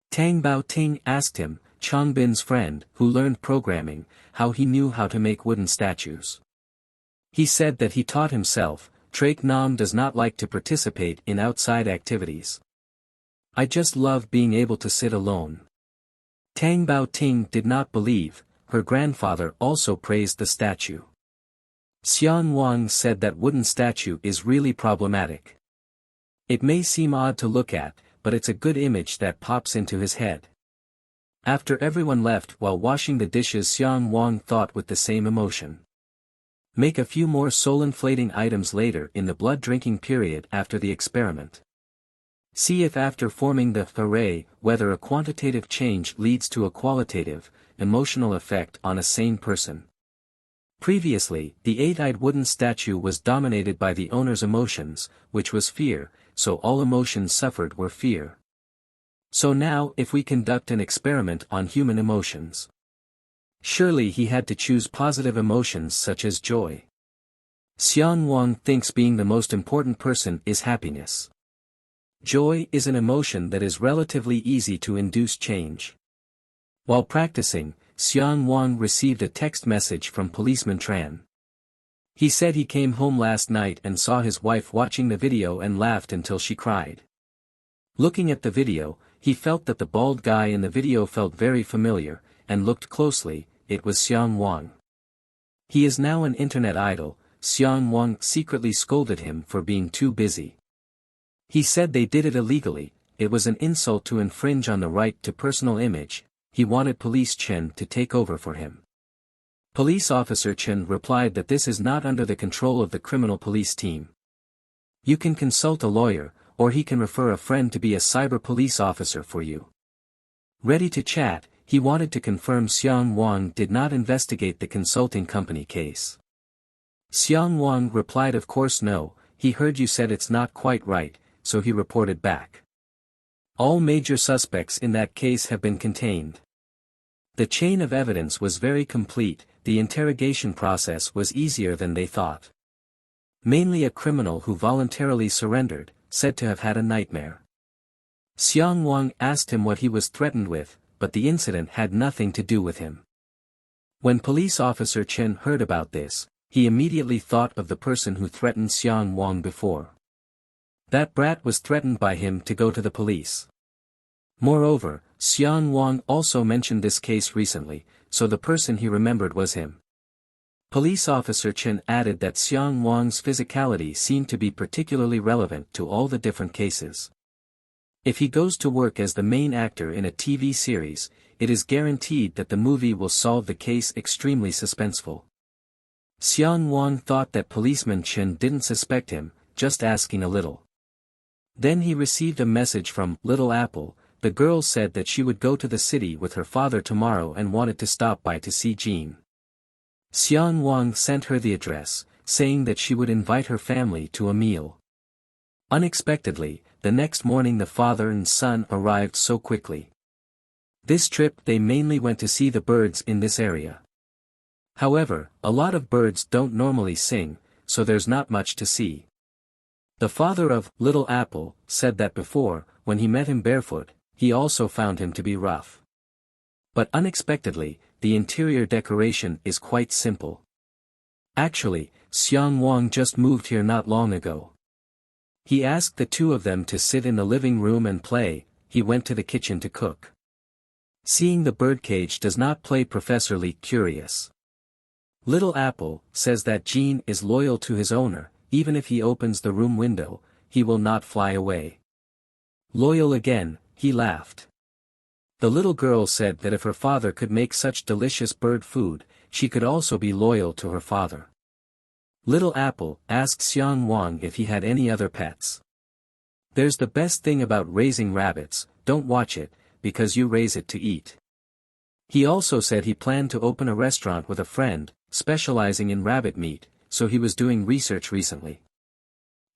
Tang Bao Ting asked him, Changbin's friend, who learned programming, how he knew how to make wooden statues. He said that he taught himself. Traik Nam does not like to participate in outside activities. I just love being able to sit alone. Tang Bao Ting did not believe, her grandfather also praised the statue. Xiang Wang said that wooden statue is really problematic. It may seem odd to look at, but it's a good image that pops into his head. After everyone left while washing the dishes, Xiang Wang thought with the same emotion. Make a few more soul-inflating items later in the blood-drinking period after the experiment. See if after forming the array, whether a quantitative change leads to a qualitative, emotional effect on a sane person. Previously, the eight-eyed wooden statue was dominated by the owner's emotions, which was fear, so all emotions suffered were fear. So now if we conduct an experiment on human emotions. Surely he had to choose positive emotions such as joy. Xiang Wang thinks being the most important person is happiness. Joy is an emotion that is relatively easy to induce change. While practicing, Xiang Wang received a text message from policeman Tran. He said he came home last night and saw his wife watching the video and laughed until she cried. Looking at the video, he felt that the bald guy in the video felt very familiar, and looked closely, it was Xiang Wang. He is now an internet idol. Xiang Wang secretly scolded him for being too busy. He said they did it illegally, it was an insult to infringe on the right to personal image, he wanted Police Chen to take over for him. Police Officer Chen replied that this is not under the control of the criminal police team. You can consult a lawyer, or he can refer a friend to be a cyber police officer for you. Ready to chat, he wanted to confirm Xiang Wang did not investigate the consulting company case. Xiang Wang replied of course no, he heard you said it's not quite right, so he reported back. All major suspects in that case have been contained. The chain of evidence was very complete, the interrogation process was easier than they thought. Mainly a criminal who voluntarily surrendered, said to have had a nightmare. Xiang Wang asked him what he was threatened with, but the incident had nothing to do with him. When Police Officer Chen heard about this, he immediately thought of the person who threatened Xiang Wang before. That brat was threatened by him to go to the police. Moreover, Xiang Wang also mentioned this case recently, so the person he remembered was him. Police Officer Chen added that Xiang Wang's physicality seemed to be particularly relevant to all the different cases. If he goes to work as the main actor in a TV series, it is guaranteed that the movie will solve the case extremely suspenseful. Xiang Wang thought that policeman Chen didn't suspect him, just asking a little. Then he received a message from Little Apple. The girl said that she would go to the city with her father tomorrow and wanted to stop by to see Jean. Xiang Wang sent her the address, saying that she would invite her family to a meal. Unexpectedly, the next morning the father and son arrived so quickly. This trip they mainly went to see the birds in this area. However, a lot of birds don't normally sing, so there's not much to see. The father of Little Apple said that before, when he met him barefoot, he also found him to be rough. But unexpectedly, the interior decoration is quite simple. Actually, Xiang Wang just moved here not long ago. He asked the two of them to sit in the living room and play, he went to the kitchen to cook. Seeing the birdcage does not play Professor Lee curious. Little Apple says that Jean is loyal to his owner, even if he opens the room window, he will not fly away. Loyal again, he laughed. The little girl said that if her father could make such delicious bird food, she could also be loyal to her father. Little Apple asked Xiang Wang if he had any other pets. There's the best thing about raising rabbits, don't watch it, because you raise it to eat. He also said he planned to open a restaurant with a friend, specializing in rabbit meat, so he was doing research recently.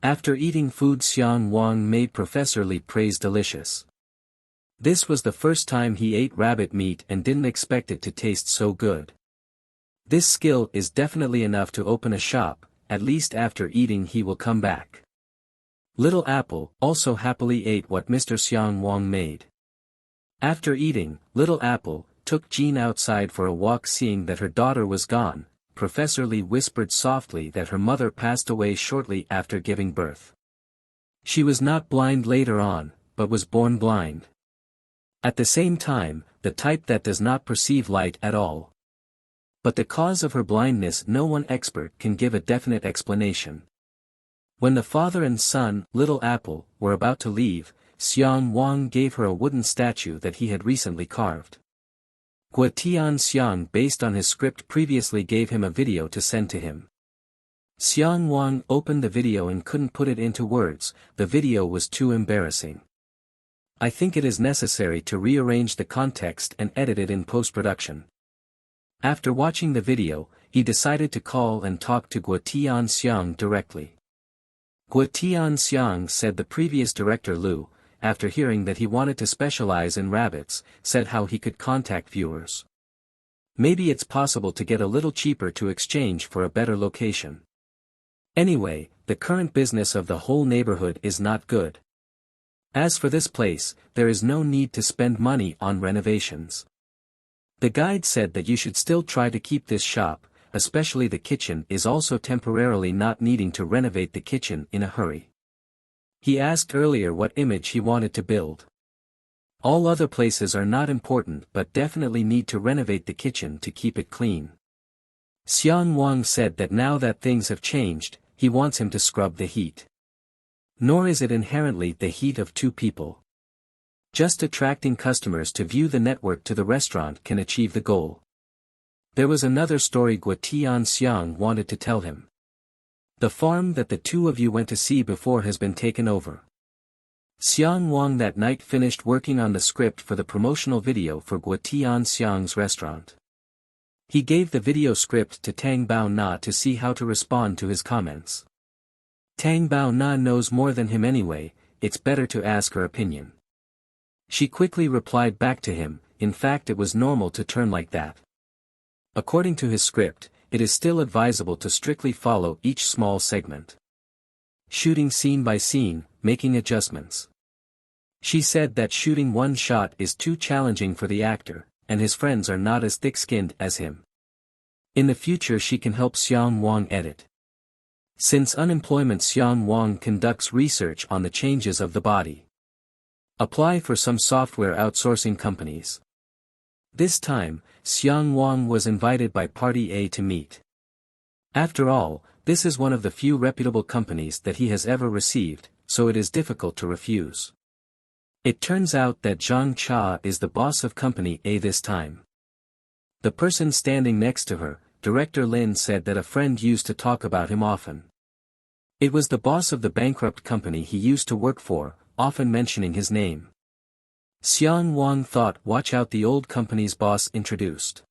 After eating food Xiang Wang made Professor Lee praise delicious. This was the first time he ate rabbit meat and didn't expect it to taste so good. This skill is definitely enough to open a shop, at least after eating he will come back. Little Apple also happily ate what Mr. Xiang Wang made. After eating, Little Apple took Jean outside for a walk. Seeing that her daughter was gone, Professor Lee whispered softly that her mother passed away shortly after giving birth. She was not blind later on, but was born blind. At the same time, the type that does not perceive light at all. But the cause of her blindness no one expert can give a definite explanation. When the father and son, Little Apple, were about to leave, Xiang Wang gave her a wooden statue that he had recently carved. Guotian Xiang, based on his script, previously gave him a video to send to him. Xiang Wang opened the video and couldn't put it into words, the video was too embarrassing. I think it is necessary to rearrange the context and edit it in post-production. After watching the video, he decided to call and talk to Guotian Xiang directly. Guotian Xiang said the previous director Lu, after hearing that he wanted to specialize in rabbits, said how he could contact viewers. Maybe it's possible to get a little cheaper to exchange for a better location. Anyway, the current business of the whole neighborhood is not good. As for this place, there is no need to spend money on renovations. The guide said that you should still try to keep this shop, especially the kitchen is also temporarily not needing to renovate the kitchen in a hurry. He asked earlier what image he wanted to build. All other places are not important but definitely need to renovate the kitchen to keep it clean. Xiang Wang said that now that things have changed, he wants him to scrub the heat. Nor is it inherently the heat of two people. Just attracting customers to view the network to the restaurant can achieve the goal. There was another story Guotian Xiang wanted to tell him. The farm that the two of you went to see before has been taken over. Xiang Wang that night finished working on the script for the promotional video for Guotian Xiang's restaurant. He gave the video script to Tang Bao Na to see how to respond to his comments. Tang Bao Na knows more than him anyway, it's better to ask her opinion. She quickly replied back to him, in fact it was normal to turn like that. According to his script, it is still advisable to strictly follow each small segment. Shooting scene by scene, making adjustments. She said that shooting one shot is too challenging for the actor, and his friends are not as thick-skinned as him. In the future she can help Xiang Wang edit. Since unemployment, Xiang Wang conducts research on the changes of the body. Apply for some software outsourcing companies. This time, Xiang Wang was invited by Party A to meet. After all, this is one of the few reputable companies that he has ever received, so it is difficult to refuse. It turns out that Zhang Cha is the boss of Company A this time. The person standing next to her, Director Lin, said that a friend used to talk about him often. It was the boss of the bankrupt company he used to work for, often mentioning his name. Xiang Wang thought, watch out, the old company's boss introduced.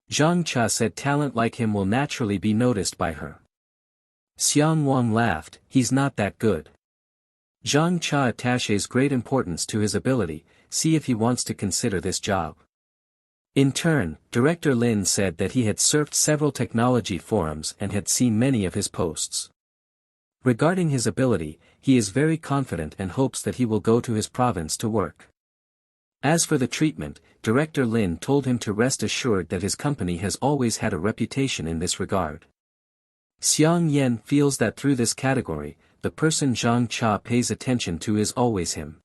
Zhang Cha said talent like him will naturally be noticed by her. Xiang Wang laughed, he's not that good. Zhang Cha attaches great importance to his ability, see if he wants to consider this job. In turn, Director Lin said that he had surfed several technology forums and had seen many of his posts. Regarding his ability, he is very confident and hopes that he will go to his province to work. As for the treatment, Director Lin told him to rest assured that his company has always had a reputation in this regard. Xiang Yan feels that through this category, the person Zhang Cha pays attention to is always him.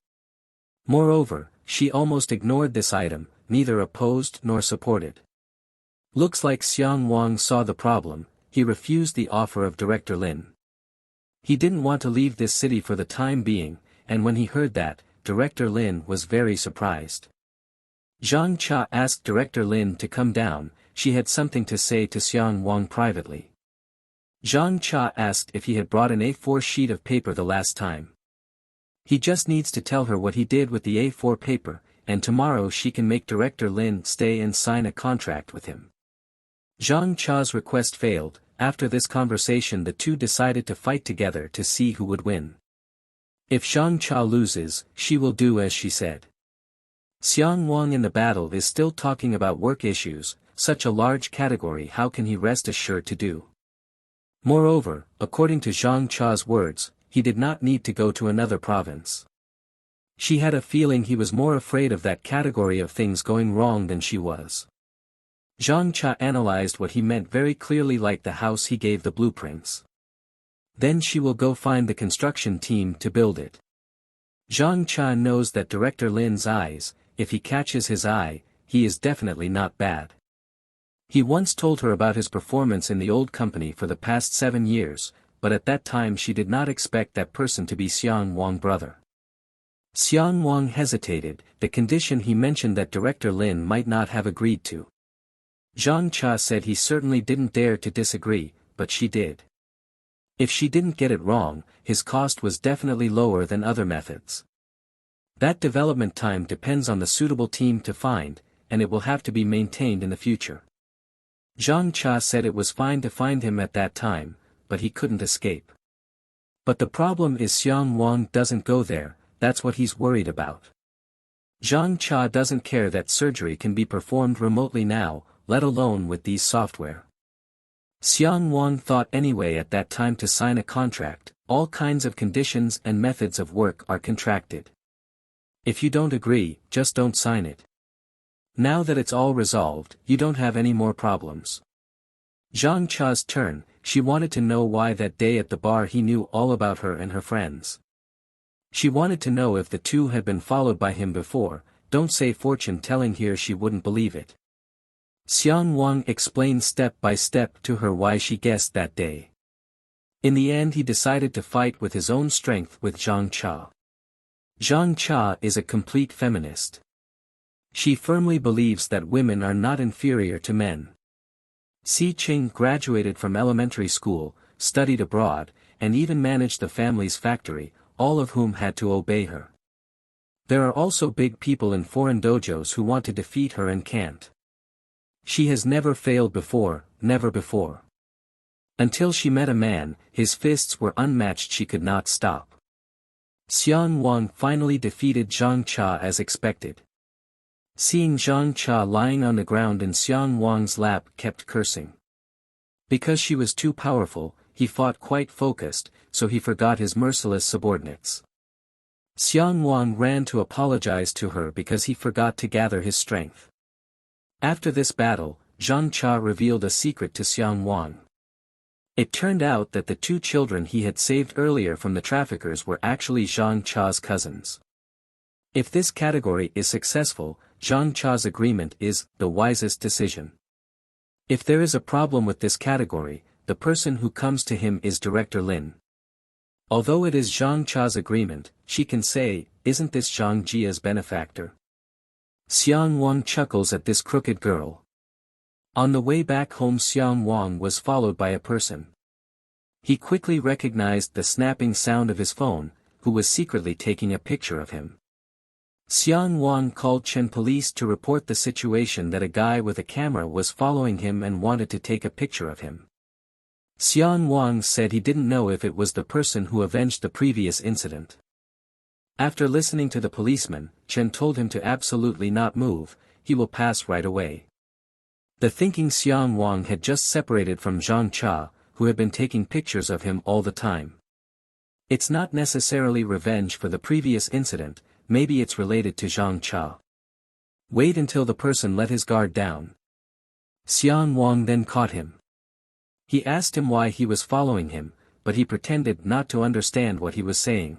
Moreover, she almost ignored this item, neither opposed nor supported. Looks like Xiang Wang saw the problem. He refused the offer of Director Lin. He didn't want to leave this city for the time being, and when he heard that, Director Lin was very surprised. Zhang Cha asked Director Lin to come down. She had something to say to Xiang Wang privately. Zhang Cha asked if he had brought an A4 sheet of paper the last time. He just needs to tell her what he did with the A4 paper, and tomorrow she can make Director Lin stay and sign a contract with him. Zhang Cha's request failed. After this conversation the two decided to fight together to see who would win. If Zhang Cha loses, she will do as she said. Xiang Wang in the battle is still talking about work issues. Such a large category, how can he rest assured to do? Moreover, according to Zhang Cha's words, he did not need to go to another province. She had a feeling he was more afraid of that category of things going wrong than she was. Zhang Cha analyzed what he meant very clearly, like the house he gave the blueprints. Then she will go find the construction team to build it. Zhang Cha knows that Director Lin's eyes, if he catches his eye, he is definitely not bad. He once told her about his performance in the old company for the past 7 years, but at that time she did not expect that person to be Xiang Wang's brother. Xiang Wang hesitated, the condition he mentioned that Director Lin might not have agreed to. Zhang Cha said he certainly didn't dare to disagree, but she did. If she didn't get it wrong, his cost was definitely lower than other methods. That development time depends on the suitable team to find, and it will have to be maintained in the future. Zhang Cha said it was fine to find him at that time, but he couldn't escape. But the problem is Xiang Wang doesn't go there, that's what he's worried about. Zhang Cha doesn't care that surgery can be performed remotely now, let alone with these software. Xiang Wang thought anyway at that time to sign a contract. All kinds of conditions and methods of work are contracted. If you don't agree, just don't sign it. Now that it's all resolved, you don't have any more problems. Zhang Cha's turn. She wanted to know why that day at the bar he knew all about her and her friends. She wanted to know if the two had been followed by him before. Don't say fortune telling here, she wouldn't believe it. Xiang Wang explained step by step to her why she guessed that day. In the end he decided to fight with his own strength with Zhang Cha. Zhang Cha is a complete feminist. She firmly believes that women are not inferior to men. Si Qing graduated from elementary school, studied abroad, and even managed the family's factory, all of whom had to obey her. There are also big people in foreign dojos who want to defeat her and can't. She has never failed before, never before. Until she met a man, his fists were unmatched, she could not stop. Xiang Wang finally defeated Zhang Cha as expected. Seeing Zhang Cha lying on the ground in Xiang Wang's lap, kept cursing. Because she was too powerful, he fought quite focused, so he forgot his merciless subordinates. Xiang Wang ran to apologize to her because he forgot to gather his strength. After this battle, Zhang Cha revealed a secret to Xiang Wang. It turned out that the 2 children he had saved earlier from the traffickers were actually Zhang Cha's cousins. If this category is successful, Zhang Cha's agreement is the wisest decision. If there is a problem with this category, the person who comes to him is Director Lin. Although it is Zhang Cha's agreement, she can say, isn't this Zhang Jia's benefactor? Xiang Wang chuckles at this crooked girl. On the way back home Xiang Wang was followed by a person. He quickly recognized the snapping sound of his phone, who was secretly taking a picture of him. Xiang Wang called Chen police to report the situation that a guy with a camera was following him and wanted to take a picture of him. Xiang Wang said he didn't know if it was the person who avenged the previous incident. After listening to the policeman, Chen told him to absolutely not move, he will pass right away. The thinking Xiang Wang had just separated from Zhang Cha, who had been taking pictures of him all the time. It's not necessarily revenge for the previous incident, maybe it's related to Zhang Cha. Wait until the person let his guard down. Xiang Wang then caught him. He asked him why he was following him, but he pretended not to understand what he was saying.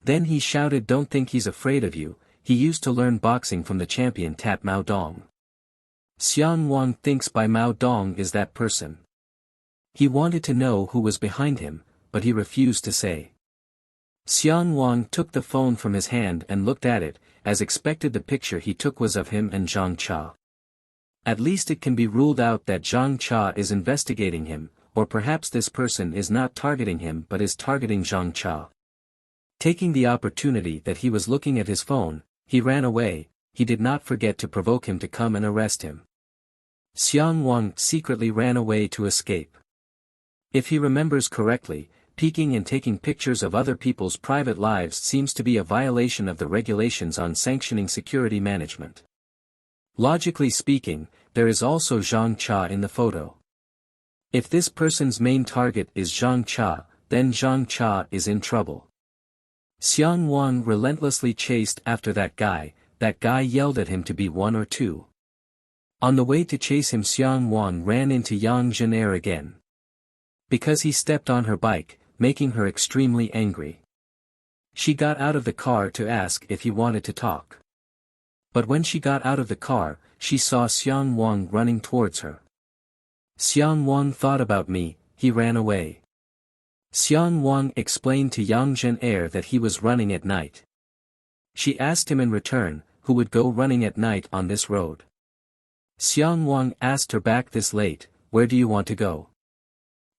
Then he shouted, don't think he's afraid of you, he used to learn boxing from the champion Tat Mao Dong. Xiang Wang thinks by Mao Dong is that person. He wanted to know who was behind him, but he refused to say. Xiang Wang took the phone from his hand and looked at it. As expected, the picture he took was of him and Zhang Cha. At least it can be ruled out that Zhang Cha is investigating him, or perhaps this person is not targeting him but is targeting Zhang Cha. Taking the opportunity that he was looking at his phone, he ran away. He did not forget to provoke him to come and arrest him. Xiang Wang secretly ran away to escape. If he remembers correctly, peeking and taking pictures of other people's private lives seems to be a violation of the regulations on sanctioning security management. Logically speaking, there is also Zhang Cha in the photo. If this person's main target is Zhang Cha, then Zhang Cha is in trouble. Xiang Wang relentlessly chased after that guy yelled at him to be 1 or 2. On the way to chase him, Xiang Wang ran into Yang Zhenair again. Because he stepped on her bike, making her extremely angry. She got out of the car to ask if he wanted to talk. But when she got out of the car, she saw Xiang Wang running towards her. Xiang Wang thought about me, he ran away. Xiang Wang explained to Yang Zhenair that he was running at night. She asked him in return, who would go running at night on this road. Xiang Wang asked her back this late, where do you want to go?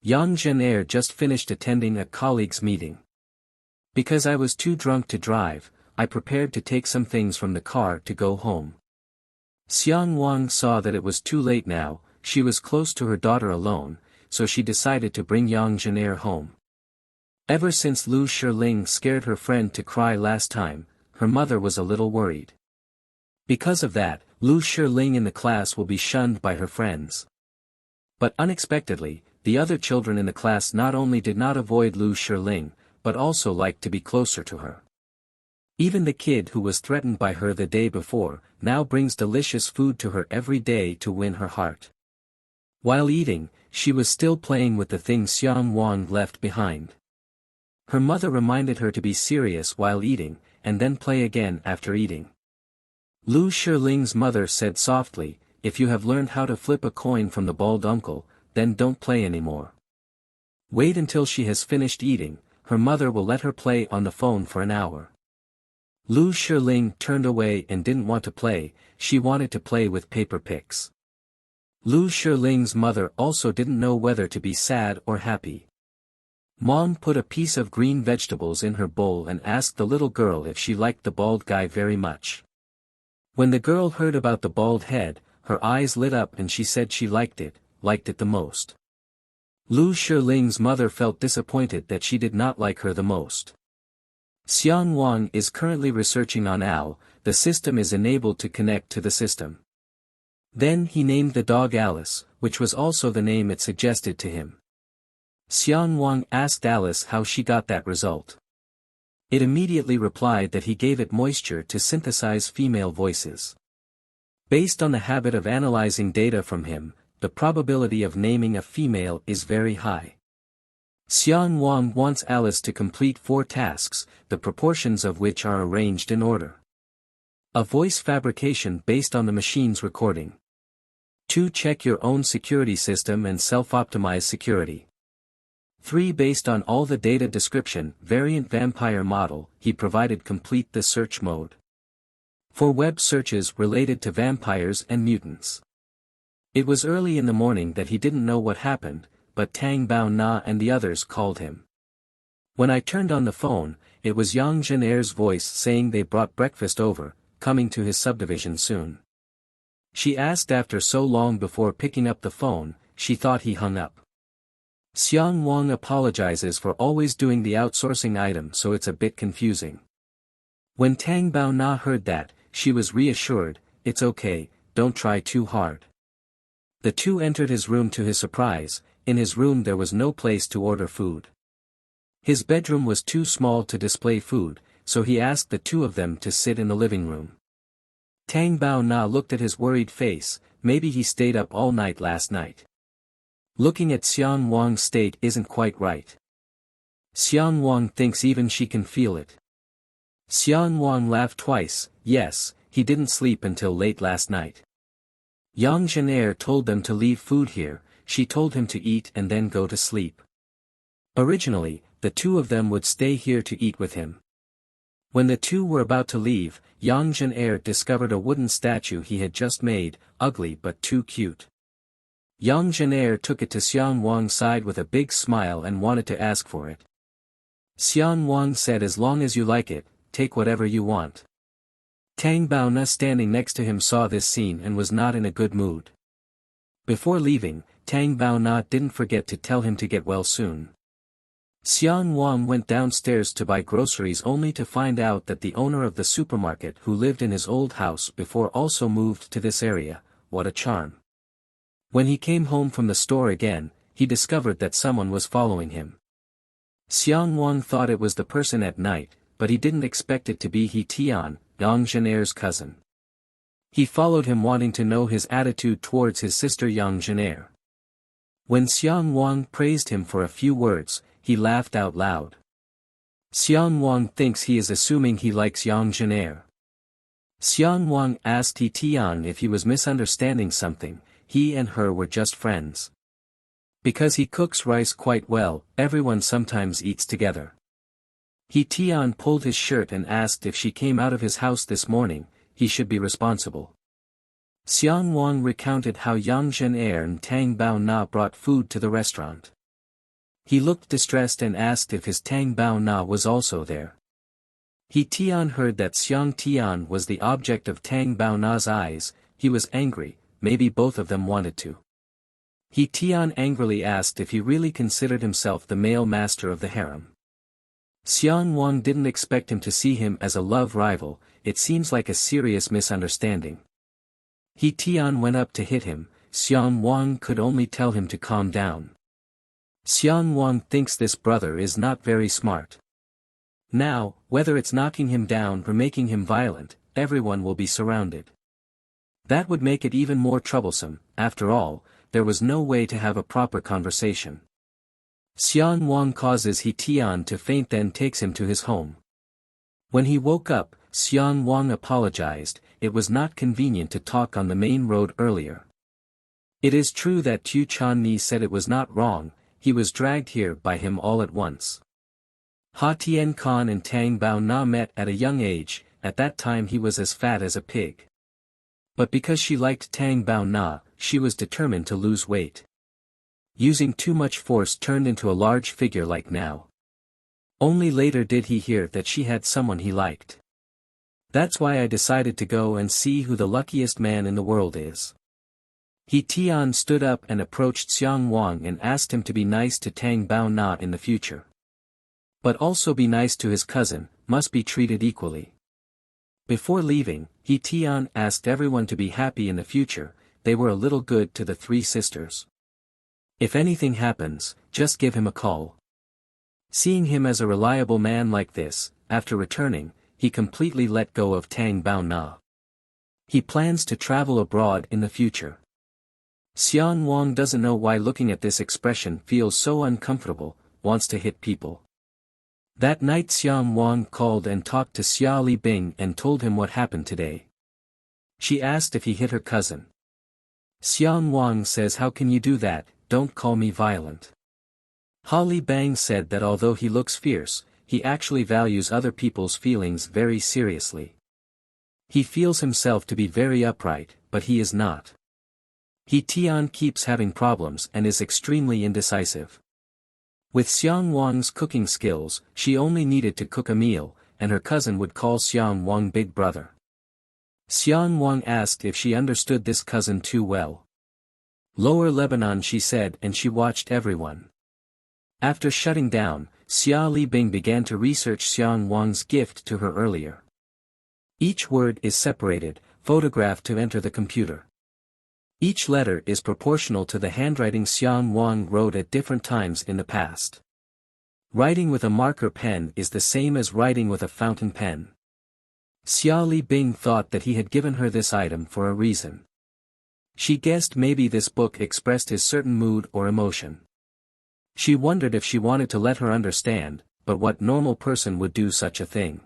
Yang Zhenair just finished attending a colleagues' meeting. Because I was too drunk to drive, I prepared to take some things from the car to go home. Xiang Wang saw that it was too late now. She was close to her daughter alone, so she decided to bring Yang Zhenair home. Ever since Lu Shiling scared her friend to cry last time, her mother was a little worried. Because of that, Lu Shiling in the class will be shunned by her friends. But unexpectedly, the other children in the class not only did not avoid Lu Shiling, but also liked to be closer to her. Even the kid who was threatened by her the day before, now brings delicious food to her every day to win her heart. While eating, she was still playing with the things Xiang Wang left behind. Her mother reminded her to be serious while eating, and then play again after eating. Lu Shiling's mother said softly, if you have learned how to flip a coin from the bald uncle, then don't play anymore. Wait until she has finished eating, her mother will let her play on the phone for an hour. Lu Shiling turned away and didn't want to play, she wanted to play with paper picks. Lu Shiling's mother also didn't know whether to be sad or happy. Mom put a piece of green vegetables in her bowl and asked the little girl if she liked the bald guy very much. When the girl heard about the bald head, her eyes lit up and she said she liked it the most. Lu Shiling's mother felt disappointed that she did not like her the most. Xiang Wang is currently researching on Al, the system is enabled to connect to the system. Then he named the dog Alice, which was also the name it suggested to him. Xiang Wang asked Alice how she got that result. It immediately replied that he gave it moisture to synthesize female voices. Based on the habit of analyzing data from him, the probability of naming a female is very high. Xiang Wang wants Alice to complete 4 tasks, the proportions of which are arranged in order. A voice fabrication based on the machine's recording. 2. Check your own security system and self-optimize security. 3. Based on all the data description, variant vampire model, he provided complete the search mode. For web searches related to vampires and mutants. It was early in the morning that he didn't know what happened, but Tang Bao Na and the others called him. When I turned on the phone, it was Yang Zhenair's voice saying they brought breakfast over, coming to his subdivision soon. She asked after so long before picking up the phone, she thought he hung up. Xiang Wang apologizes for always doing the outsourcing item, so it's a bit confusing. When Tang Bao Na heard that, she was reassured, it's okay, don't try too hard. The 2 entered his room to his surprise. In his room there was no place to order food. His bedroom was too small to display food, so he asked the 2 of them to sit in the living room. Tang Bao Na looked at his worried face, maybe he stayed up all night last night. Looking at Xiang Wang's state isn't quite right. Xiang Wang thinks even she can feel it. Xiang Wang laughed twice. Yes, he didn't sleep until late last night. Yang Zhenair told them to leave food here. She told him to eat and then go to sleep. Originally, the two of them would stay here to eat with him. When the two were about to leave, Yang Zhenair discovered a wooden statue he had just made, ugly but too cute. Yang Zhenair took it to Xiang Wang's side with a big smile and wanted to ask for it. Xiang Wang said, as long as you like it, take whatever you want. Tang Baona standing next to him saw this scene and was not in a good mood. Before leaving, Tang Baona didn't forget to tell him to get well soon. Xiang Wang went downstairs to buy groceries only to find out that the owner of the supermarket who lived in his old house before also moved to this area. What a charm. When he came home from the store again, he discovered that someone was following him. Xiang Wang thought it was the person at night, but he didn't expect it to be He Tian, Yang Zhenair's cousin. He followed him wanting to know his attitude towards his sister Yang Zhenair. When Xiang Wang praised him for a few words, he laughed out loud. Xiang Wang thinks he is assuming he likes Yang Zhenair. Xiang Wang asked He Tian if he was misunderstanding something. He and her were just friends. Because he cooks rice quite well, everyone sometimes eats together. He Tian pulled his shirt and asked if she came out of his house this morning. He should be responsible. Xiang Wang recounted how Yang Zhenair and Tang Baona brought food to the restaurant. He looked distressed and asked if his Tang Baona was also there. He Tian heard that Xiang Tian was the object of Tang Baona's eyes. He was angry. Maybe both of them wanted to. He Tian angrily asked if he really considered himself the male master of the harem. Xiang Wang didn't expect him to see him as a love rival. It seems like a serious misunderstanding. He Tian went up to hit him. Xiang Wang could only tell him to calm down. Xiang Wang thinks this brother is not very smart. Now, whether it's knocking him down or making him violent, everyone will be surrounded. That would make it even more troublesome. After all, there was no way to have a proper conversation. Xiang Wang causes He Tian to faint, then takes him to his home. When he woke up, Xiang Wang apologized. It was not convenient to talk on the main road earlier. It is true that Tu Channi said it was not wrong. He was dragged here by him all at once. Ha Tien Khan and Tang Baona met at a young age. At that time he was as fat as a pig. But because she liked Tang Baona, she was determined to lose weight. Using too much force turned into a large figure like now. Only later did he hear that she had someone he liked. That's why I decided to go and see who the luckiest man in the world is. He Tian stood up and approached Xiang Wang and asked him to be nice to Tang Baona in the future. But also be nice to his cousin, must be treated equally. Before leaving, He Tian asked everyone to be happy in the future. They were a little good to the three sisters. If anything happens, just give him a call. Seeing him as a reliable man like this, after returning, he completely let go of Tang Baona. He plans to travel abroad in the future. Xiang Wang doesn't know why looking at this expression feels so uncomfortable, wants to hit people. That night Xiang Wang called and talked to Xia Li Bing and told him what happened today. She asked if he hit her cousin. Xiang Wang says, how can you do that, don't call me violent. Ha Li Bang said that although he looks fierce, he actually values other people's feelings very seriously. He feels himself to be very upright, but he is not. He Tian keeps having problems and is extremely indecisive. With Xiang Wang's cooking skills, she only needed to cook a meal, and her cousin would call Xiang Wang big brother. Xiang Wang asked if she understood this cousin too well. Lower Lebanon, she said, and she watched everyone. After shutting down, Xia Li Bing began to research Xiang Wang's gift to her earlier. Each word is separated, photographed to enter the computer. Each letter is proportional to the handwriting Xiang Wang wrote at different times in the past. Writing with a marker pen is the same as writing with a fountain pen. Xia Li Bing thought that he had given her this item for a reason. She guessed maybe this book expressed his certain mood or emotion. She wondered if she wanted to let her understand, but what normal person would do such a thing?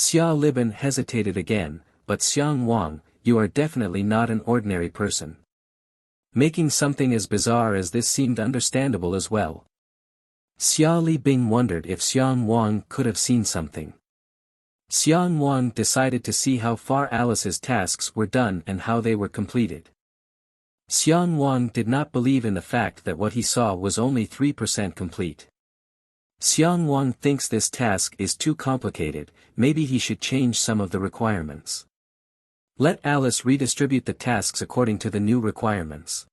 Xia Liban hesitated again, but Xiang Wang, you are definitely not an ordinary person. Making something as bizarre as this seemed understandable as well. Xia Libing wondered if Xiang Wang could have seen something. Xiang Wang decided to see how far Alice's tasks were done and how they were completed. Xiang Wang did not believe in the fact that what he saw was only 3% complete. Xiang Wang thinks this task is too complicated, maybe he should change some of the requirements. Let Alice redistribute the tasks according to the new requirements.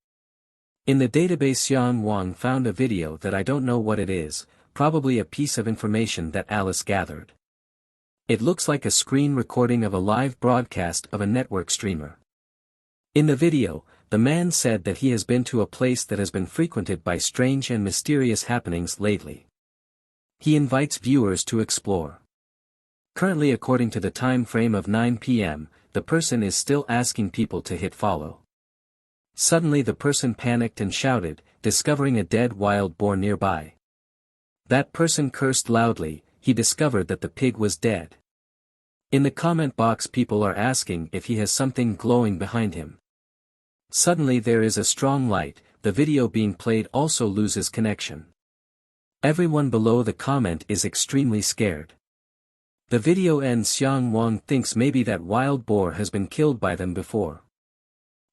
In the database Xiang Wang found a video that I don't know what it is, probably a piece of information that Alice gathered. It looks like a screen recording of a live broadcast of a network streamer. In the video, the man said that he has been to a place that has been frequented by strange and mysterious happenings lately. He invites viewers to explore. Currently, according to the time frame of 9 p.m., the person is still asking people to hit follow. Suddenly the person panicked and shouted, discovering a dead wild boar nearby. That person cursed loudly, he discovered that the pig was dead. In the comment box people are asking if he has something glowing behind him. Suddenly there is a strong light, the video being played also loses connection. Everyone below the comment is extremely scared. The video ends. Xiang Wang thinks maybe that wild boar has been killed by them before.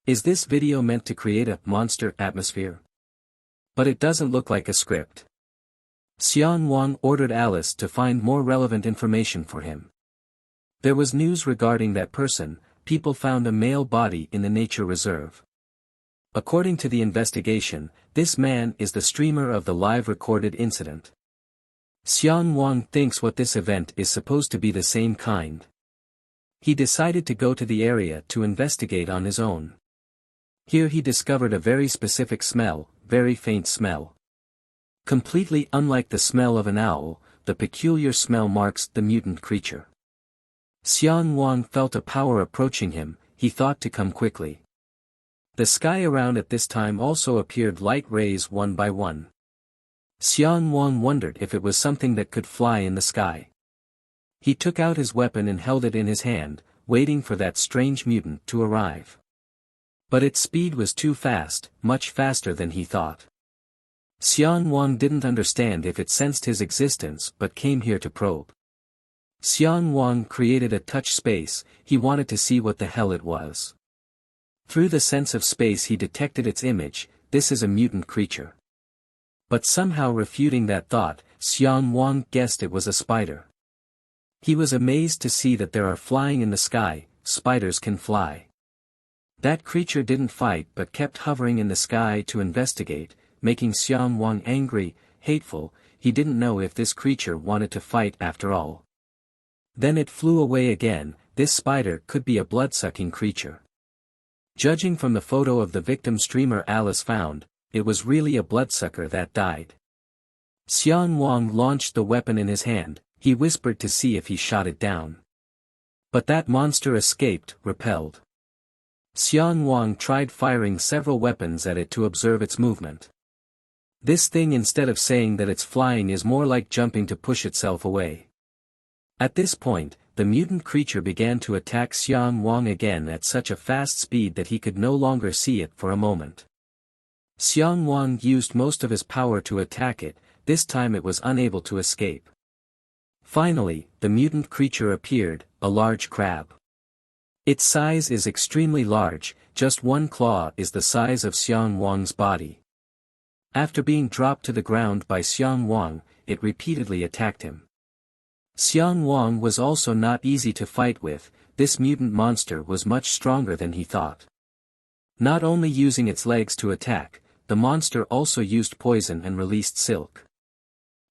Is this video meant to create a monster atmosphere? But it doesn't look like a script. Xiang Wang ordered Alice to find more relevant information for him. There was news regarding that person. People found a male body in the nature reserve. According to the investigation, this man is the streamer of the live recorded incident. Xiang Wang thinks what this event is supposed to be the same kind. He decided to go to the area to investigate on his own. Here he discovered a very specific smell, very faint smell. Completely unlike the smell of an owl, the peculiar smell marks the mutant creature. Xiang Wang felt a power approaching him, he thought to come quickly. The sky around at this time also appeared light rays one by one. Xiang Wang wondered if it was something that could fly in the sky. He took out his weapon and held it in his hand, waiting for that strange mutant to arrive. But its speed was too fast, much faster than he thought. Xiang Wang didn't understand if it sensed his existence but came here to probe. Xiang Wang created a touch space, he wanted to see what the hell it was. Through the sense of space he detected its image, this is a mutant creature. But somehow refuting that thought, Xiang Wang guessed it was a spider. He was amazed to see that there are flying in the sky, spiders can fly. That creature didn't fight but kept hovering in the sky to investigate, making Xiang Wang angry, hateful, he didn't know if this creature wanted to fight after all. Then it flew away again, this spider could be a blood-sucking creature. Judging from the photo of the victim streamer Alice found, it was really a bloodsucker that died. Xiang Wang launched the weapon in his hand, he whispered to see if he shot it down. But that monster escaped, repelled. Xiang Wang tried firing several weapons at it to observe its movement. This thing instead of saying that it's flying is more like jumping to push itself away. At this point, the mutant creature began to attack Xiang Wang again at such a fast speed that he could no longer see it for a moment. Xiang Wang used most of his power to attack it, this time it was unable to escape. Finally, the mutant creature appeared, a large crab. Its size is extremely large, just one claw is the size of Xiang Wang's body. After being dropped to the ground by Xiang Wang, it repeatedly attacked him. Xiang Wang was also not easy to fight with, this mutant monster was much stronger than he thought. Not only using its legs to attack, the monster also used poison and released silk.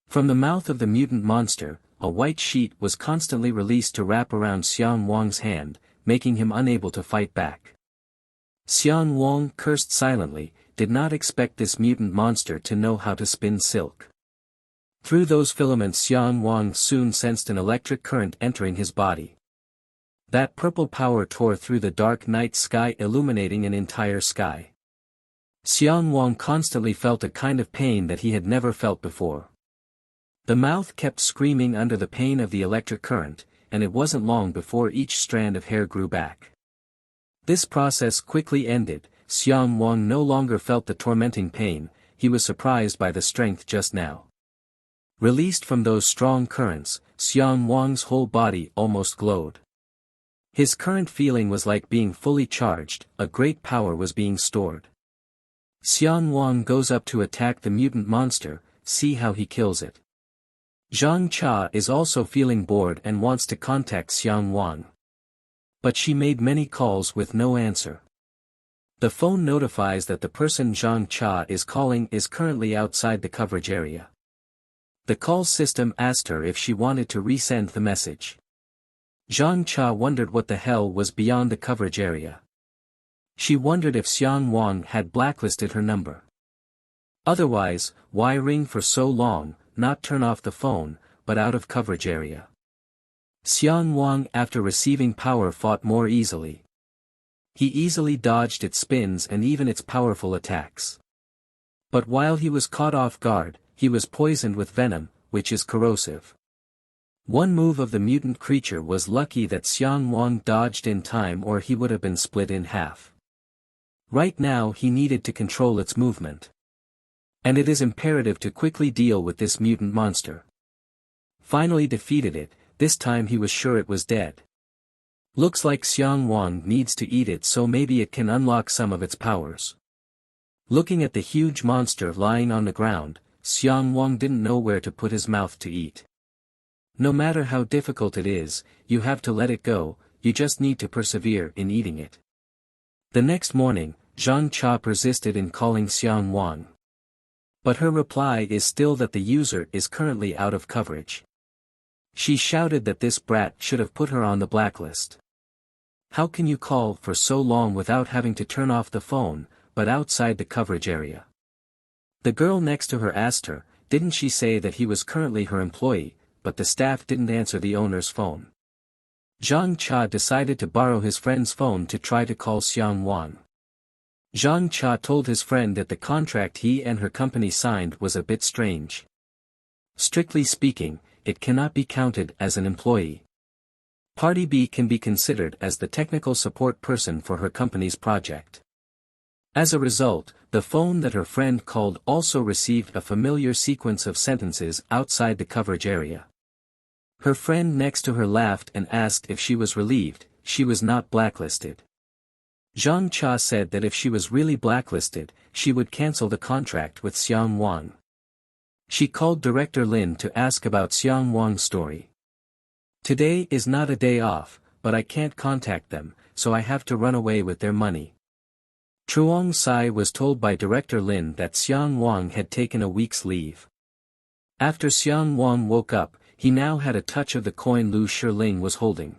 From the mouth of the mutant monster, a white sheet was constantly released to wrap around Xiang Wang's hand, making him unable to fight back. Xiang Wang cursed silently, did not expect this mutant monster to know how to spin silk. Through those filaments Xiang Wang soon sensed an electric current entering his body. That purple power tore through the dark night sky, illuminating an entire sky. Xiang Wang constantly felt a kind of pain that he had never felt before. The mouth kept screaming under the pain of the electric current, and it wasn't long before each strand of hair grew back. This process quickly ended. Xiang Wang no longer felt the tormenting pain, he was surprised by the strength just now. Released from those strong currents, Xiang Wang's whole body almost glowed. His current feeling was like being fully charged, a great power was being stored. Xiang Wang goes up to attack the mutant monster, see how he kills it. Zhang Cha is also feeling bored and wants to contact Xiang Wang. But she made many calls with no answer. The phone notifies that the person Zhang Cha is calling is currently outside the coverage area. The call system asked her if she wanted to resend the message. Zhang Cha wondered what the hell was beyond the coverage area. She wondered if Xiang Wang had blacklisted her number. Otherwise, why ring for so long, not turn off the phone, but out of coverage area? Xiang Wang after receiving power fought more easily. He easily dodged its spins and even its powerful attacks. But while he was caught off guard, he was poisoned with venom, which is corrosive. One move of the mutant creature was lucky that Xiang Wang dodged in time or he would have been split in half. Right now he needed to control its movement. And it is imperative to quickly deal with this mutant monster. Finally defeated it, this time he was sure it was dead. Looks like Xiang Wang needs to eat it so maybe it can unlock some of its powers. Looking at the huge monster lying on the ground, Xiang Wang didn't know where to put his mouth to eat. No matter how difficult it is, you have to let it go, you just need to persevere in eating it. The next morning, Zhang Cha persisted in calling Xiang Wang. But her reply is still that the user is currently out of coverage. She shouted that this brat should have put her on the blacklist. How can you call for so long without having to turn off the phone, but outside the coverage area? The girl next to her asked her, didn't she say that he was currently her employee, but the staff didn't answer the owner's phone. Zhang Cha decided to borrow his friend's phone to try to call Xiang Wang. Zhang Cha told his friend that the contract he and her company signed was a bit strange. Strictly speaking, it cannot be counted as an employee. Party B can be considered as the technical support person for her company's project. As a result, the phone that her friend called also received a familiar sequence of sentences outside the coverage area. Her friend next to her laughed and asked if she was relieved, she was not blacklisted. Zhang Cha said that if she was really blacklisted, she would cancel the contract with Xiang Wang. She called Director Lin to ask about Xiang Wang's story. Today is not a day off, but I can't contact them, so I have to run away with their money. Truong Sai was told by Director Lin that Xiang Wang had taken a week's leave. After Xiang Wang woke up, he now had a touch of the coin Lu Shiling was holding.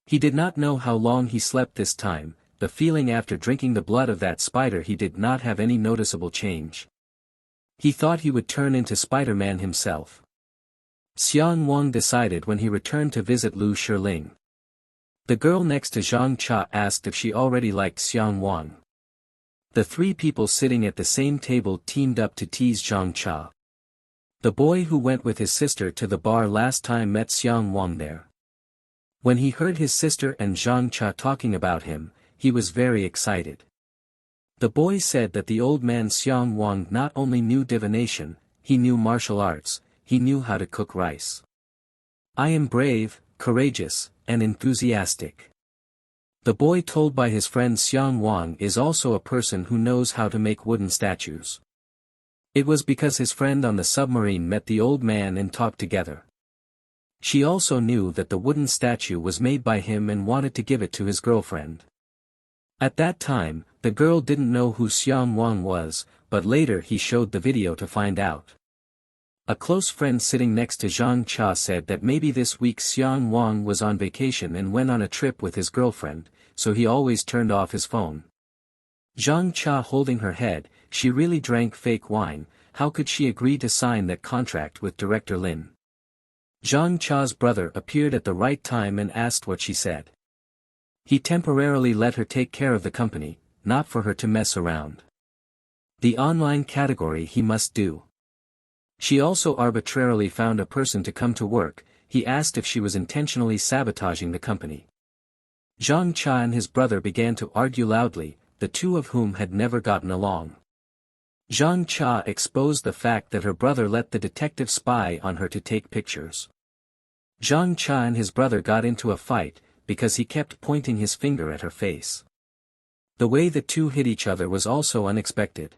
He did not know how long he slept this time, the feeling after drinking the blood of that spider he did not have any noticeable change. He thought he would turn into Spider-Man himself. Xiang Wang decided when he returned to visit Lu Shiling. The girl next to Zhang Cha asked if she already liked Xiang Wang. The three people sitting at the same table teamed up to tease Zhang Cha. The boy who went with his sister to the bar last time met Xiang Wang there. When he heard his sister and Zhang Cha talking about him, he was very excited. The boy said that the old man Xiang Wang not only knew divination, he knew martial arts, he knew how to cook rice. I am brave, courageous, and enthusiastic. The boy told by his friend Xiang Wang is also a person who knows how to make wooden statues. It was because his friend on the submarine met the old man and talked together. She also knew that the wooden statue was made by him and wanted to give it to his girlfriend. At that time, the girl didn't know who Xiang Wang was, but later he showed the video to find out. A close friend sitting next to Zhang Cha said that maybe this week Xiang Wang was on vacation and went on a trip with his girlfriend, so he always turned off his phone. Zhang Cha holding her head, she really drank fake wine, how could she agree to sign that contract with Director Lin? Zhang Cha's brother appeared at the right time and asked what she said. He temporarily let her take care of the company, not for her to mess around. The online category he must do. She also arbitrarily found a person to come to work, he asked if she was intentionally sabotaging the company. Zhang Cha and his brother began to argue loudly, the two of whom had never gotten along. Zhang Cha exposed the fact that her brother let the detective spy on her to take pictures. Zhang Cha and his brother got into a fight, because he kept pointing his finger at her face. The way the two hit each other was also unexpected.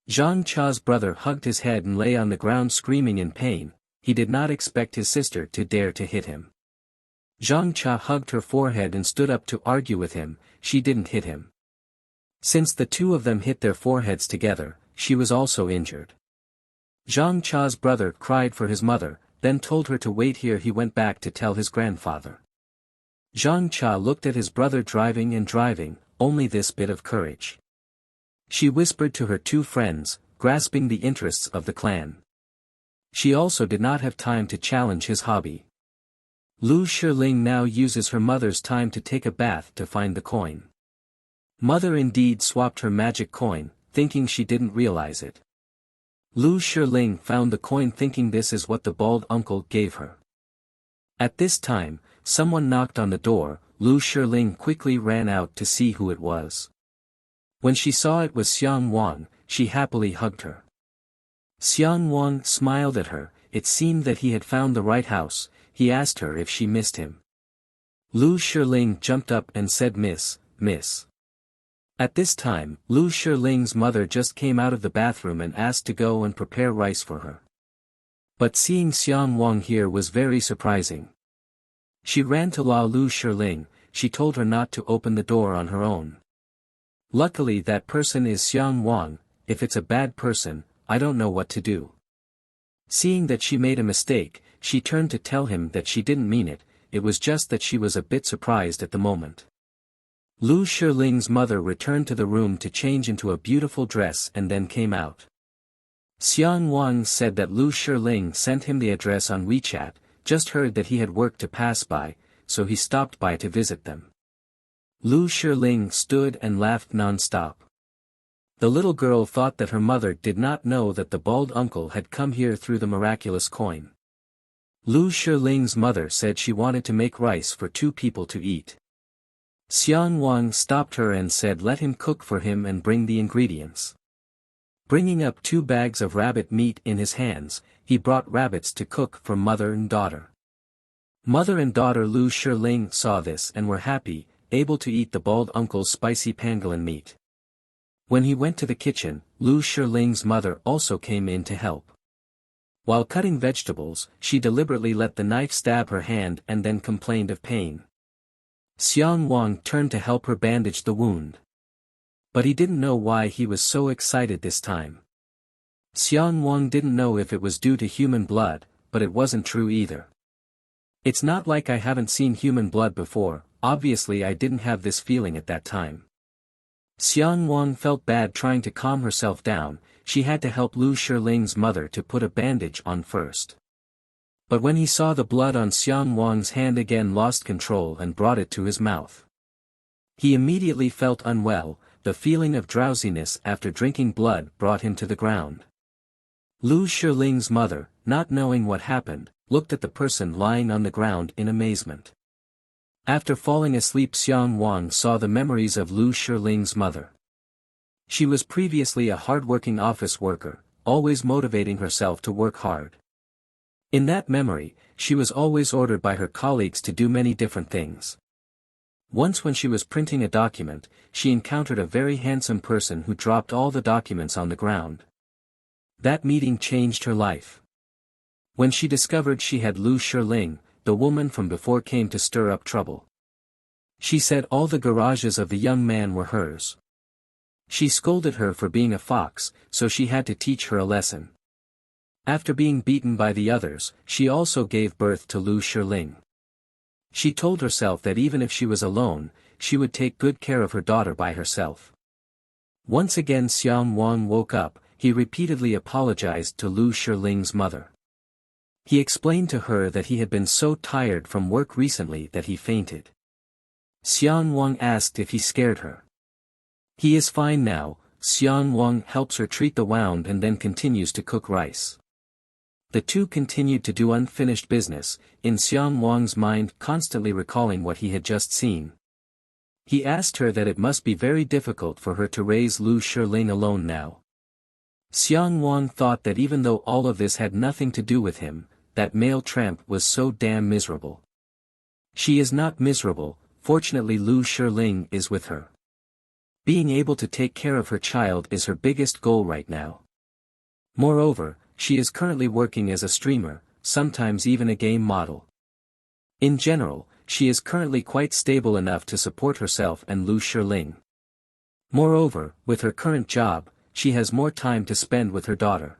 Zhang Cha's brother hugged his head and lay on the ground screaming in pain. He did not expect his sister to dare to hit him. Zhang Cha hugged her forehead and stood up to argue with him. She didn't hit him. Since the two of them hit their foreheads together, she was also injured. Zhang Cha's brother cried for his mother, then told her to wait here. He went back to tell his grandfather. Zhang Cha looked at his brother driving and driving, only this bit of courage. She whispered to her two friends, grasping the interests of the clan. She also did not have time to challenge his hobby. Lu Shiling now uses her mother's time to take a bath to find the coin. Mother indeed swapped her magic coin, thinking she didn't realize it. Lu Shiling found the coin thinking this is what the bald uncle gave her. At this time, someone knocked on the door. Lu Shiling quickly ran out to see who it was. When she saw it was Xiang Wang, she happily hugged her. Xiang Wang smiled at her. It seemed that he had found the right house. He asked her if she missed him. Lu Shiling jumped up and said, Miss. At this time, Lu Shiling's mother just came out of the bathroom and asked to go and prepare rice for her. But seeing Xiang Wang here was very surprising. She ran to Lu Shiling. She told her not to open the door on her own. Luckily that person is Xiang Wang. If it's a bad person, I don't know what to do. Seeing that she made a mistake, she turned to tell him that she didn't mean it. It was just that she was a bit surprised at the moment. Lu Shiling's mother returned to the room to change into a beautiful dress and then came out. Xiang Wang said that Lu Shiling sent him the address on WeChat, just heard that he had work to pass by, so he stopped by to visit them. Lu Shiling stood and laughed non-stop. The little girl thought that her mother did not know that the bald uncle had come here through the miraculous coin. Lu Shiling's mother said she wanted to make rice for 2 people to eat. Xiang Wang stopped her and said let him cook for him and bring the ingredients. Bringing up 2 bags of rabbit meat in his hands, he brought rabbits to cook for mother and daughter. Mother and daughter Lu Shiling saw this and were happy, able to eat the bald uncle's spicy pangolin meat. When he went to the kitchen, Lu Shiling's mother also came in to help. While cutting vegetables, she deliberately let the knife stab her hand and then complained of pain. Xiang Wang turned to help her bandage the wound. But he didn't know why he was so excited this time. Xiang Wang didn't know if it was due to human blood, but it wasn't true either. It's not like I haven't seen human blood before, obviously I didn't have this feeling at that time. Xiang Wang felt bad trying to calm herself down. She had to help Lu Shiling's mother to put a bandage on first. But when he saw the blood on Xiang Wang's hand again lost control and brought it to his mouth. He immediately felt unwell. The feeling of drowsiness after drinking blood brought him to the ground. Lu Shiling's mother, not knowing what happened, looked at the person lying on the ground in amazement. After falling asleep Xiang Wang saw the memories of Lu Shiling's mother. She was previously a hard-working office worker, always motivating herself to work hard. In that memory, she was always ordered by her colleagues to do many different things. Once when she was printing a document, she encountered a very handsome person who dropped all the documents on the ground. That meeting changed her life. When she discovered she had Lu Shiling, the woman from before came to stir up trouble. She said all the garages of the young man were hers. She scolded her for being a fox, so she had to teach her a lesson. After being beaten by the others, she also gave birth to Lu Shiling. She told herself that even if she was alone, she would take good care of her daughter by herself. Once again Xiang Wang woke up. He repeatedly apologized to Lu Shiling's mother. He explained to her that he had been so tired from work recently that he fainted. Xiang Wang asked if he scared her. He is fine now. Xiang Wang helps her treat the wound and then continues to cook rice. The two continued to do unfinished business, in Xiang Wang's mind constantly recalling what he had just seen. He asked her that it must be very difficult for her to raise Lu Shiling alone now. Xiang Wang thought that even though all of this had nothing to do with him, that male tramp was so damn miserable. She is not miserable, fortunately Lu Shiling is with her. Being able to take care of her child is her biggest goal right now. Moreover, she is currently working as a streamer, sometimes even a game model. In general, she is currently quite stable enough to support herself and Lu Shiling. Moreover, with her current job, she has more time to spend with her daughter.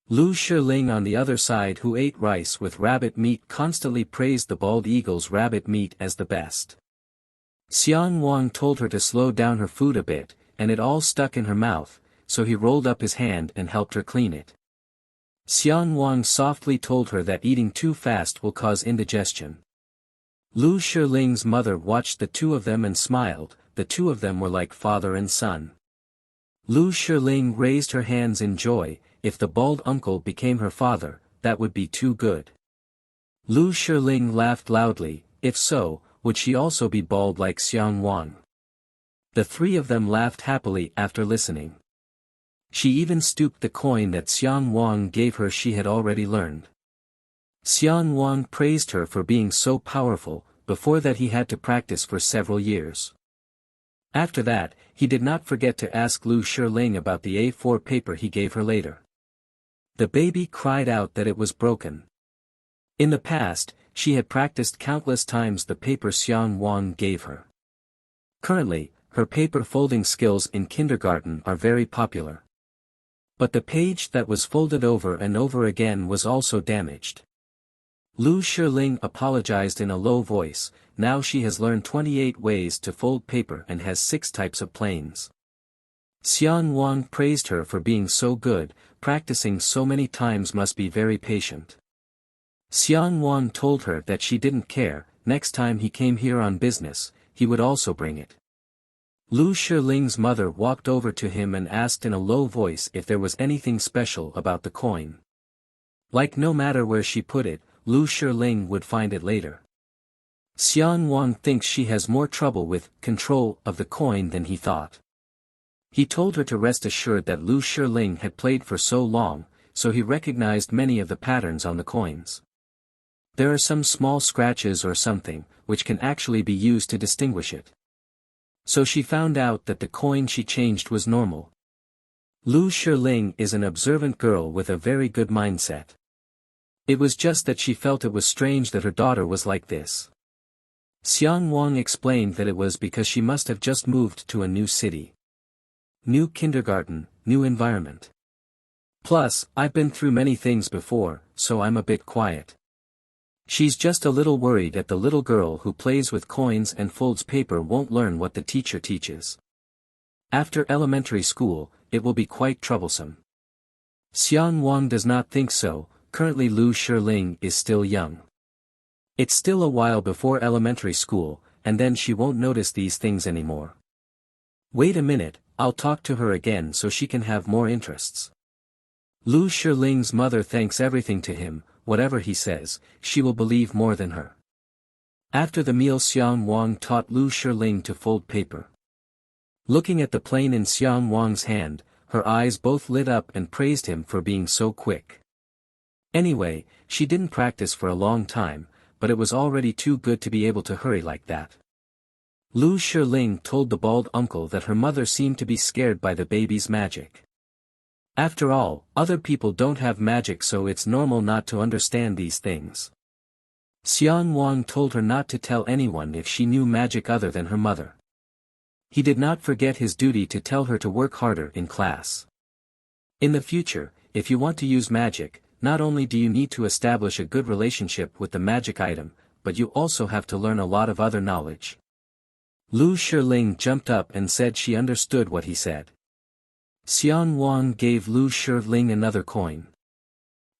Lu Shiling on the other side, who ate rice with rabbit meat, constantly praised the bald eagle's rabbit meat as the best. Xiang Wang told her to slow down her food a bit, and it all stuck in her mouth, so he rolled up his hand and helped her clean it. Xiang Wang softly told her that eating too fast will cause indigestion. Lu Shiling's mother watched the two of them and smiled. The two of them were like father and son. Lu Shiling raised her hands in joy. If the bald uncle became her father, that would be too good. Lu Shiling laughed loudly. If so, would she also be bald like Xiang Wang? The three of them laughed happily after listening. She even stooped the coin that Xiang Wang gave her. She had already learned. Xiang Wang praised her for being so powerful. Before that he had to practice for several years. After that, he did not forget to ask Lu Shiling about the A4 paper he gave her later. The baby cried out that it was broken. In the past, she had practiced countless times the paper Xiang Wang gave her. Currently, her paper folding skills in kindergarten are very popular. But the page that was folded over and over again was also damaged. Lu Shiling apologized in a low voice. Now she has learned 28 ways to fold paper and has 6 types of planes. Xiang Wang praised her for being so good. Practicing so many times must be very patient. Xiang Wang told her that she didn't care. Next time he came here on business, he would also bring it. Lu Shiling's mother walked over to him and asked in a low voice if there was anything special about the coin. Like no matter where she put it, Lu Shiling would find it later. Xiang Wang thinks she has more trouble with control of the coin than he thought. He told her to rest assured that Lu Shiling had played for so long, so he recognized many of the patterns on the coins. There are some small scratches or something, which can actually be used to distinguish it. So she found out that the coin she changed was normal. Lu Shiling is an observant girl with a very good mindset. It was just that she felt it was strange that her daughter was like this. Xiang Wang explained that it was because she must have just moved to a new city. New kindergarten, new environment. Plus, I've been through many things before, so I'm a bit quiet. She's just a little worried that the little girl who plays with coins and folds paper won't learn what the teacher teaches. After elementary school, it will be quite troublesome. Xiang Wang does not think so. Currently Lu Shiling is still young. It's still a while before elementary school, and then she won't notice these things anymore. Wait a minute, I'll talk to her again so she can have more interests. Lu Shiling's mother thanks everything to him. Whatever he says, she will believe more than her. After the meal Xiang Wang taught Lu Shiling to fold paper. Looking at the plane in Xiang Wang's hand, her eyes both lit up and praised him for being so quick. Anyway, she didn't practice for a long time, but it was already too good to be able to hurry like that. Lu Shiling told the bald uncle that her mother seemed to be scared by the baby's magic. After all, other people don't have magic, so it's normal not to understand these things. Xiang Wang told her not to tell anyone if she knew magic other than her mother. He did not forget his duty to tell her to work harder in class. In the future, if you want to use magic, not only do you need to establish a good relationship with the magic item, but you also have to learn a lot of other knowledge. Lu Shiling jumped up and said she understood what he said. Xiang Wang gave Lu Shiling another coin.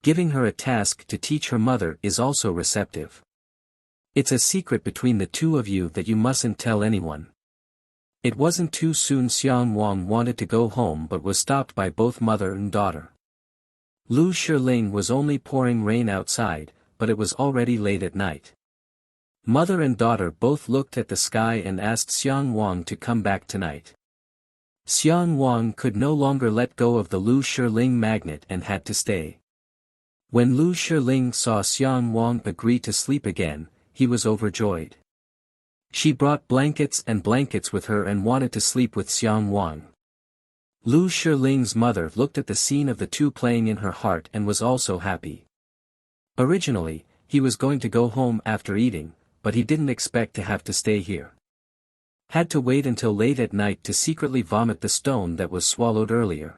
Giving her a task to teach her mother is also receptive. It's a secret between the two of you that you mustn't tell anyone. It wasn't too soon Xiang Wang wanted to go home but was stopped by both mother and daughter. Lu Shiling was only pouring rain outside, but it was already late at night. Mother and daughter both looked at the sky and asked Xiang Wang to come back tonight. Xiang Wang could no longer let go of the Lu Shiling magnet and had to stay. When Lu Shiling saw Xiang Wang agree to sleep again, he was overjoyed. She brought blankets with her and wanted to sleep with Xiang Wang. Lu Shiling's mother looked at the scene of the two playing in her heart and was also happy. Originally, he was going to go home after eating, but he didn't expect to have to stay here. Had to wait until late at night to secretly vomit the stone that was swallowed earlier.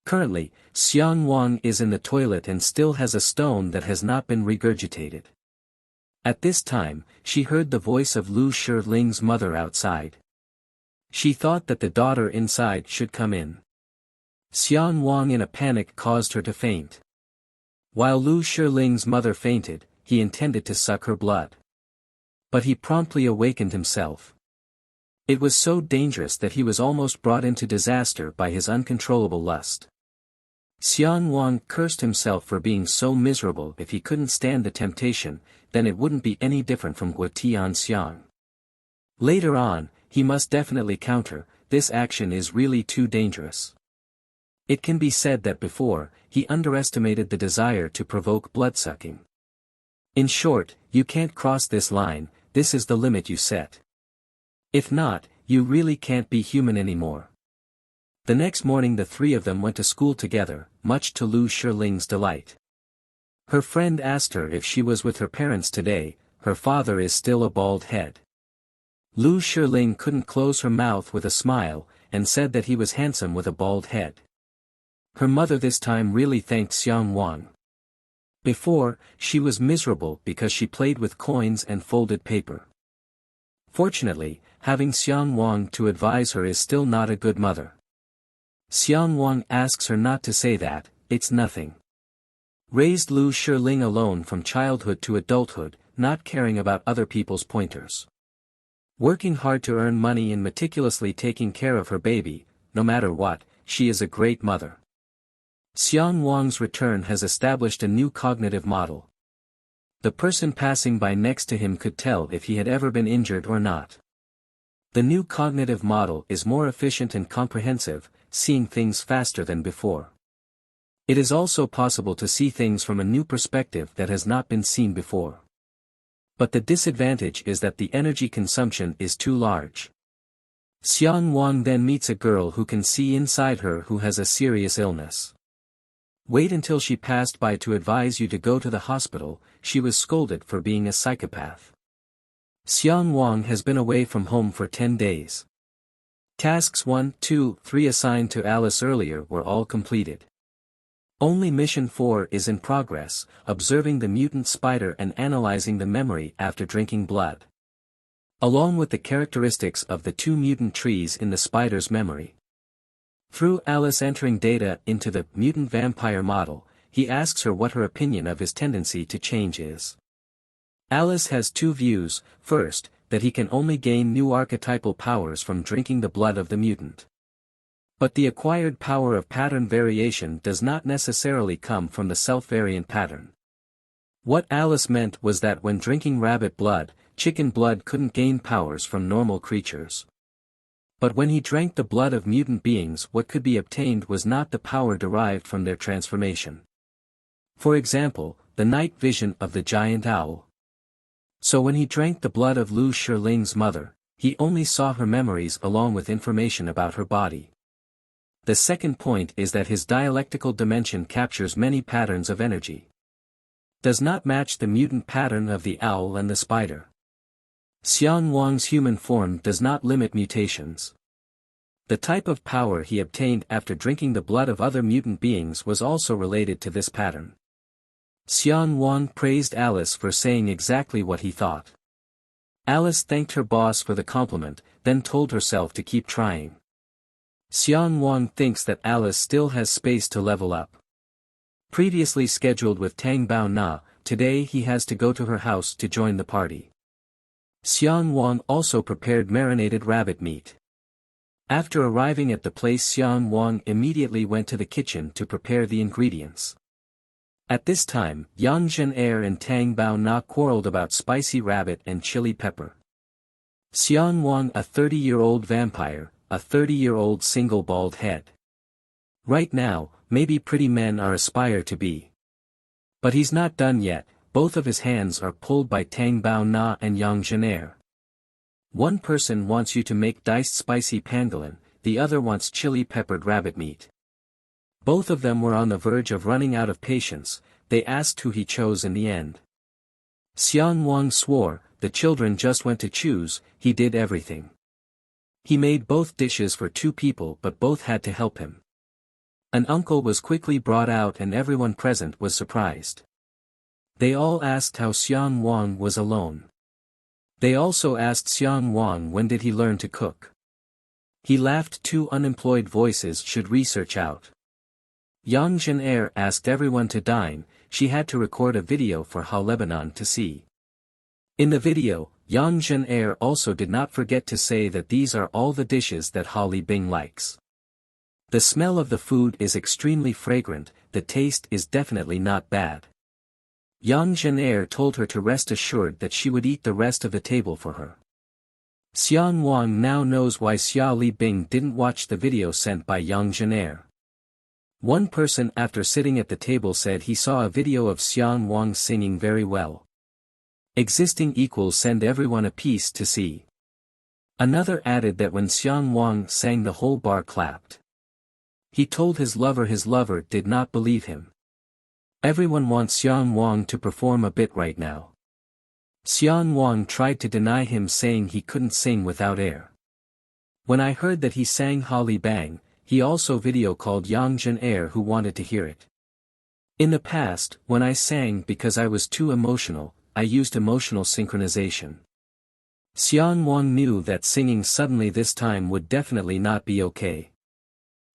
Currently, Xiang Wang is in the toilet and still has a stone that has not been regurgitated. At this time, she heard the voice of Lu Shiling's mother outside. She thought that the daughter inside should come in. Xiang Wang in a panic caused her to faint. While Lu Shiling's mother fainted, he intended to suck her blood. But he promptly awakened himself. It was so dangerous that he was almost brought into disaster by his uncontrollable lust. Xiang Wang cursed himself for being so miserable. If he couldn't stand the temptation, then it wouldn't be any different from Guo Tianxiang. Later on, he must definitely counter, this action is really too dangerous. It can be said that before, he underestimated the desire to provoke bloodsucking. In short, you can't cross this line, this is the limit you set. If not, you really can't be human anymore. The next morning the three of them went to school together, much to Lu Shiling's delight. Her friend asked her if she was with her parents today. Her father is still a bald head. Lu Shiling couldn't close her mouth with a smile, and said that he was handsome with a bald head. Her mother this time really thanked Xiang Wang. Before, she was miserable because she played with coins and folded paper. Fortunately, having Xiang Wang to advise her is still not a good mother. Xiang Wang asks her not to say that, it's nothing. Raised Lu Shiling alone from childhood to adulthood, not caring about other people's pointers. Working hard to earn money and meticulously taking care of her baby, no matter what, she is a great mother. Xiang Wang's return has established a new cognitive model. The person passing by next to him could tell if he had ever been injured or not. The new cognitive model is more efficient and comprehensive, seeing things faster than before. It is also possible to see things from a new perspective that has not been seen before. But the disadvantage is that the energy consumption is too large. Xiang Wang then meets a girl who can see inside her who has a serious illness. Wait until she passed by to advise you to go to the hospital. She was scolded for being a psychopath. Xiang Wang has been away from home for 10 days. Tasks 1, 2, 3 assigned to Alice earlier were all completed. Only mission 4 is in progress, observing the mutant spider and analyzing the memory after drinking blood. Along with the characteristics of the 2 mutant trees in the spider's memory. Through Alice entering data into the mutant vampire model, he asks her what her opinion of his tendency to change is. Alice has 2 views. First, that he can only gain new archetypal powers from drinking the blood of the mutant. But the acquired power of pattern variation does not necessarily come from the self-variant pattern. What Alice meant was that when drinking rabbit blood, chicken blood couldn't gain powers from normal creatures. But when he drank the blood of mutant beings, what could be obtained was not the power derived from their transformation. For example, the night vision of the giant owl. So when he drank the blood of Lu Shiling's mother, he only saw her memories along with information about her body. The second point is that his dialectical dimension captures many patterns of energy. Does not match the mutant pattern of the owl and the spider. Xiang Wang's human form does not limit mutations. The type of power he obtained after drinking the blood of other mutant beings was also related to this pattern. Xiang Wang praised Alice for saying exactly what he thought. Alice thanked her boss for the compliment, then told herself to keep trying. Xiang Wang thinks that Alice still has space to level up. Previously scheduled with Tang Bao Na, today he has to go to her house to join the party. Xiang Wang also prepared marinated rabbit meat. After arriving at the place, Xiang Wang immediately went to the kitchen to prepare the ingredients. At this time, Yang Zhenair and Tang Bao Na quarreled about spicy rabbit and chili pepper. Xiang Wang, a 30-year-old vampire, a 30-year-old single bald head. Right now, maybe pretty men are aspire to be. But he's not done yet. Both of his hands are pulled by Tang Bao Na and Yang Zhenair. One person wants you to make diced spicy pangolin, the other wants chili peppered rabbit meat. Both of them were on the verge of running out of patience. They asked who he chose in the end. Xiang Wang swore, the children just went to choose, he did everything. He made both dishes for two people, but both had to help him. An uncle was quickly brought out and everyone present was surprised. They all asked how Xiang Wang was alone. They also asked Xiang Wang when did he learn to cook. He laughed. Two unemployed voices should research out. Yang Zhenair asked everyone to dine. She had to record a video for How Lebanon to see. In the video, Yang Zhenair also did not forget to say that these are all the dishes that Holly Bing likes. The smell of the food is extremely fragrant, the taste is definitely not bad. Yang Zhenair told her to rest assured that she would eat the rest of the table for her. Xiang Wang now knows why Xia Li Bing didn't watch the video sent by Yang Zhenair. One person after sitting at the table said he saw a video of Xiang Wang singing very well. Existing equals send everyone a piece to see. Another added that when Xiang Wang sang the whole bar clapped. He told his lover did not believe him. Everyone wants Xiang Wang to perform a bit right now. Xiang Wang tried to deny him, saying he couldn't sing without air. When I heard that he sang Holly Bang, he also video called Yang Zhenair who wanted to hear it. In the past, when I sang because I was too emotional, I used emotional synchronization. Xiang Wang knew that singing suddenly this time would definitely not be okay.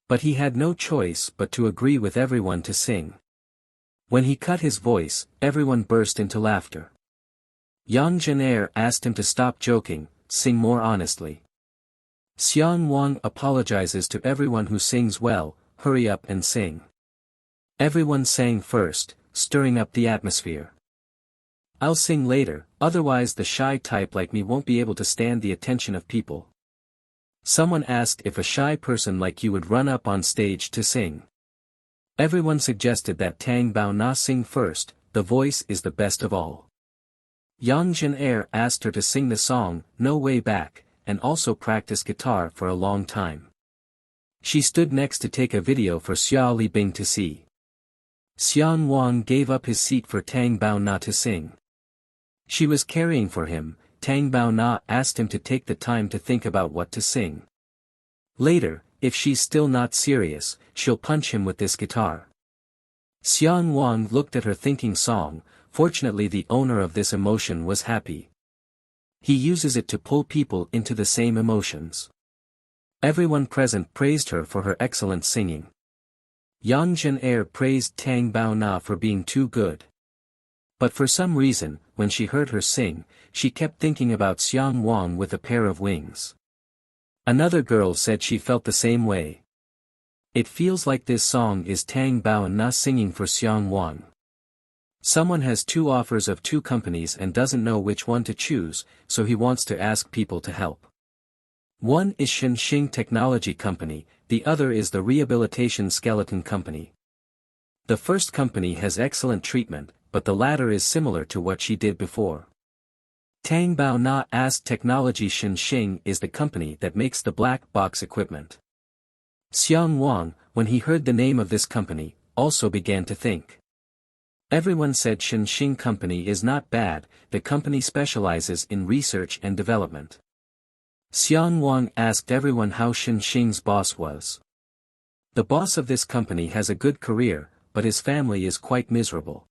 But he had no choice but to agree with everyone to sing. When he cut his voice, everyone burst into laughter. Yang Zhenair asked him to stop joking, sing more honestly. Xiang Wang apologizes to everyone who sings well, hurry up and sing. Everyone sang first, stirring up the atmosphere. I'll sing later, otherwise the shy type like me won't be able to stand the attention of people. Someone asked if a shy person like you would run up on stage to sing. Everyone suggested that Tang Bao Na sing first, the voice is the best of all. Yang Zhenair asked her to sing the song, No Way Back, and also practice guitar for a long time. She stood next to take a video for Xia Li Bing to see. Xiang Wang gave up his seat for Tang Bao Na to sing. She was carrying for him. Tang Bao Na asked him to take the time to think about what to sing. Later, if she's still not serious, she'll punch him with this guitar. Xiang Wang looked at her thinking song. Fortunately the owner of this emotion was happy. He uses it to pull people into the same emotions. Everyone present praised her for her excellent singing. Yang Zhenair praised Tang Bao Na for being too good. But for some reason, when she heard her sing, she kept thinking about Xiang Wang with a pair of wings. Another girl said she felt the same way. It feels like this song is Tang Bao Na singing for Xiang Wang. Someone has two offers of two companies and doesn't know which one to choose, so he wants to ask people to help. One is Shenxing Technology Company, the other is the Rehabilitation Skeleton Company. The first company has excellent treatment, but the latter is similar to what she did before. Tang Bao Na asked Technology Shenxing is the company that makes the black box equipment. Xiang Wang, when he heard the name of this company, also began to think. Everyone said Shenxing Company is not bad, the company specializes in research and development. Xiang Wang asked everyone how Shenxing's boss was. The boss of this company has a good career, but his family is quite miserable.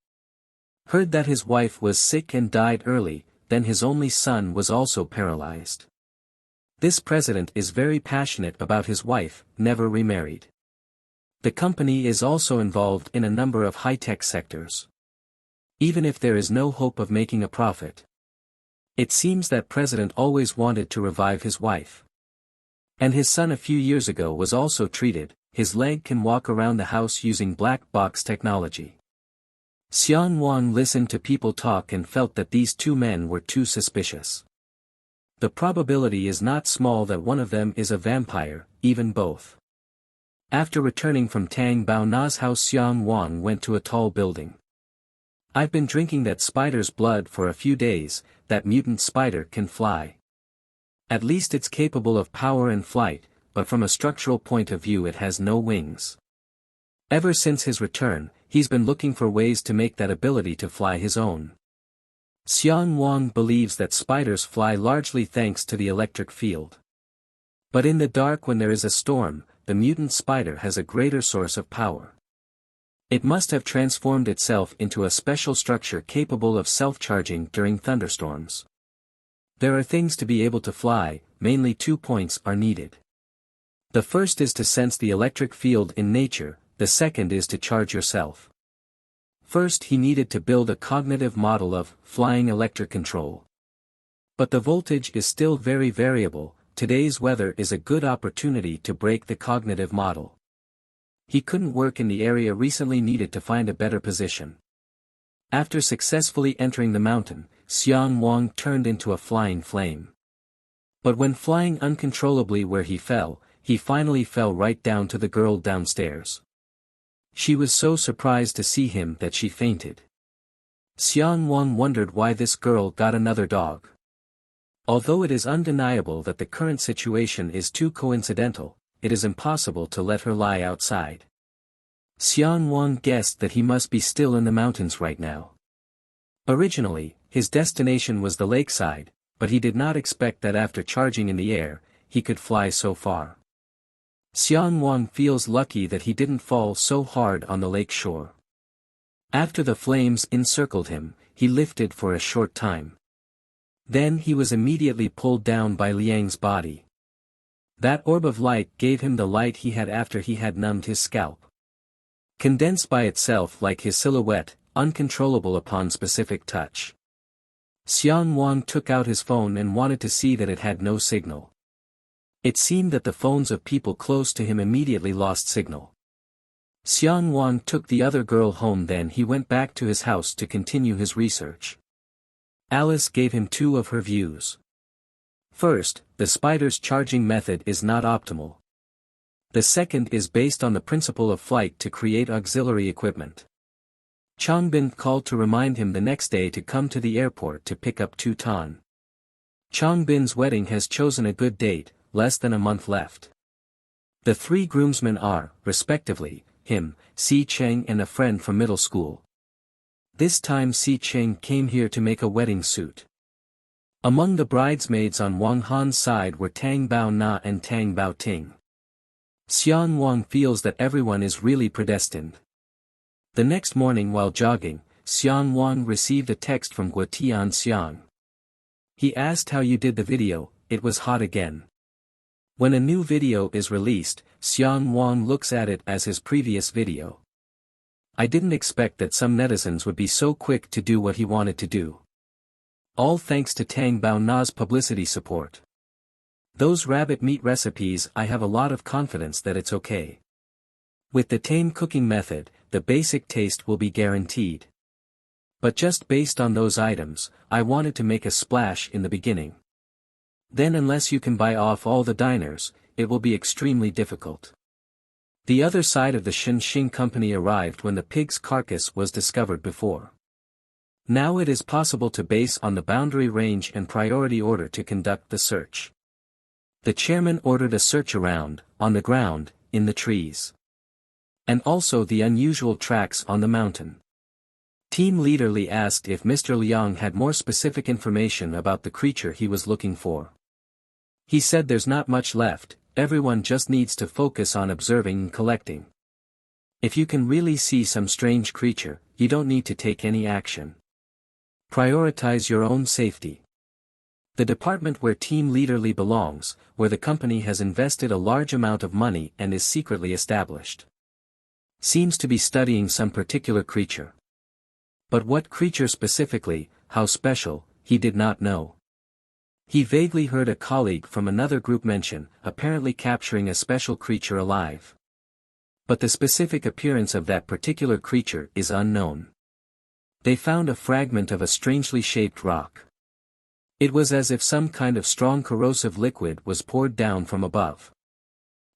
Heard that his wife was sick and died early, then his only son was also paralyzed. This president is very passionate about his wife, never remarried. The company is also involved in a number of high-tech sectors. Even if there is no hope of making a profit. It seems that president always wanted to revive his wife. And his son a few years ago was also treated. His leg can walk around the house using black box technology. Xian Wang listened to people talk and felt that these two men were too suspicious. The probability is not small that one of them is a vampire, even both. After returning from Tang Bao Na's house, Xian Wang went to a tall building. I've been drinking that spider's blood for a few days. That mutant spider can fly. At least it's capable of power and flight, but from a structural point of view it has no wings. Ever since his return, he's been looking for ways to make that ability to fly his own. Xian Wang believes that spiders fly largely thanks to the electric field. But in the dark when there is a storm, the mutant spider has a greater source of power. It must have transformed itself into a special structure capable of self-charging during thunderstorms. There are things to be able to fly, mainly 2 points are needed. The first is to sense the electric field in nature, the second is to charge yourself. First he needed to build a cognitive model of flying electric control. But the voltage is still very variable. Today's weather is a good opportunity to break the cognitive model. He couldn't work in the area recently needed to find a better position. After successfully entering the mountain, Xian Wang turned into a flying flame. But when flying uncontrollably where he finally fell right down to the girl downstairs. She was so surprised to see him that she fainted. Xian Wang wondered why this girl got another dog. Although it is undeniable that the current situation is too coincidental, it is impossible to let her lie outside. Xian Wang guessed that he must be still in the mountains right now. Originally, his destination was the lakeside, but he did not expect that after charging in the air, he could fly so far. Xian Wang feels lucky that he didn't fall so hard on the lake shore. After the flames encircled him, he lifted for a short time. Then he was immediately pulled down by Liang's body. That orb of light gave him the light he had after he had numbed his scalp. Condensed by itself like his silhouette, uncontrollable upon specific touch. Xian Wang took out his phone and wanted to see that it had no signal. It seemed that the phones of people close to him immediately lost signal. Xian Wang took the other girl home, then he went back to his house to continue his research. Alice gave him 2 of her views. First, the spider's charging method is not optimal. The second is based on the principle of flight to create auxiliary equipment. Changbin called to remind him the next day to come to the airport to pick up Tu Tan. Changbin's wedding has chosen a good date, less than a month left. The 3 groomsmen are, respectively, him, Si Cheng and a friend from middle school. This time Si Cheng came here to make a wedding suit. Among the bridesmaids on Wang Han's side were Tang Bao Na and Tang Bao Ting. Xian Wang feels that everyone is really predestined. The next morning while jogging, Xian Wang received a text from Guotian Xiang. He asked how you did the video. It was hot again. When a new video is released, Xian Wang looks at it as his previous video. I didn't expect that some netizens would be so quick to do what he wanted to do. All thanks to Tang Bao Na's publicity support. Those rabbit meat recipes, I have a lot of confidence that it's okay. With the tame cooking method, the basic taste will be guaranteed. But just based on those items, I wanted to make a splash in the beginning. Then unless you can buy off all the diners, it will be extremely difficult. The other side of the Xinxing company arrived when the pig's carcass was discovered before. Now it is possible to base on the boundary range and priority order to conduct the search. The chairman ordered a search around, on the ground, in the trees. And also the unusual tracks on the mountain. Team leader Li asked if Mr. Liang had more specific information about the creature he was looking for. He said there's not much left, everyone just needs to focus on observing and collecting. If you can really see some strange creature, you don't need to take any action. Prioritize your own safety. The department where team leader Li belongs, where the company has invested a large amount of money and is secretly established. Seems to be studying some particular creature. But what creature specifically, how special, he did not know. He vaguely heard a colleague from another group mention, apparently capturing a special creature alive. But the specific appearance of that particular creature is unknown. They found a fragment of a strangely shaped rock. It was as if some kind of strong corrosive liquid was poured down from above.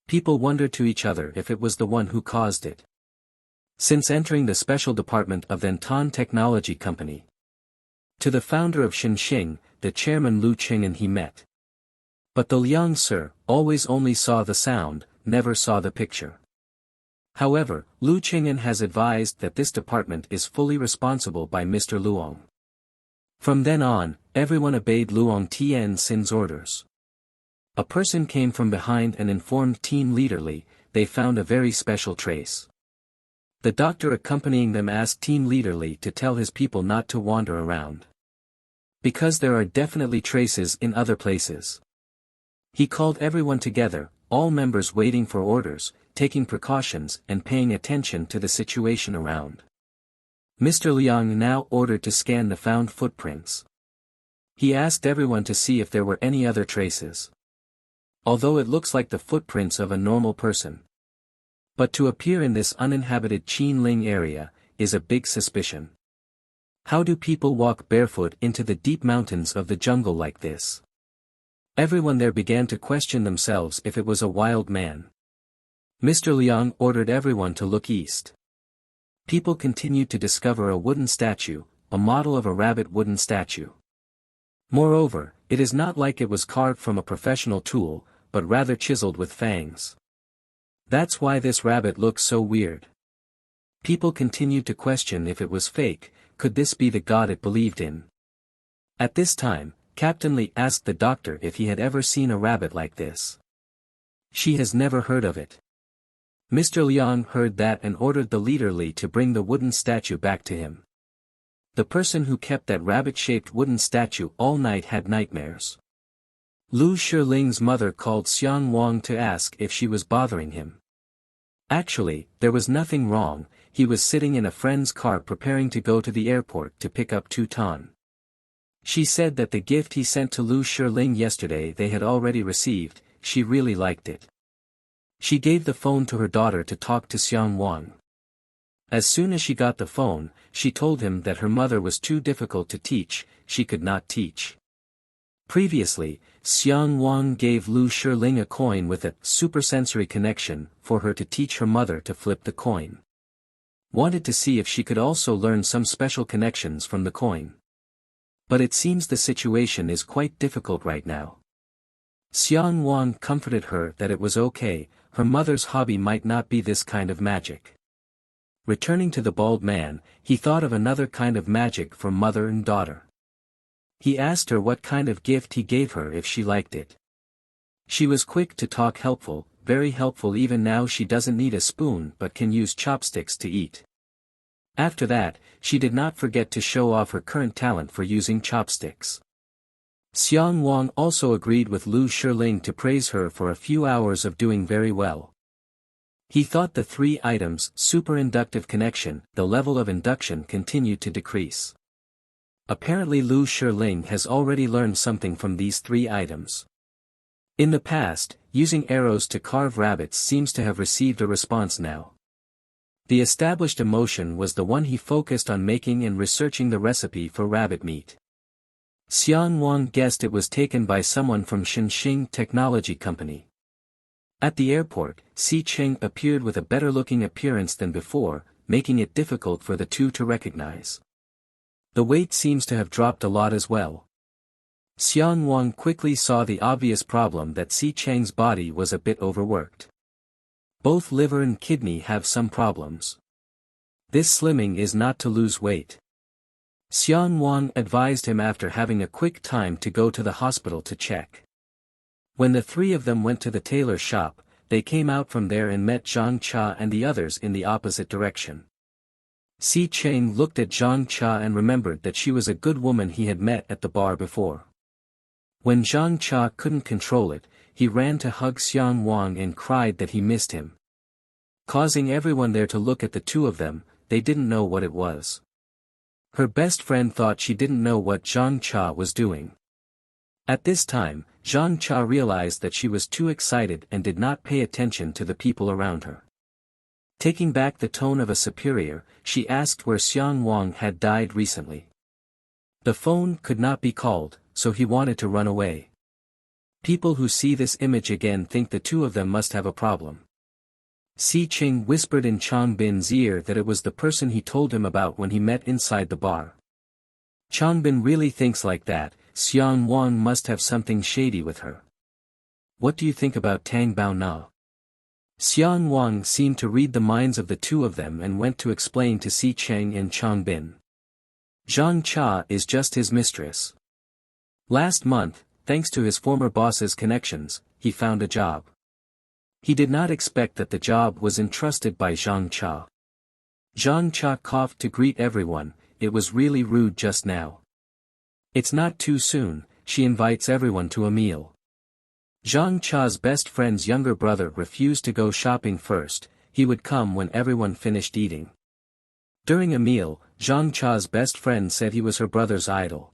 People wondered to each other if it was the one who caused it. Since entering the special department of the Anton Technology Company. To the founder of Xinxing, the chairman Lu Qing'an he met. But the Liang Sir always only saw the sound, never saw the picture. However, Lu Qing'an has advised that this department is fully responsible by Mr. Luong. From then on, everyone obeyed Luong Tianxin's orders. A person came from behind and informed Team Leader Li, they found a very special trace. The doctor accompanying them asked Team Leader Li to tell his people not to wander around. Because there are definitely traces in other places. He called everyone together, all members waiting for orders, taking precautions and paying attention to the situation around. Mr. Liang now ordered to scan the found footprints. He asked everyone to see if there were any other traces. Although it looks like the footprints of a normal person. But to appear in this uninhabited Qinling area, is a big suspicion. How do people walk barefoot into the deep mountains of the jungle like this? Everyone there began to question themselves if it was a wild man. Mr. Liang ordered everyone to look east. People continued to discover a wooden statue, a model of a rabbit wooden statue. Moreover, it is not like it was carved from a professional tool, but rather chiseled with fangs. That's why this rabbit looks so weird. People continued to question if it was fake, could this be the god it believed in? At this time, Captain Li asked the doctor if he had ever seen a rabbit like this. She has never heard of it. Mr. Liang heard that and ordered the leader Li to bring the wooden statue back to him. The person who kept that rabbit-shaped wooden statue all night had nightmares. Lu Shiling's mother called Xiang Wang to ask if she was bothering him. Actually, there was nothing wrong, he was sitting in a friend's car preparing to go to the airport to pick up 2 ton. She said that the gift he sent to Lu Shiling yesterday they had already received, she really liked it. She gave the phone to her daughter to talk to Xiang Wang. As soon as she got the phone, she told him that her mother was too difficult to teach, she could not teach. Previously, Xiang Wang gave Lu Shiling a coin with a supersensory connection for her to teach her mother to flip the coin. Wanted to see if she could also learn some special connections from the coin. But it seems the situation is quite difficult right now. Xiang Wang comforted her that it was okay, her mother's hobby might not be this kind of magic. Returning to the bald man, he thought of another kind of magic for mother and daughter. He asked her what kind of gift he gave her if she liked it. She was quick to talk, helpful, very helpful, even now she doesn't need a spoon but can use chopsticks to eat. After that, she did not forget to show off her current talent for using chopsticks. Xiang Wang also agreed with Lu Shiling to praise her for a few hours of doing very well. He thought the 3 items, super-inductive connection, the level of induction continued to decrease. Apparently Lu Shiling has already learned something from these 3 items. In the past, using arrows to carve rabbits seems to have received a response now. The established emotion was the one he focused on making and researching the recipe for rabbit meat. Xiang Wang guessed it was taken by someone from Xinxing Technology Company. At the airport, Si Cheng appeared with a better-looking appearance than before, making it difficult for the two to recognize. The weight seems to have dropped a lot as well. Xiang Wang quickly saw the obvious problem that Si Cheng's body was a bit overworked. Both liver and kidney have some problems. This slimming is not to lose weight. Xiang Wang advised him after having a quick time to go to the hospital to check. When the 3 of them went to the tailor shop, they came out from there and met Zhang Cha and the others in the opposite direction. Si Cheng looked at Zhang Cha and remembered that she was a good woman he had met at the bar before. When Zhang Cha couldn't control it, he ran to hug Xiang Wang and cried that he missed him. Causing everyone there to look at the 2 of them, they didn't know what it was. Her best friend thought she didn't know what Zhang Cha was doing. At this time, Zhang Cha realized that she was too excited and did not pay attention to the people around her. Taking back the tone of a superior, she asked where Xiang Wang had died recently. The phone could not be called, so he wanted to run away. People who see this image again think the two of them must have a problem. Si Qing whispered in Chang Bin's ear that it was the person he told him about when he met inside the bar. Chang Bin really thinks like that. Xiang Wang must have something shady with her. What do you think about Tang Bao Na? Xiang Wang seemed to read the minds of the two of them and went to explain to Si Cheng and Chang Bin. Zhang Cha is just his mistress. Last month, thanks to his former boss's connections, he found a job. He did not expect that the job was entrusted by Zhang Cha. Zhang Cha coughed to greet everyone. It was really rude just now. It's not too soon, she invites everyone to a meal. Zhang Cha's best friend's younger brother refused to go shopping first, he would come when everyone finished eating. During a meal, Zhang Cha's best friend said he was her brother's idol.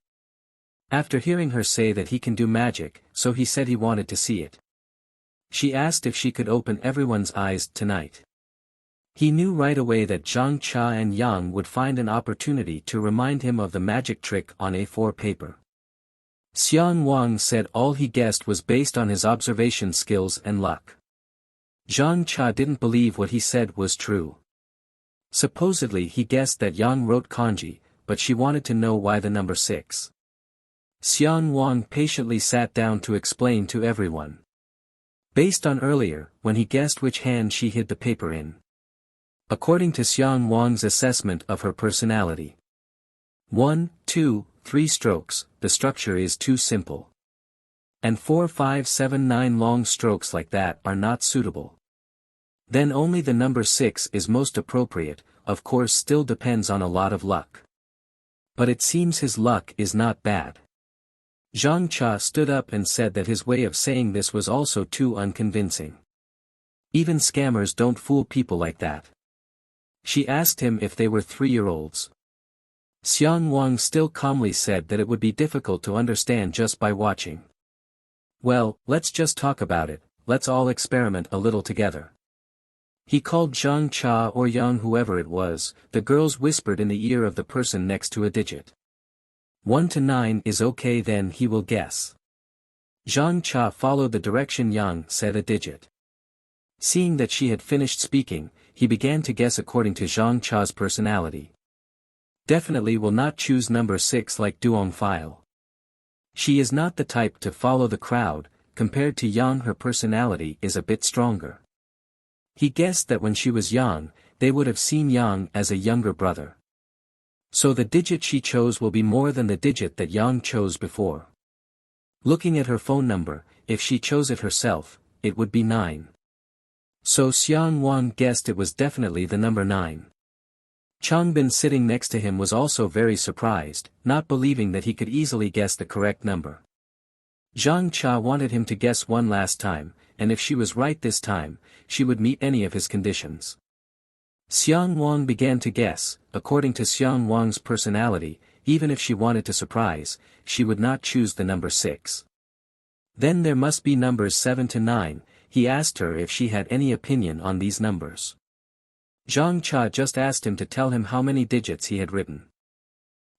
After hearing her say that he can do magic, so he said he wanted to see it. She asked if she could open everyone's eyes tonight. He knew right away that Zhang Cha and Yang would find an opportunity to remind him of the magic trick on A4 paper. Xiang Wang said all he guessed was based on his observation skills and luck. Zhang Cha didn't believe what he said was true. Supposedly he guessed that Yang wrote kanji, but she wanted to know why the number 6. Xiang Wang patiently sat down to explain to everyone. Based on earlier, when he guessed which hand she hid the paper in. According to Xiang Wang's assessment of her personality. 1, 2, 3 strokes, the structure is too simple. And 4, 5, 7, 9 long strokes like that are not suitable. Then only the number 6 is most appropriate, of course still depends on a lot of luck. But it seems his luck is not bad. Zhang Cha stood up and said that his way of saying this was also too unconvincing. Even scammers don't fool people like that. She asked him if they were 3-year-olds. Xiang Wang still calmly said that it would be difficult to understand just by watching. Well, let's just talk about it, let's all experiment a little together. He called Zhang Cha or Yang whoever it was, the girls whispered in the ear of the person next to a digit. 1 to 9 is okay, then he will guess. Zhang Cha followed the direction Yang said a digit. Seeing that she had finished speaking, he began to guess according to Zhang Cha's personality. Definitely will not choose number 6 like Duong File. She is not the type to follow the crowd, compared to Yang her personality is a bit stronger. He guessed that when she was young, they would have seen Yang as a younger brother. So the digit she chose will be more than the digit that Yang chose before. Looking at her phone number, if she chose it herself, it would be 9. So Xiang Wang guessed it was definitely the number 9. Chang Bin sitting next to him was also very surprised, not believing that he could easily guess the correct number. Zhang Cha wanted him to guess one last time, and if she was right this time, she would meet any of his conditions. Xiang Wang began to guess. According to Xiang Wang's personality, even if she wanted to surprise, she would not choose the number 6. Then there must be numbers 7 to 9, he asked her if she had any opinion on these numbers. Zhang Cha just asked him to tell him how many digits he had written.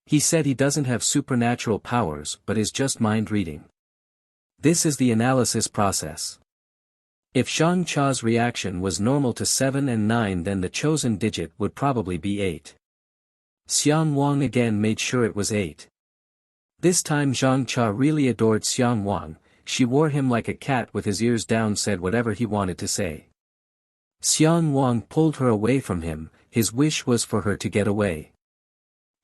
He said he doesn't have supernatural powers but is just mind reading. This is the analysis process. If Zhang Cha's reaction was normal to 7 and 9, then the chosen digit would probably be 8. Xiang Wang again made sure it was 8. This time Zhang Cha really adored Xiang Wang, she wore him like a cat with his ears down, said whatever he wanted to say. Xiang Wang pulled her away from him, his wish was for her to get away.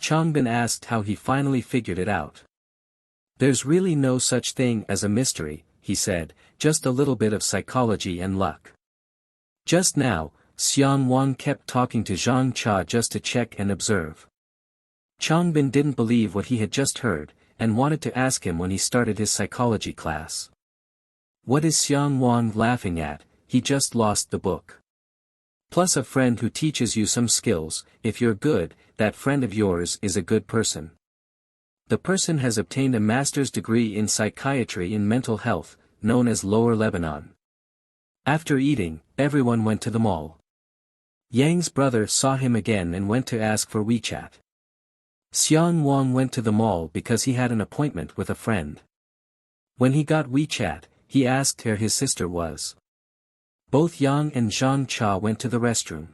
Chang Bin asked how he finally figured it out. There's really no such thing as a mystery, he said, just a little bit of psychology and luck. Just now, Xiang Wang kept talking to Zhang Cha just to check and observe. Chang Bin didn't believe what he had just heard, and wanted to ask him when he started his psychology class. What is Xiang Wang laughing at? He just lost the book. Plus a friend who teaches you some skills, if you're good, that friend of yours is a good person. The person has obtained a master's degree in psychiatry and mental health, known as Lower Lebanon. After eating, everyone went to the mall. Yang's brother saw him again and went to ask for WeChat. Xiang Wang went to the mall because he had an appointment with a friend. When he got WeChat, he asked where his sister was. Both Yang and Zhang Cha went to the restroom.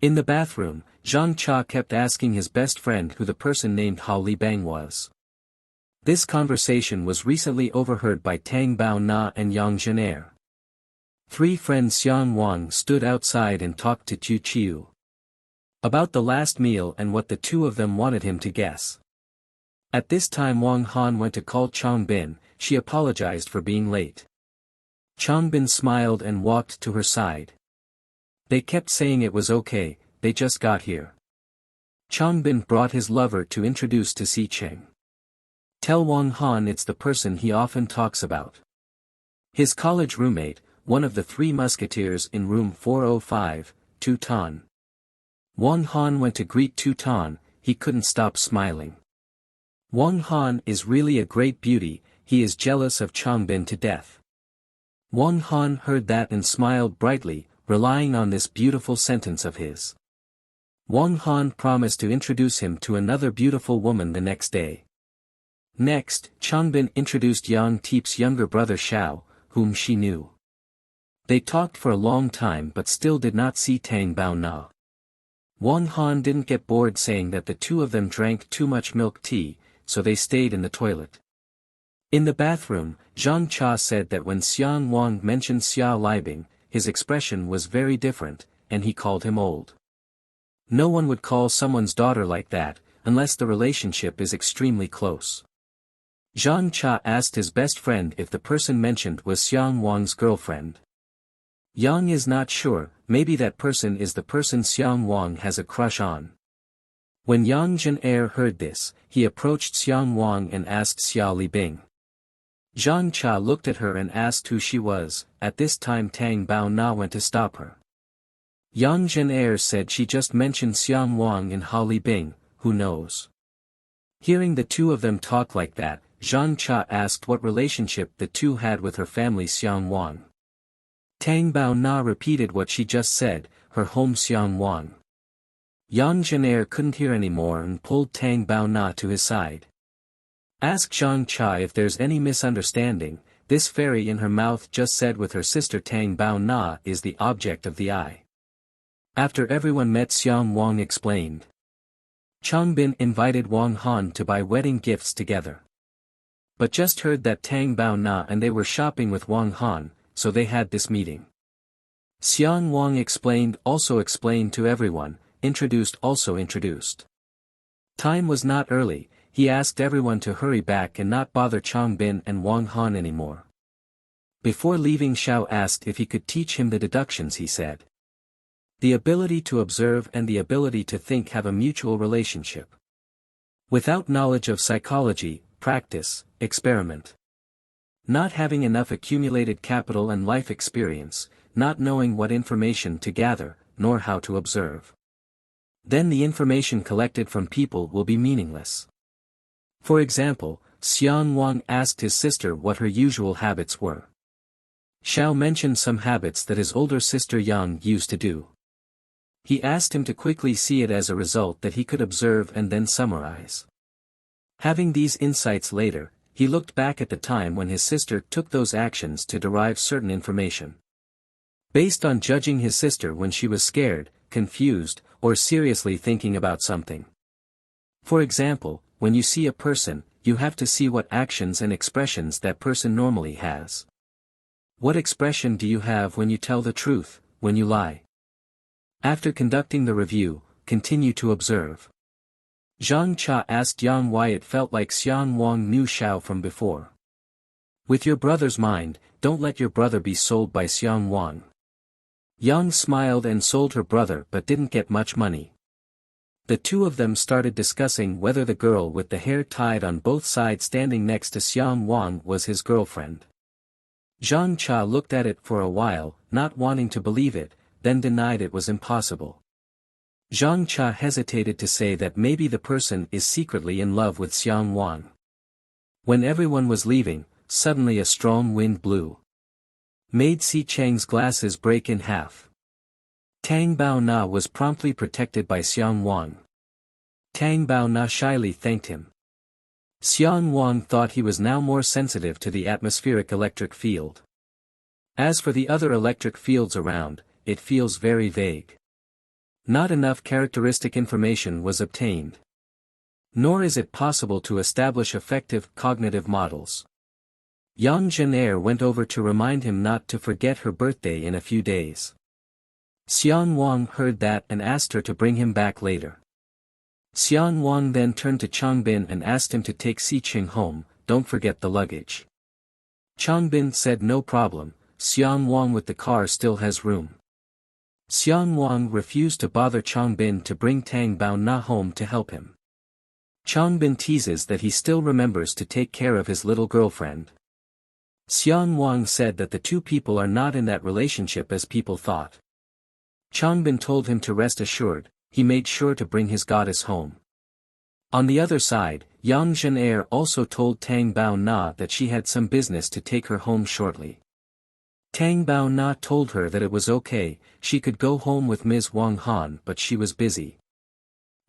In the bathroom, Zhang Cha kept asking his best friend who the person named Hao Libang was. This conversation was recently overheard by Tang Bao Na and Yang Zhenair. Three friends Xiang Wang stood outside and talked to Chu Chiu about the last meal and what the two of them wanted him to guess. At this time Wang Han went to call Chang Bin. She apologized for being late. Chang Bin smiled and walked to her side. They kept saying it was okay, they just got here. Chang Bin brought his lover to introduce to Si Cheng. Tell Wang Han it's the person he often talks about. His college roommate, one of the three musketeers in room 405, Tu Tan. Wang Han went to greet Tu Tan, he couldn't stop smiling. Wang Han is really a great beauty, he is jealous of Chang Bin to death. Wang Han heard that and smiled brightly, relying on this beautiful sentence of his. Wang Han promised to introduce him to another beautiful woman the next day. Next, Chang Bin introduced Yang Teep's younger brother Xiao, whom she knew. They talked for a long time but still did not see Tang Bao Na. Wang Han didn't get bored saying that the two of them drank too much milk tea, so they stayed in the toilet. In the bathroom, Zhang Cha said that when Xiang Wang mentioned Xia Liebing, his expression was very different, and he called him old. No one would call someone's daughter like that, unless the relationship is extremely close. Zhang Cha asked his best friend if the person mentioned was Xiang Wang's girlfriend. Yang is not sure, maybe that person is the person Xiang Wang has a crush on. When Yang Zhenair heard this, he approached Xiang Wang and asked Xia Libing. Zhang Cha looked at her and asked who she was. At this time Tang Bao Na went to stop her. Yang Zhenair said she just mentioned Xiang Wang and Hao Libing, who knows. Hearing the two of them talk like that, Zhang Cha asked what relationship the two had with her family Xiang Wang. Tang Bao Na repeated what she just said, her home Xiang Wang. Yang Zhenair couldn't hear anymore and pulled Tang Bao Na to his side. Ask Zhang Cha if there's any misunderstanding, this fairy in her mouth just said with her sister Tang Bao Na is the object of the eye. After everyone met Xiang Wang explained. Chang Bin invited Wang Han to buy wedding gifts together. But just heard that Tang Bao Na and they were shopping with Wang Han, so they had this meeting. Xiang Wang also explained to everyone, introduced. Time was not early, he asked everyone to hurry back and not bother Chang Bin and Wang Han anymore. Before leaving Xiao asked if he could teach him the deductions he said. The ability to observe and the ability to think have a mutual relationship. Without knowledge of psychology, practice, experiment. Not having enough accumulated capital and life experience, not knowing what information to gather, nor how to observe. Then the information collected from people will be meaningless. For example, Xiang Wang asked his sister what her usual habits were. Xiao mentioned some habits that his older sister Yang used to do. He asked him to quickly see it as a result that he could observe and then summarize. Having these insights later, he looked back at the time when his sister took those actions to derive certain information. Based on judging his sister when she was scared, confused, or seriously thinking about something. For example, when you see a person, you have to see what actions and expressions that person normally has. What expression do you have when you tell the truth, when you lie? After conducting the review, continue to observe. Zhang Cha asked Yang why it felt like Xiang Wang knew Xiao from before. With your brother's mind, don't let your brother be sold by Xiang Wang. Yang smiled and sold her brother but didn't get much money. The two of them started discussing whether the girl with the hair tied on both sides standing next to Xiang Wang was his girlfriend. Zhang Cha looked at it for a while, not wanting to believe it, then denied it was impossible. Zhang Cha hesitated to say that maybe the person is secretly in love with Xiang Wang. When everyone was leaving, suddenly a strong wind blew. Made Si Cheng's glasses break in half. Tang Bao Na was promptly protected by Xiang Wang. Tang Bao Na shyly thanked him. Xiang Wang thought he was now more sensitive to the atmospheric electric field. As for the other electric fields around, it feels very vague. Not enough characteristic information was obtained. Nor is it possible to establish effective cognitive models. Yang Zhenair went over to remind him not to forget her birthday in a few days. Xiang Wang heard that and asked her to bring him back later. Xiang Wang then turned to Changbin and asked him to take Si Cheng home, don't forget the luggage. Changbin said no problem, Xiang Wang with the car still has room. Xiang Wang refused to bother Changbin to bring Tang Bao Na home to help him. Changbin teases that he still remembers to take care of his little girlfriend. Xiang Wang said that the two people are not in that relationship as people thought. Changbin told him to rest assured, he made sure to bring his goddess home. On the other side, Yang Zhenair also told Tang Bao Na that she had some business to take her home shortly. Tang Bao Na told her that it was okay, she could go home with Ms. Wang Han but she was busy.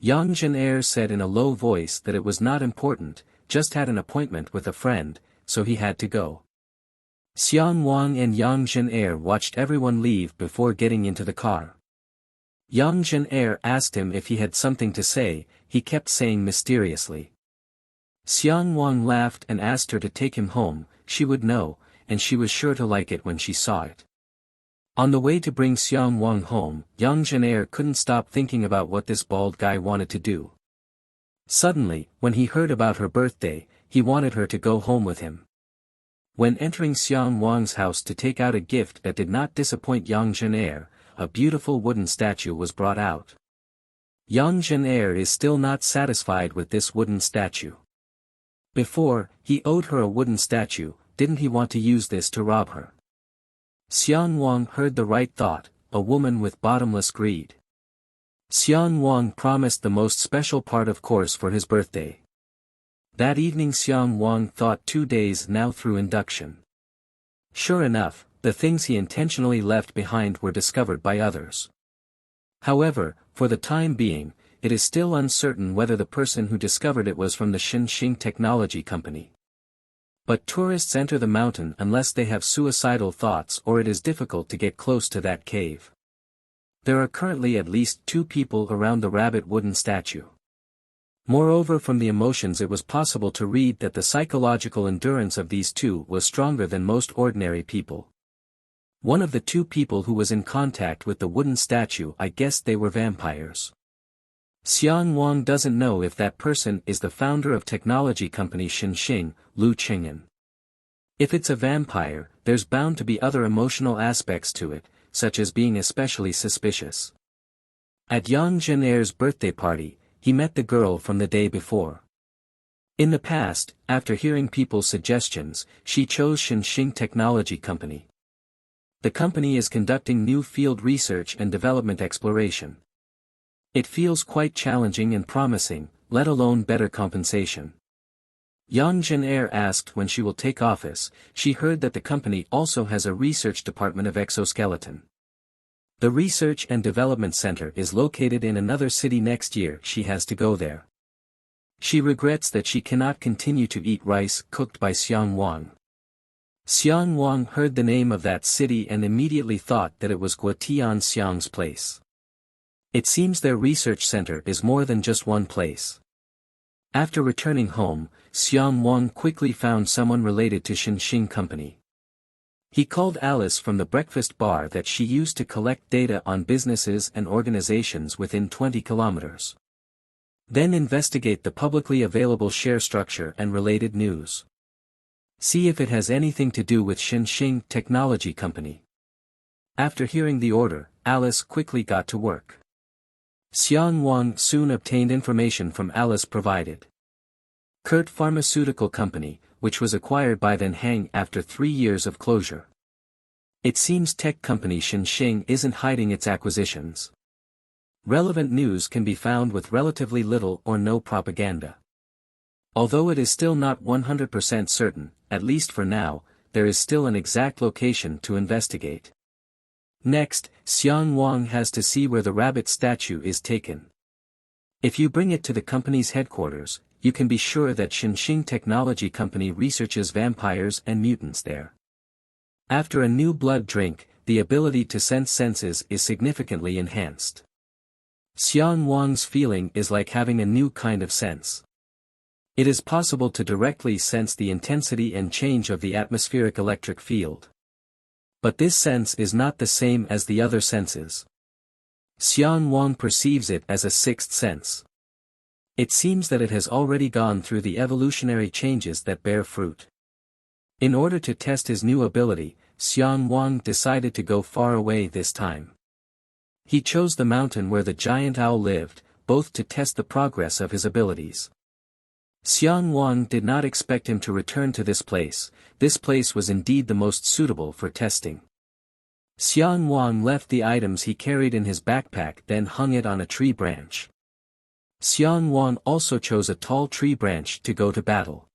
Yang Zhenair said in a low voice that it was not important, just had an appointment with a friend, so he had to go. Xiang Wang and Yang Zhenair watched everyone leave before getting into the car. Yang Zhenair asked him if he had something to say, he kept saying mysteriously. Xiang Wang laughed and asked her to take him home, she would know, and she was sure to like it when she saw it. On the way to bring Xiang Wang home, Yang Zhenair couldn't stop thinking about what this bald guy wanted to do. Suddenly, when he heard about her birthday, he wanted her to go home with him. When entering Xiang Wang's house to take out a gift that did not disappoint Yang Zhenair, a beautiful wooden statue was brought out. Yang Zhenair is still not satisfied with this wooden statue. Before, he owed her a wooden statue, didn't he want to use this to rob her? Xiang Wang heard the right thought, a woman with bottomless greed. Xiang Wang promised the most special part of course for his birthday. That evening Xiang Wang thought 2 days now through induction. Sure enough, the things he intentionally left behind were discovered by others. However, for the time being, it is still uncertain whether the person who discovered it was from the Xinxing Technology Company. But tourists enter the mountain unless they have suicidal thoughts or it is difficult to get close to that cave. There are currently at least 2 people around the rabbit wooden statue. Moreover, from the emotions it was possible to read that the psychological endurance of these two was stronger than most ordinary people. One of the 2 people who was in contact with the wooden statue, I guessed they were vampires. Xiang Wang doesn't know if that person is the founder of technology company Xinxing, Lu Qing'an. If it's a vampire, there's bound to be other emotional aspects to it, such as being especially suspicious. At Yang Zhenair's birthday party, he met the girl from the day before. In the past, after hearing people's suggestions, she chose Xinxing Technology Company. The company is conducting new field research and development exploration. It feels quite challenging and promising, let alone better compensation. Yang Zhenair asked when she will take office. She heard that the company also has a research department of exoskeleton. The Research and Development Center is located in another city next year. She has to go there. She regrets that she cannot continue to eat rice cooked by Xiang Wang. Xiang Wang heard the name of that city and immediately thought that it was Guotian Xiang's place. It seems their research center is more than just one place. After returning home, Xiang Wang quickly found someone related to Xinxing Company. He called Alice from the breakfast bar that she used to collect data on businesses and organizations within 20 kilometers. Then investigate the publicly available share structure and related news. See if it has anything to do with Xinxing Technology Company. After hearing the order, Alice quickly got to work. Xiang Wang soon obtained information from Alice provided. Kurt Pharmaceutical Company, which was acquired by Van Hang after 3 years of closure. It seems tech company Xinxing isn't hiding its acquisitions. Relevant news can be found with relatively little or no propaganda. Although it is still not 100% certain, at least for now, there is still an exact location to investigate. Next, Xiang Wang has to see where the rabbit statue is taken. If you bring it to the company's headquarters, you can be sure that Xinxing Technology Company researches vampires and mutants there. After a new blood drink, the ability to sense senses is significantly enhanced. Xiang Wang's feeling is like having a new kind of sense. It is possible to directly sense the intensity and change of the atmospheric electric field. But this sense is not the same as the other senses. Xiang Wang perceives it as a sixth sense. It seems that it has already gone through the evolutionary changes that bear fruit. In order to test his new ability, Xiang Wang decided to go far away this time. He chose the mountain where the giant owl lived, both to test the progress of his abilities. Xiang Wang did not expect him to return to this place was indeed the most suitable for testing. Xiang Wang left the items he carried in his backpack, then hung it on a tree branch. Xiang Wang also chose a tall tree branch to go to battle.